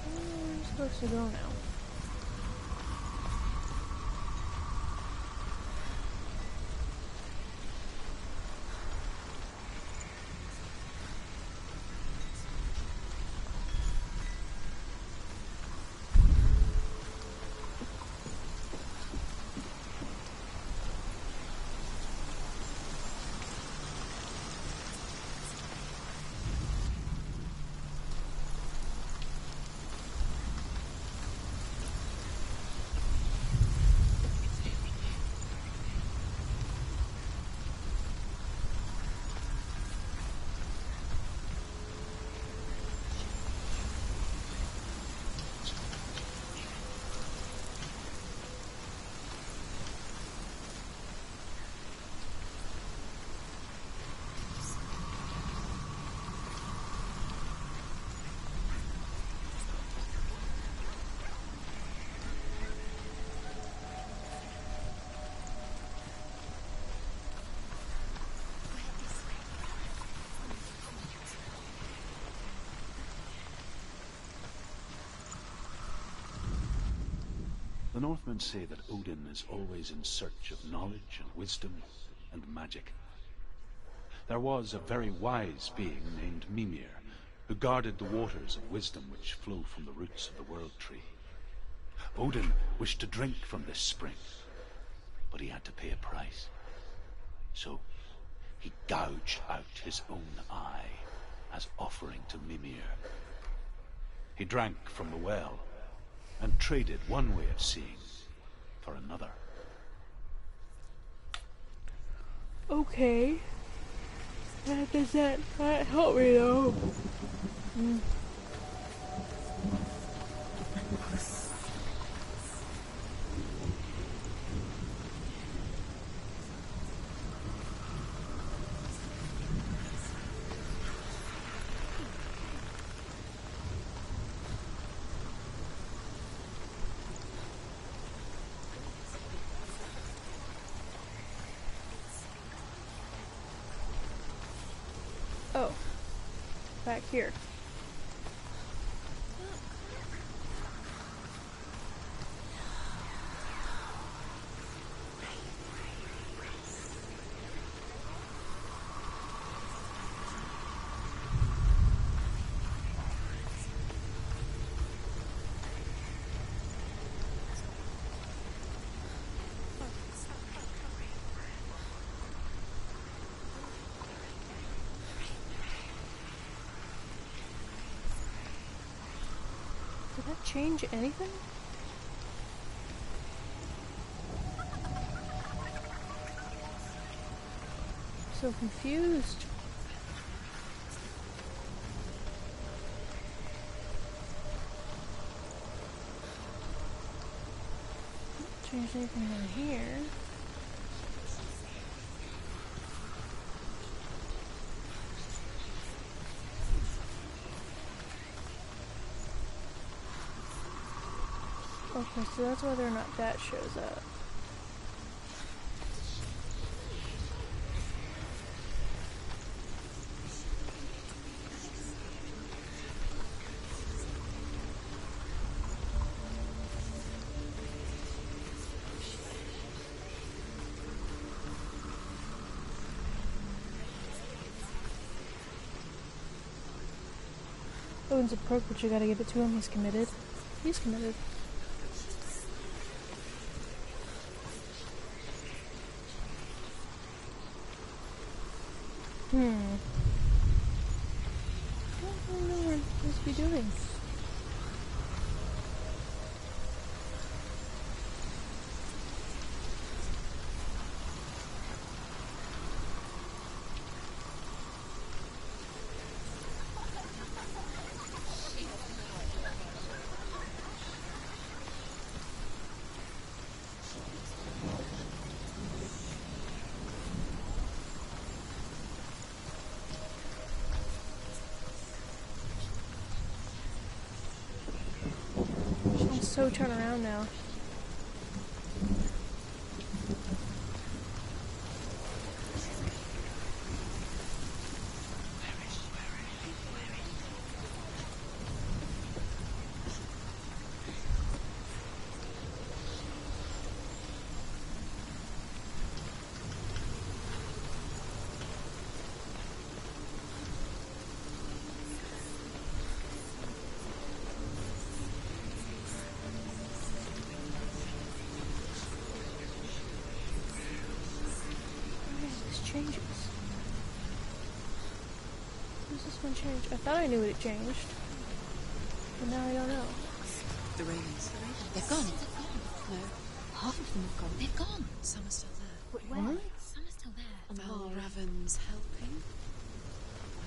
Where am I supposed to go now? The Northmen say that Odin is always in search of knowledge and wisdom and magic. There was a very wise being named Mimir, who guarded the waters of wisdom which flow from the roots of the world tree. Odin wished to drink from this spring, but he had to pay a price. So he gouged out his own eye as offering to Mimir. He drank from the well and traded one way of seeing for another. Okay. Does that help me though? Oh, back here. Did that change anything? So confused. Change anything in here. Okay, so that's whether or not that shows up. Owen's a perk, but you gotta give it to him. He's committed. He's committed. I don't know what I'm supposed to be doing. So turn around now. Changes. What does this one change? I thought I knew it changed, but now I don't know. The ravens. They're gone. No, half of them have gone. They're gone. Some are still there. Wait, what? Some are still there. And Val why? Raven's helping.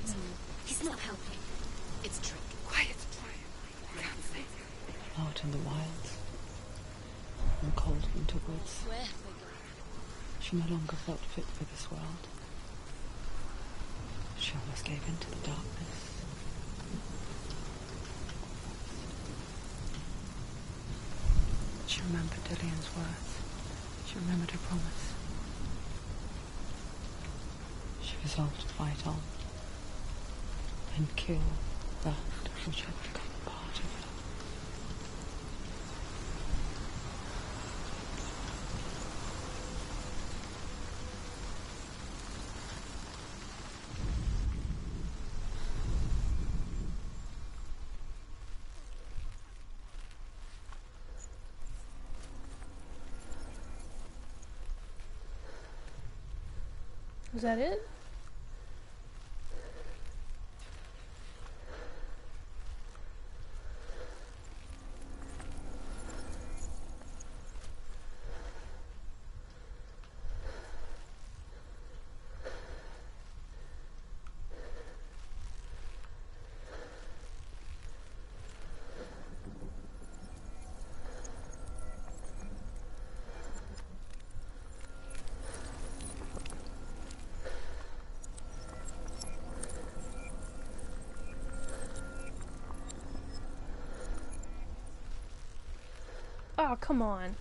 No. He's not helping. It's a trick. Quiet. Out in the wilds, in cold winter woods, Where have they gone? she no longer felt fit for this world. She almost gave in to the darkness. She remembered Dillian's words. She remembered her promise. She resolved to fight on and kill that which had become a part of her. Was that it? Oh, come on.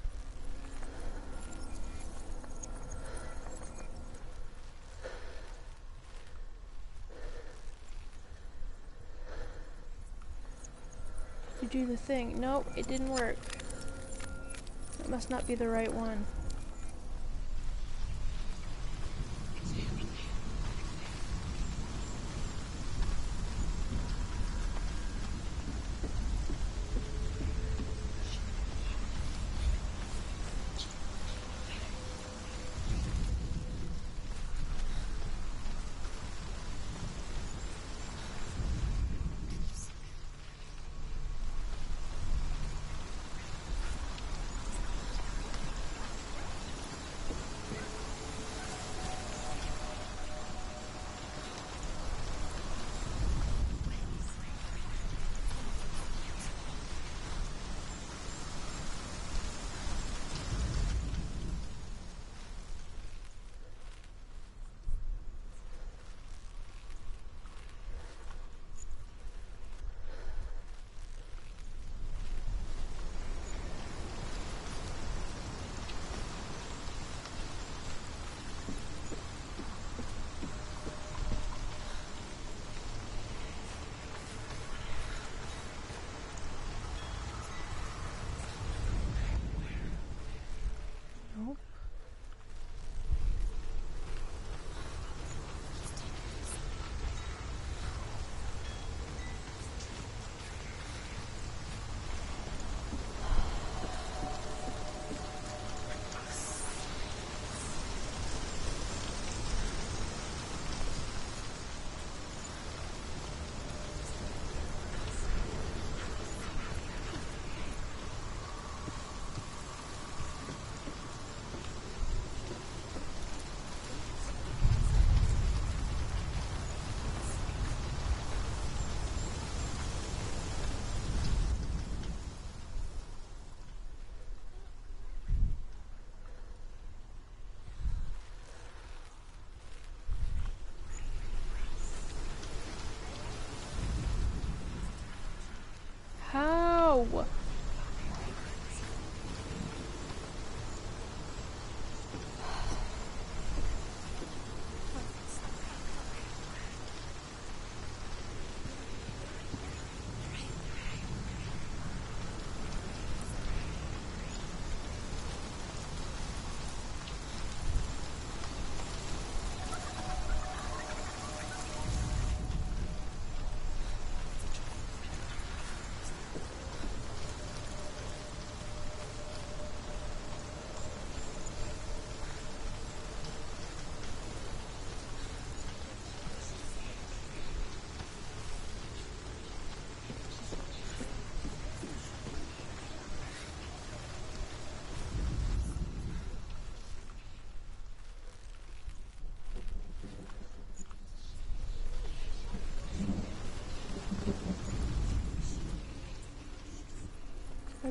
You do the thing. Nope, it didn't work. That must not be the right one.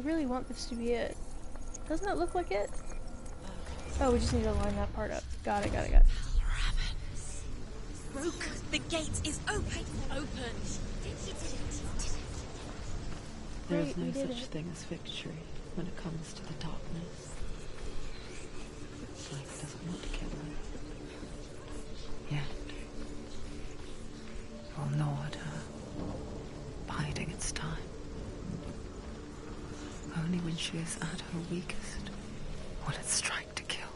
really want this to be it. Doesn't it look like it? Oh, we just need to line that part up. Got it. Ravens. Broken. The gate is open. Open. There Great, is we no did such it. thing as victory when it comes to the darkness. Life doesn't want to kill her. Yet. Will gnaw at her, biding its time. Only when she is at her weakest will it strike to kill.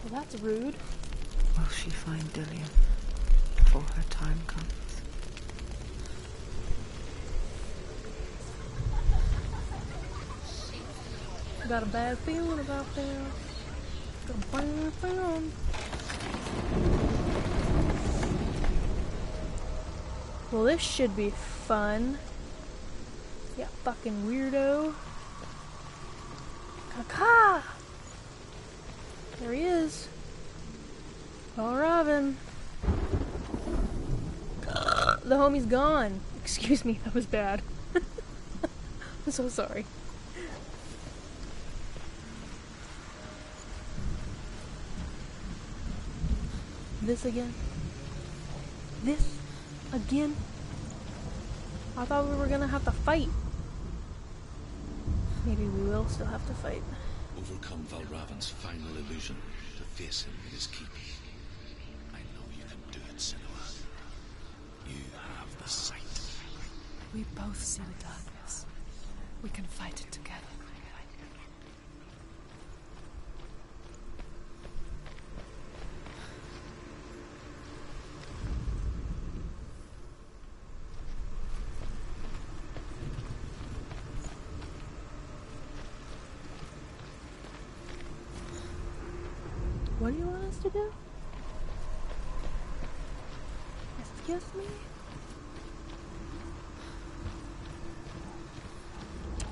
Well, that's rude. Will she find Dillion before her time comes? Got a bad feeling about them. Got a bad feeling. Well, this should be fun. Yeah, fucking weirdo. Caca! There he is. Oh, Robin. The homie's gone. Excuse me, that was bad. I'm so sorry. This again? This again? I thought we were gonna have to fight. Maybe we will still have to fight. Overcome Valravan's final illusion to face him in his keep. I know you can do it, Senua. You have the sight. We both see the darkness. We can fight it together. What do you want us to do? Excuse me?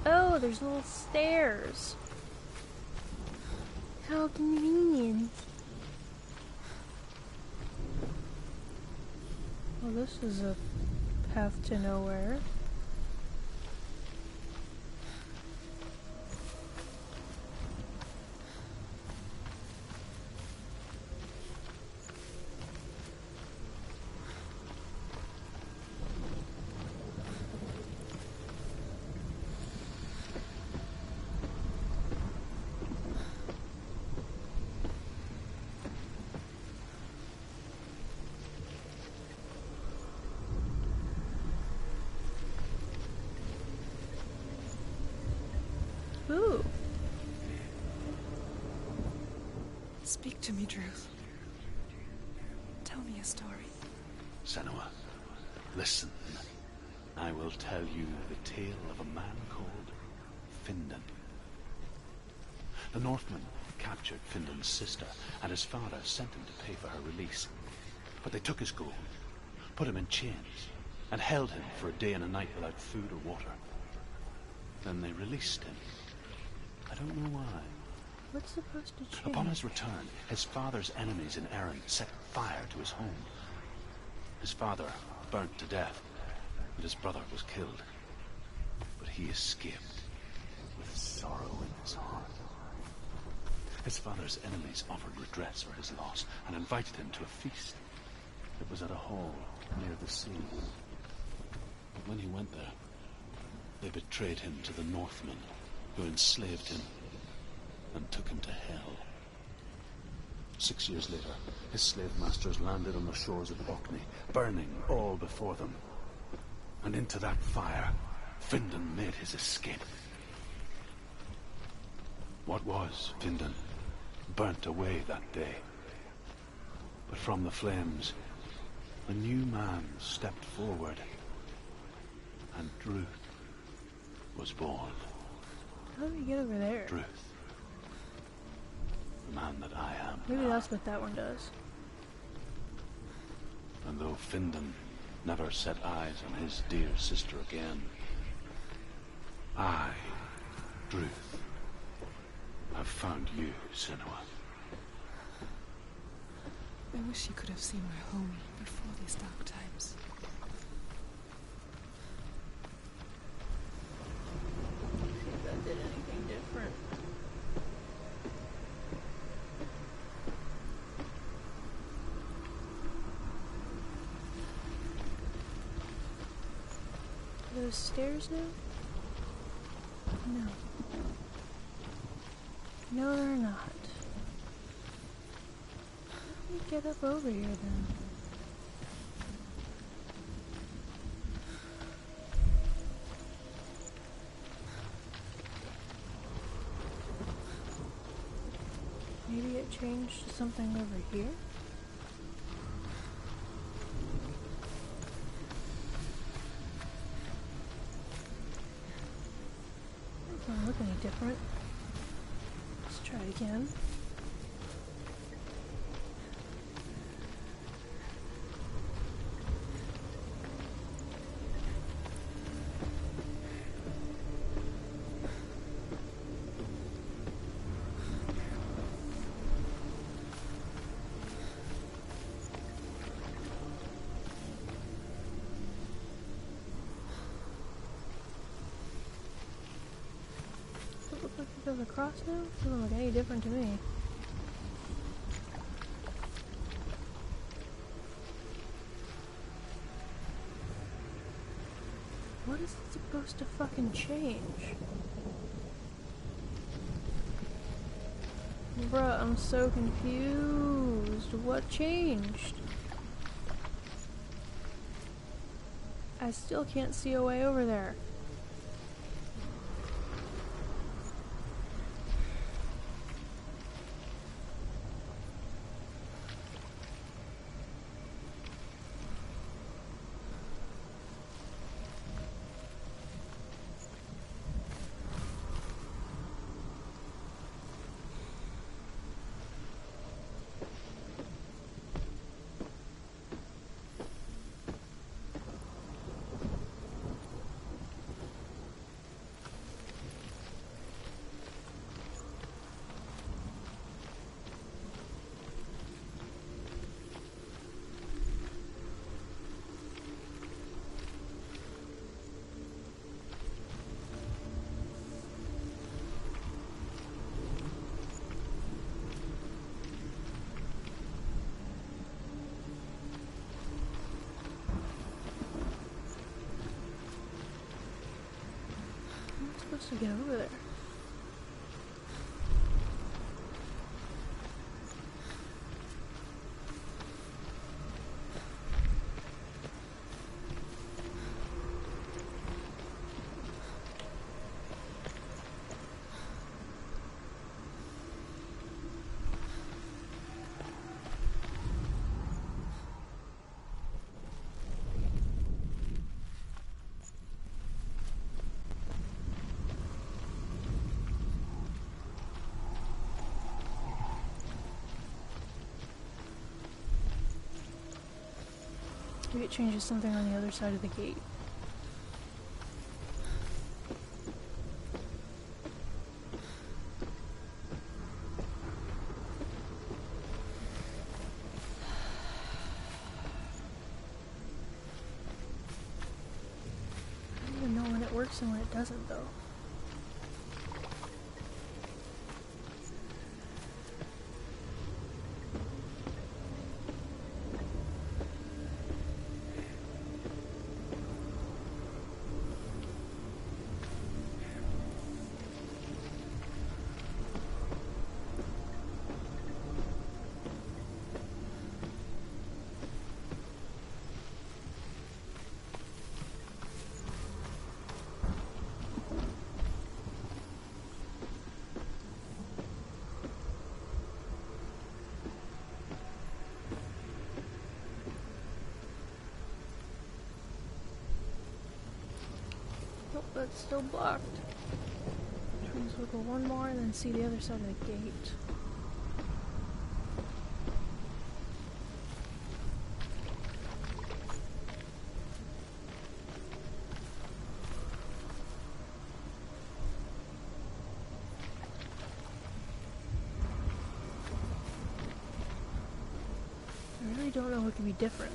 Oh, there's little stairs. How convenient. Well, this is a path to nowhere. Ooh. Speak to me, Drew. Tell me a story. Senua, listen. I will tell you the tale of a man called Findan. The Northmen captured Findan's sister, and his father sent him to pay for her release. But they took his gold, put him in chains, and held him for a day and a night without food or water. Then they released him. I don't know why. What's supposed to change? Upon his return, his father's enemies in Erin set fire to his home. His father burnt to death, and his brother was killed. But he escaped with sorrow in his heart. His father's enemies offered redress for his loss and invited him to a feast. It was at a hall near the sea. But when he went there, they betrayed him to the Northmen, who enslaved him and took him to hell. 6 years later, his slave masters landed on the shores of Orkney, burning all before them. And into that fire, Findan made his escape. What was Findan burnt away that day. But from the flames, a new man stepped forward, and Druth was born. How do we get over there? Druth. The man that I am. Maybe that's what that one does. And though Findan never set eyes on his dear sister again, I, Druth, have found you, Senua. I wish you could have seen my home before these dark times. those stairs now? No. No, they're not. How do we get up over here then? Maybe it changed to something over here? It doesn't look any different. Let's try it again. Goes across now? Doesn't look any different to me. What is it supposed to fucking change? Bruh, I'm so confused. What changed? I still can't see a way over there. To get over there. Maybe it changes something on the other side of the gate. I don't even know when it works and when it doesn't, though. But it's still blocked. Please wiggle one more and then see the other side of the gate. I really don't know what could be different.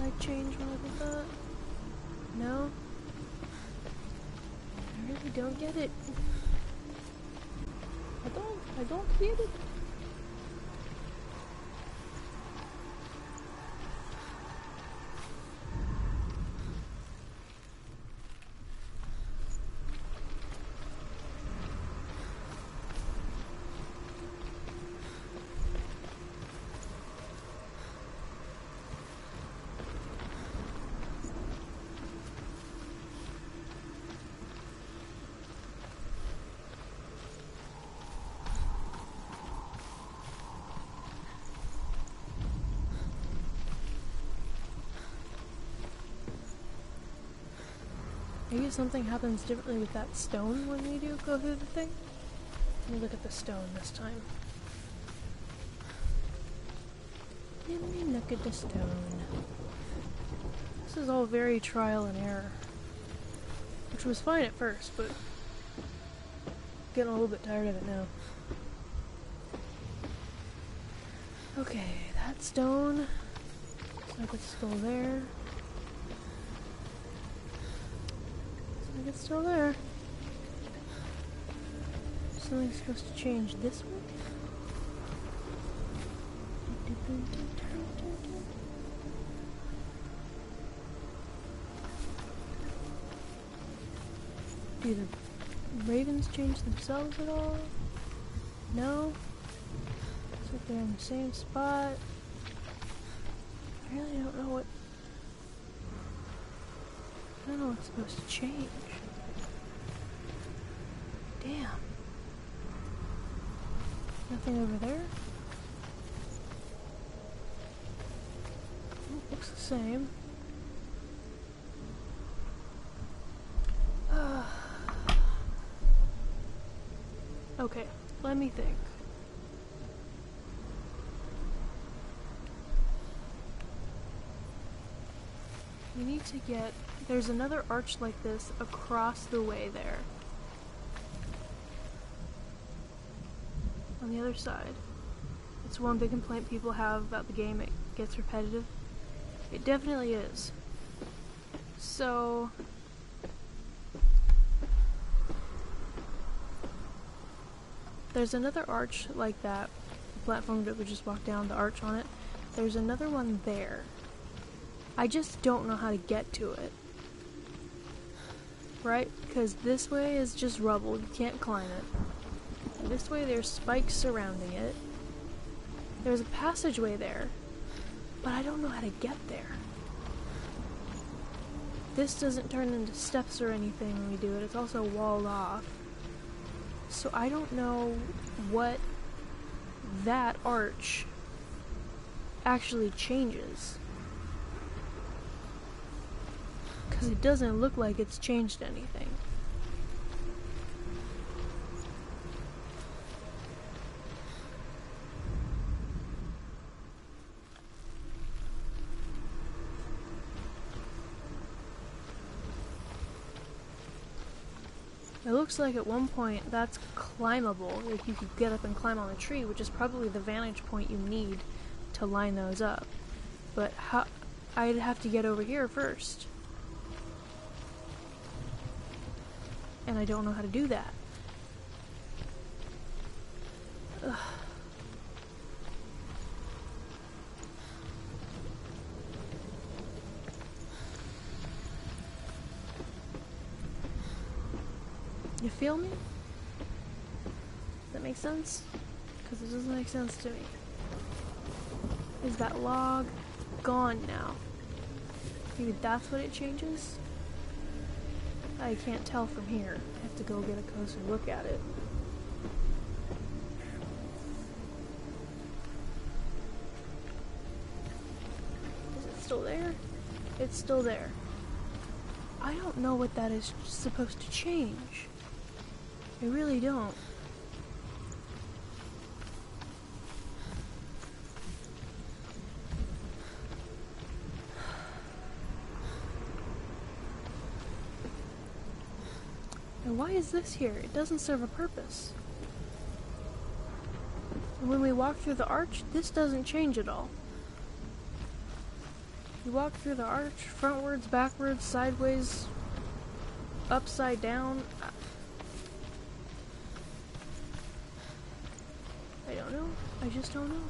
I change when I did that? No? I really don't get it. I don't get it. Maybe something happens differently with that stone when we do go through the thing. Let me look at the stone this time. Let me look at the stone. This is all very trial and error. Which was fine at first, but getting a little bit tired of it now. Okay, that stone. Looks like it's still there. It's still there. Something's supposed to change this way? Do the ravens change themselves at all? No? Looks like they're in the same spot. I really don't know what... I don't know what's supposed to change. Damn. Nothing over there? Oh, looks the same. Okay, let me think. We need to get... There's another arch like this across the way there. On the other side. It's one big complaint people have about the game, it gets repetitive. It definitely is. So... there's another arch like that. The platform that we just walked down, the arch on it. There's another one there. I just don't know how to get to it. Right? Because this way is just rubble, you can't climb it. This way there's spikes surrounding it. There's a passageway there, but I don't know how to get there. This doesn't turn into steps or anything when we do it, it's also walled off. So I don't know what that arch actually changes. Because it doesn't look like it's changed anything. It looks like at one point that's climbable, like you could get up and climb on a tree, which is probably the vantage point you need to line those up. But how I'd have to get over here first. And I don't know how to do that. Ugh. You feel me? Does that make sense? Because it doesn't make sense to me. Is that log gone now? Maybe that's what it changes? I can't tell from here. I have to go get a closer look at it. Is it still there? It's still there. I don't know what that is supposed to change. I really don't. And why is this here? It doesn't serve a purpose. And when we walk through the arch, this doesn't change at all. You walk through the arch, frontwards, backwards, sideways, upside down. I don't know. I just don't know.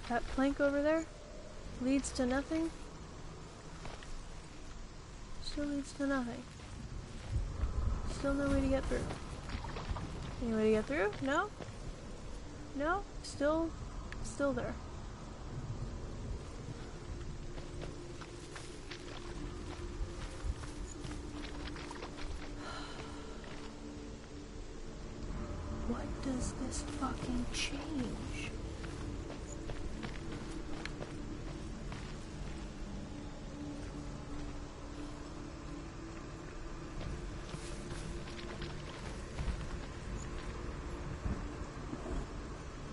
That plank over there leads to nothing. Still leads to nothing. Still no way to get through. Any way to get through? No? No? Still there. What does this fucking change?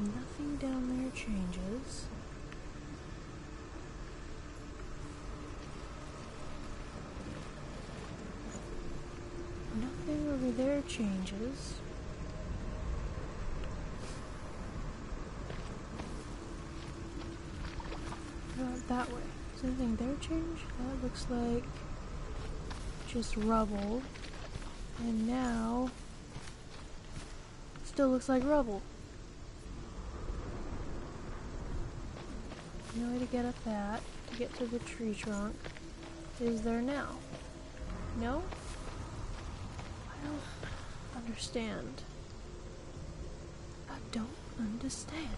Nothing down there changes. Nothing over there changes. What about that way? Does anything there change? That looks like just rubble. And now still looks like rubble. No way to get up that, to get to the tree trunk. Is there now? No? I don't understand. I don't understand.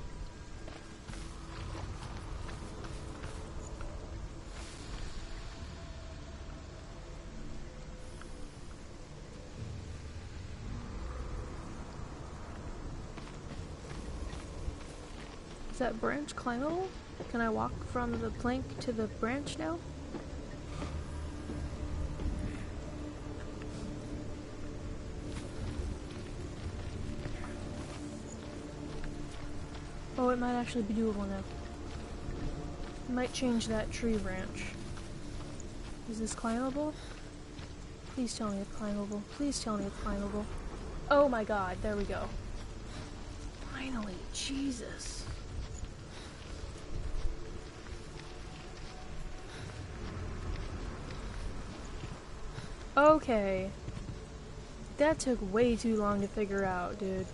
Is that branch climbable? Can I walk from the plank to the branch now? Oh, it might actually be doable now. Might change that tree branch. Is this climbable? Please tell me it's climbable. Please tell me it's climbable. Oh my god, there we go. Finally, Jesus. Okay. That took way too long to figure out, dude.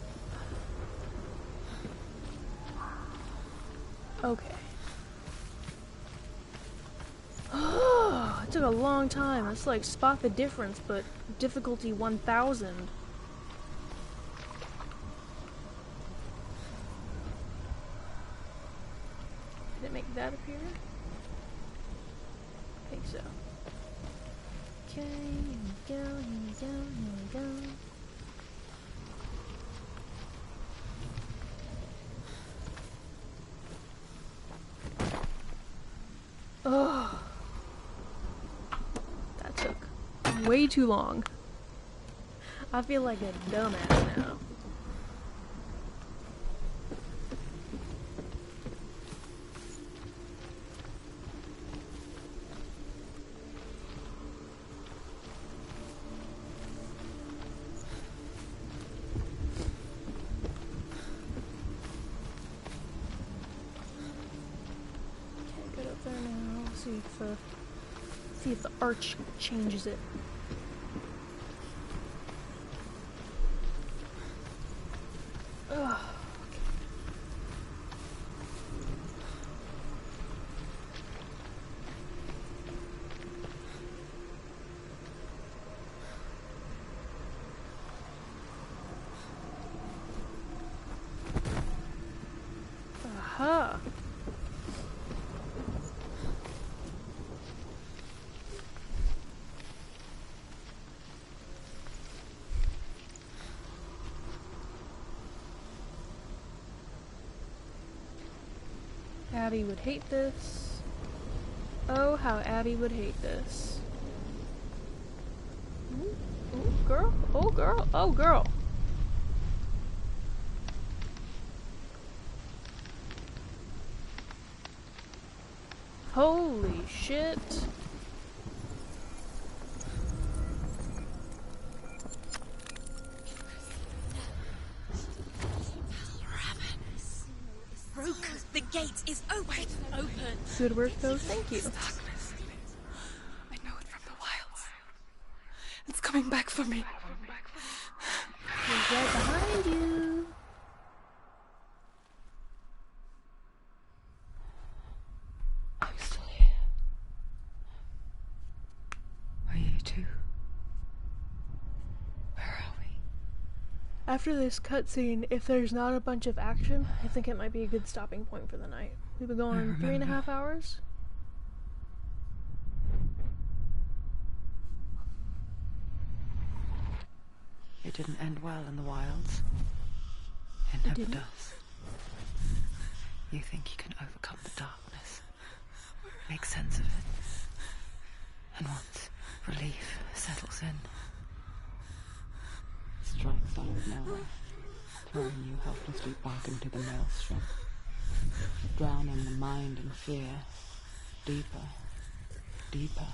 Okay. It took a long time. It's like spot the difference, but difficulty 1000. Did it make that appear? I think so. Okay, here we go, here we go, here we go. Oh, that took way too long. I feel like a dumbass now. See if the arch changes it. Ugh. Aha. Abby would hate this. Oh, how Abby would hate this. Ooh, ooh, girl. Oh, girl. Oh, girl. Holy shit. gate is open. Open. Good work, though. Thank you. Darkness. I know it from the wilds. It's coming back for me. He's right behind you. I'm still here. Are you too? Where are we? After this cutscene, if there's not a bunch of action, I think it might be a good stopping point for the night. We've been going 3.5 hours. It didn't end well in the wilds. It never didn't? does. You think you can overcome the darkness, make sense of it, and once relief settles in, strikes out of nowhere, throwing you helplessly back into the maelstrom, drowning the mind in fear, deeper, deeper,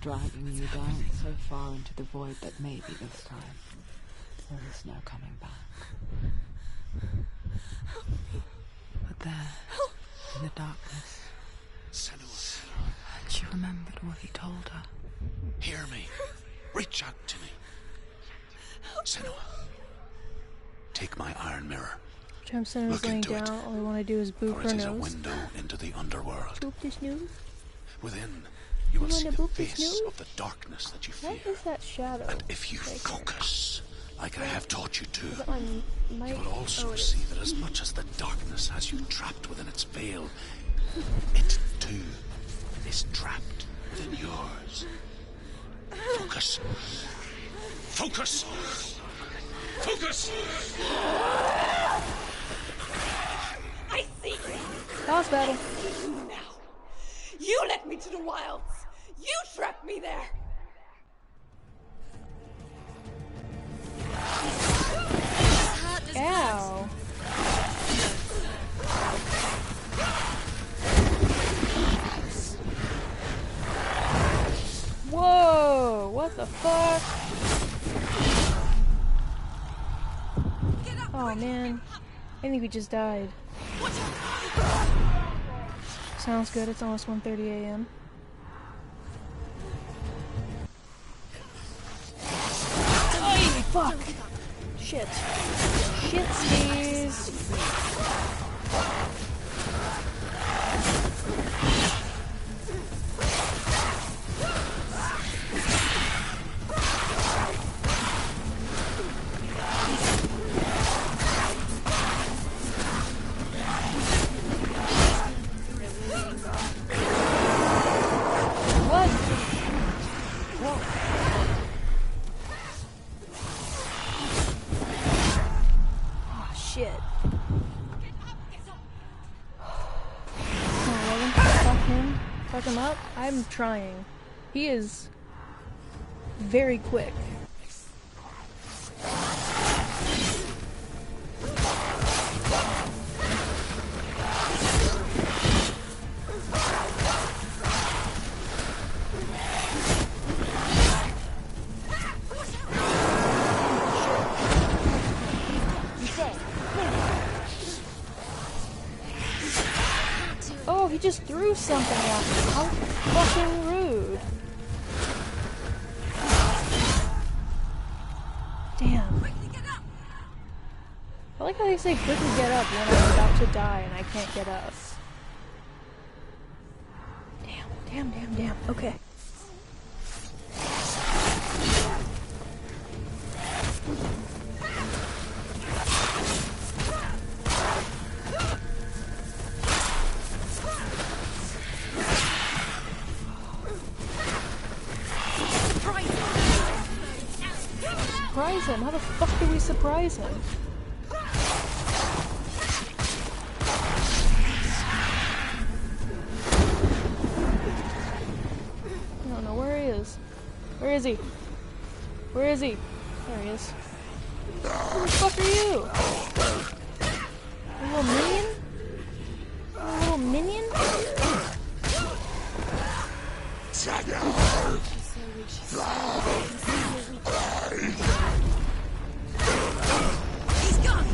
dragging you down so far into the void that maybe this time there is no coming back. But there, in the darkness, Senua, she remembered what he told her. hear me. Reach out to me. Senua, take my iron mirror. Tremson is Look laying into it, down. All I want to do is boop For her it is a nose. window into the underworld. Boop this nose. Within, you will You see wanna the boop this face nose? of the darkness that you fear. What is that shadow? And if you Right there? focus, like I have taught you to, Is that my mic? you will also Oh, it see is. that as much as the darkness has you trapped within its veil, it too is trapped within yours. Focus. Focus! Focus! I see. Boss battle. Now, you led me to the wilds. You trapped me there. Ow. Whoa! What the fuck? Oh man. I think we just died. Sounds good. It's almost 1:30 a.m. Ay, fuck! Shit. Shit, skis. What? Whoa. Oh, shit. Come on, Logan. Fuck him. Fuck him up. I'm trying. He is very quick. Oh, he just threw something at me. How fucking rude. Damn. I like how they say quickly get up when I'm about to die and I can't get up. Damn. Okay. Surprise him? How the fuck do we surprise him? I don't know where he is. Where is he? Where is he? There he is. Who the fuck are you? A little minion? A little minion? He's gone.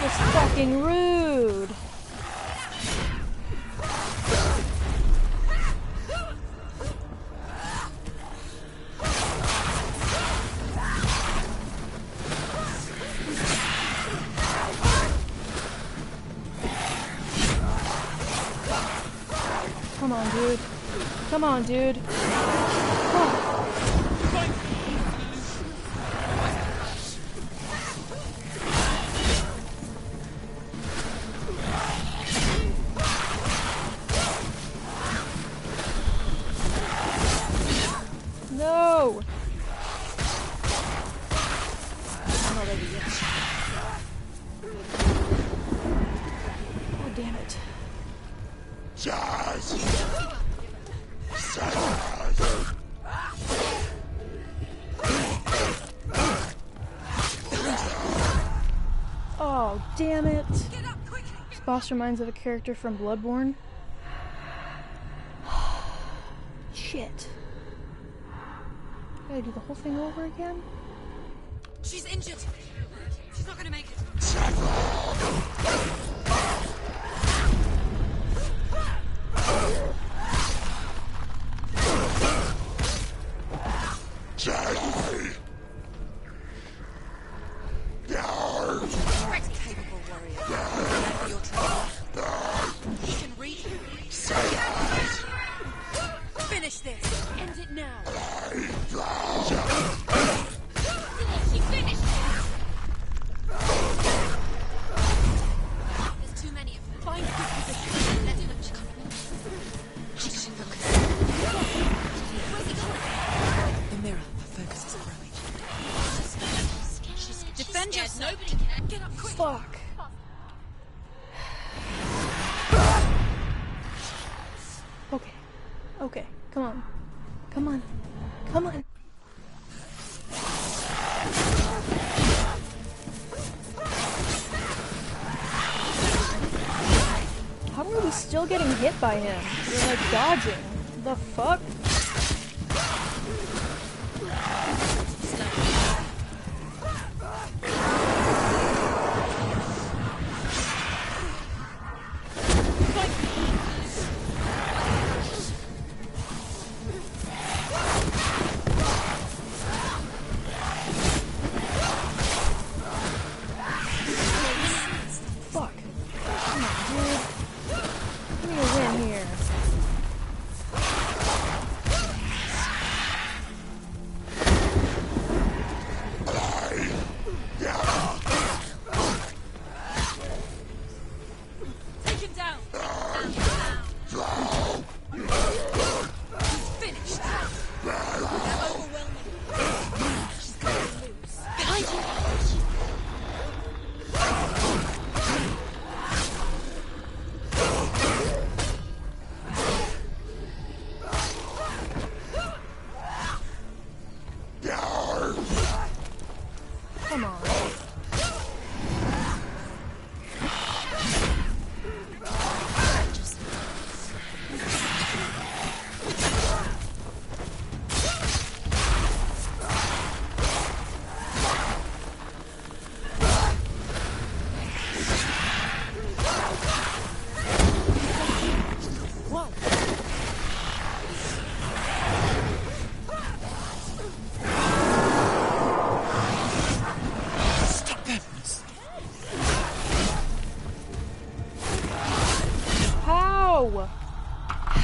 Just fucking rude. Come on, dude. Come on, dude. Oh. No! I'm not ready yet. Oh, damn it. Oh, damn it. This boss reminds of a character from Bloodborne. Shit. Gotta do the whole thing over again? She's injured. She's not gonna make it. Capable warrior. Remember your training. He can read you. Finish this. End it now. She finished it. There's too many of them. Find good position. Let's look. She can't remember. She should focus. Where's he going? The mirror. Her focus is growing. Defend yourself. Nobody can get up quick. Fuck. Okay. Okay. Come on. Come on. Come on. How are we still getting hit by him? We're like dodging. The fuck?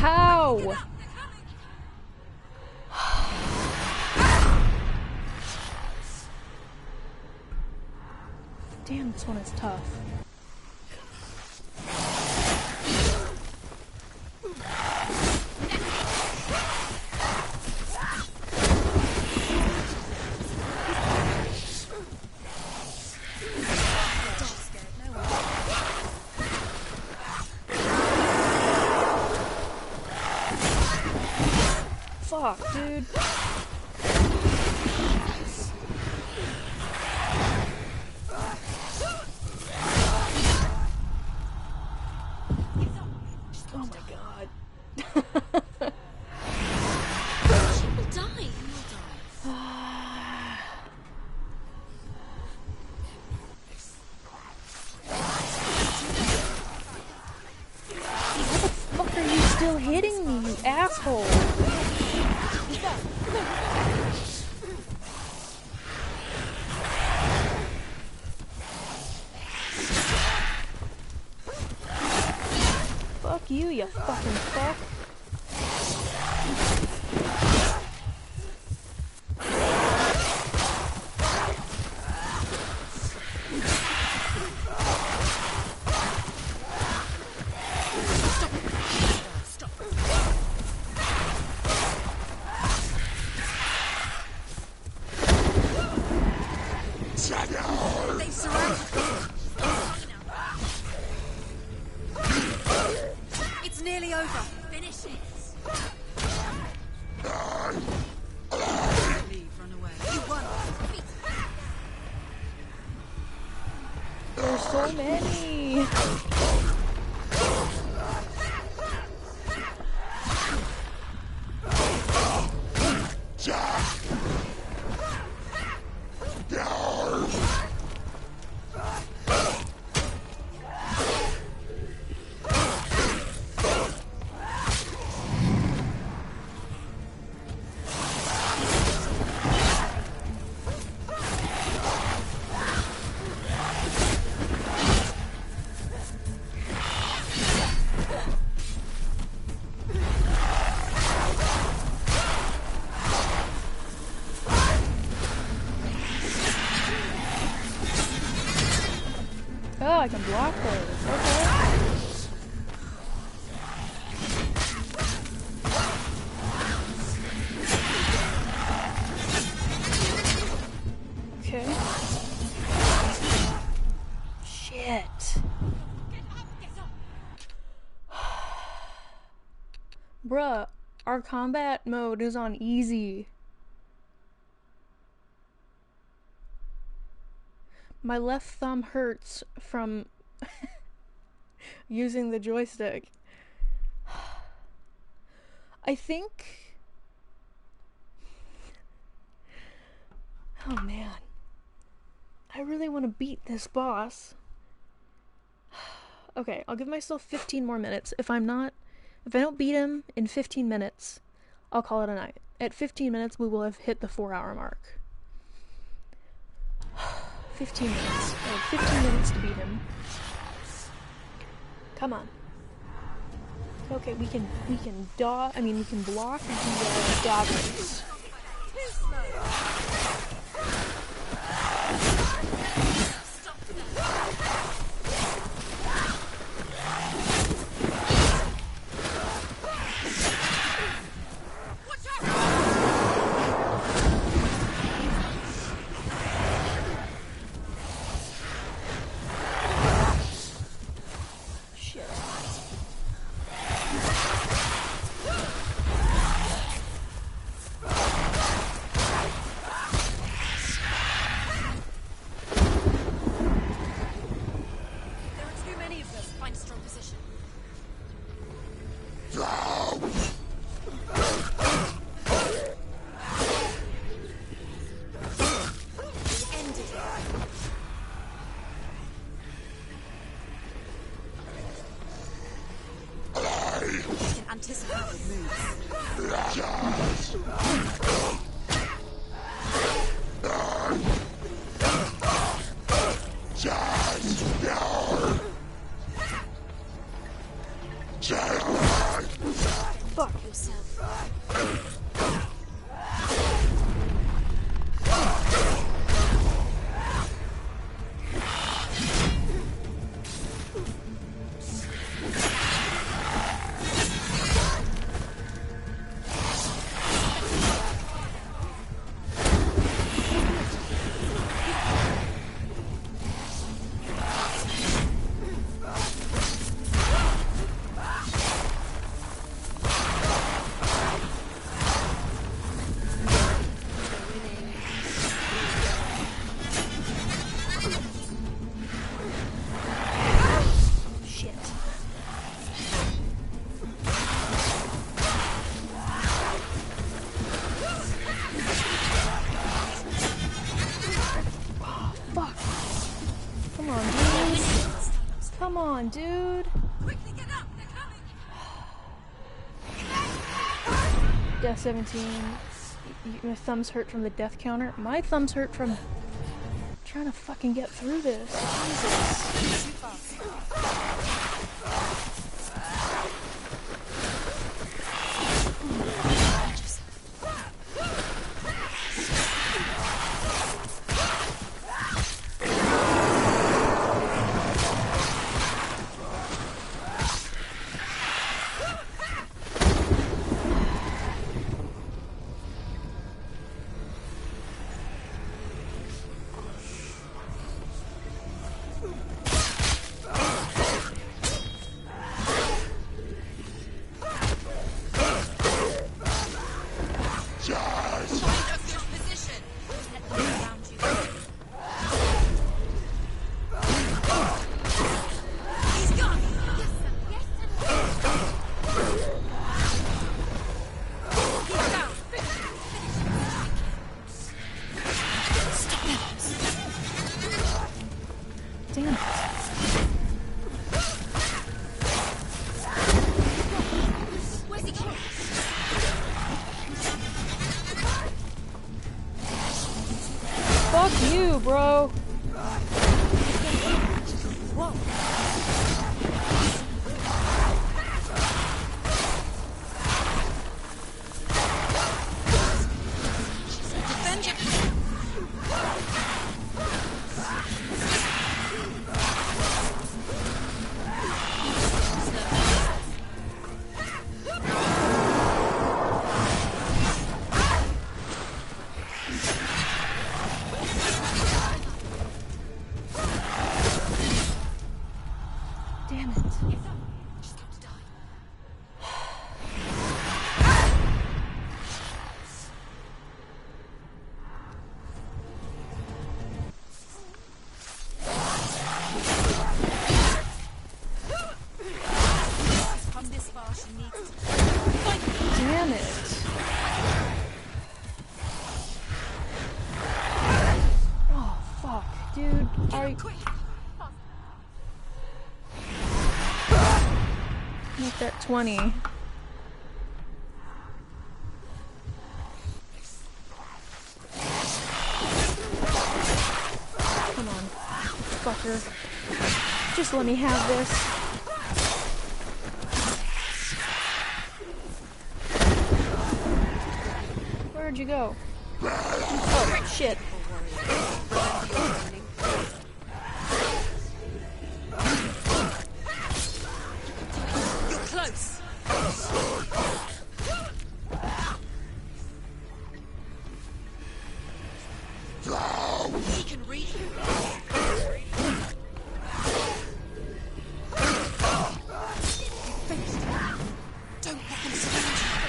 How? Damn, this one is tough. Fuck, dude. Oh my god. She will die. You will die. asshole. Fuck you, you fucking fuck. They've surrounded me. It's nearly over. Finish it. Leave, run away. You won. There's so many. Oh, I can block those. Okay. Okay. Shit. Bruh, our combat mode is on easy. My left thumb hurts from using the joystick. I think... Oh man. I really want to beat this boss. Okay, I'll give myself 15 more minutes. If I don't beat him in 15 minutes, I'll call it a night. At 15 minutes, we will have hit the 4-hour mark. 15 minutes. I have 15 minutes to beat him. Come on. Okay, we can block the daggers. Fuck yourself. Come on, dude. Quickly get up, they're coming. Yeah, 17. My thumbs hurt from the death counter. My thumbs hurt from trying to fucking get through this. Jesus. Fuck you, bro. Damn it. Oh, fuck. Dude, make that 20. Come on, fucker. Just let me have this. Where'd you go? Oh, shit. You're close. He can read you. Don't let them surround you.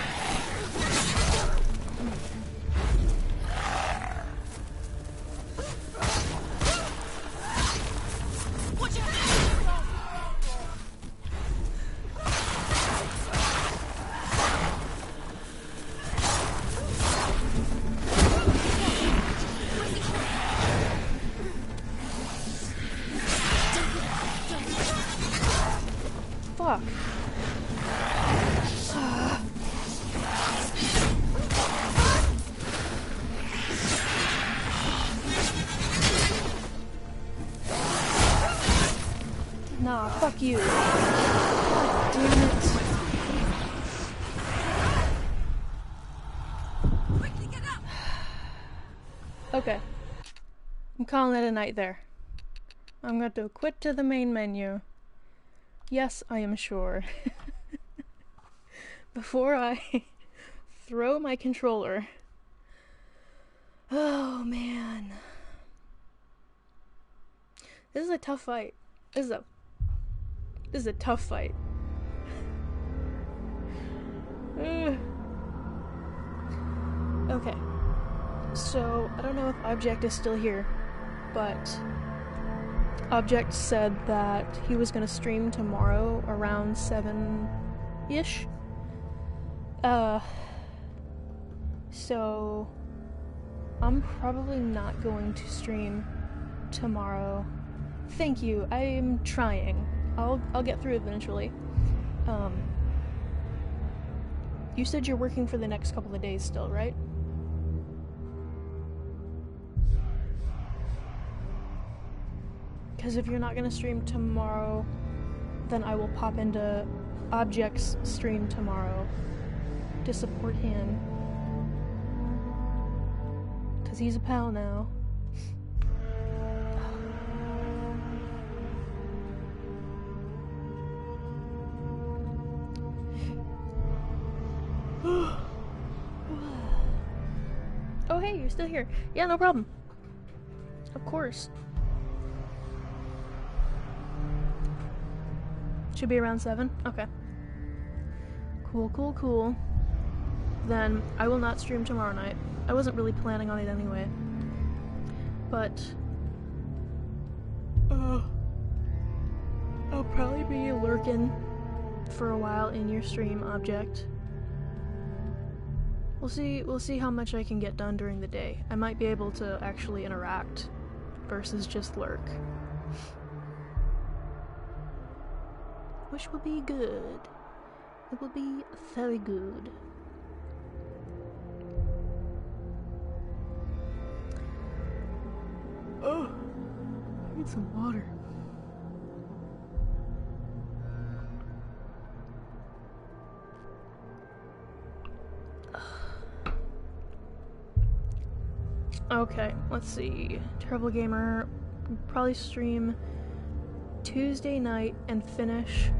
Fuck. Nah, fuck you. God damn it. Quickly get up. Okay. I'm calling it a night there. I'm going to quit to the main menu. Yes, I am sure. Before I throw my controller. Oh, man. This is a tough fight. This is a tough fight. Okay. So, I don't know if Object is still here, but Object said that he was gonna stream tomorrow around 7-ish. So I'm probably not going to stream tomorrow. Thank you. I am trying. I'll get through it eventually. You said you're working for the next couple of days still, right? Because if you're not going to stream tomorrow, then I will pop into Object's stream tomorrow to support him. Because he's a pal now. Oh hey, you're still here. Yeah, no problem. Of course. Should be around 7? Okay. Cool, cool, cool. Then I will not stream tomorrow night. I wasn't really planning on it anyway. But I'll probably be lurking for a while in your stream, Object. We'll see how much I can get done during the day. I might be able to actually interact versus just lurk. Which will be good. It will be very good. Oh, I need some water. Okay, let's see. Terrible Gamer, probably stream Tuesday night and finish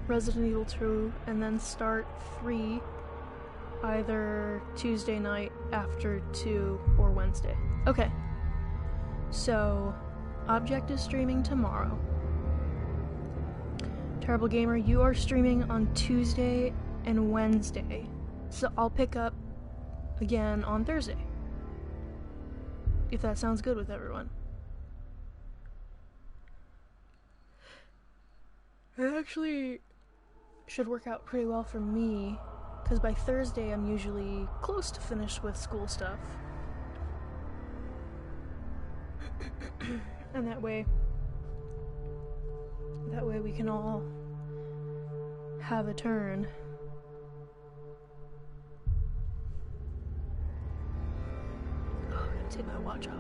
Resident Evil 2 and then start 3 either Tuesday night after 2 or Wednesday. Okay. So, Object is streaming tomorrow. Terrible Gamer, you are streaming on Tuesday and Wednesday. So I'll pick up again on Thursday. If that sounds good with everyone. It actually should work out pretty well for me, because by Thursday I'm usually close to finished with school stuff. And that way we can all have a turn. Oh, I gotta take my watch off.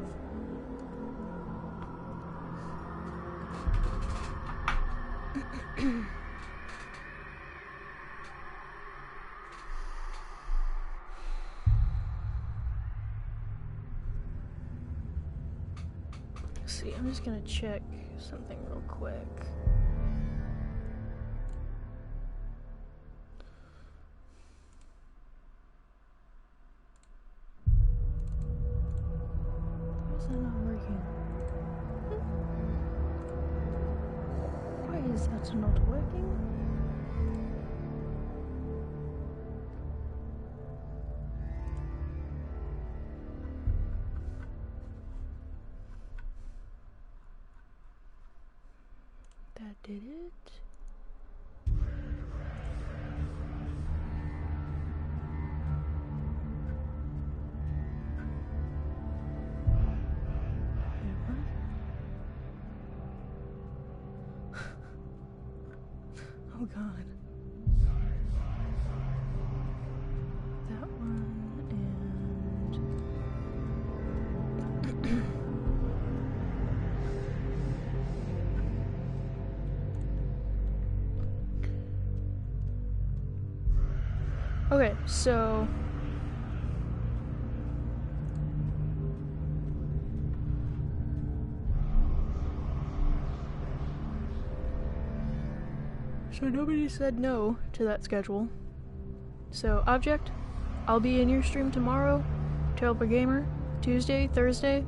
See, I'm just gonna check something real quick. Why is that not working? Why is that not working? That did it. Oh god. That one and okay, so nobody said no to that schedule. So Object, I'll be in your stream tomorrow. Terrible Gamer, Tuesday, Wednesday,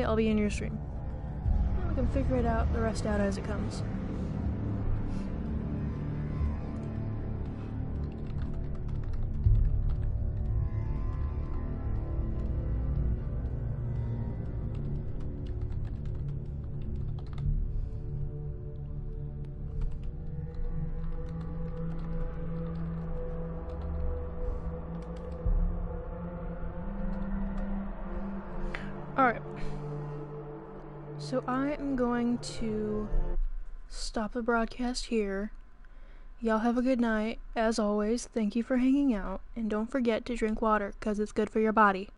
I'll be in your stream. And we can figure it out, the rest out as it comes. Alright, so I am going to stop the broadcast here. Y'all have a good night. As always, thank you for hanging out, and don't forget to drink water, 'cause it's good for your body.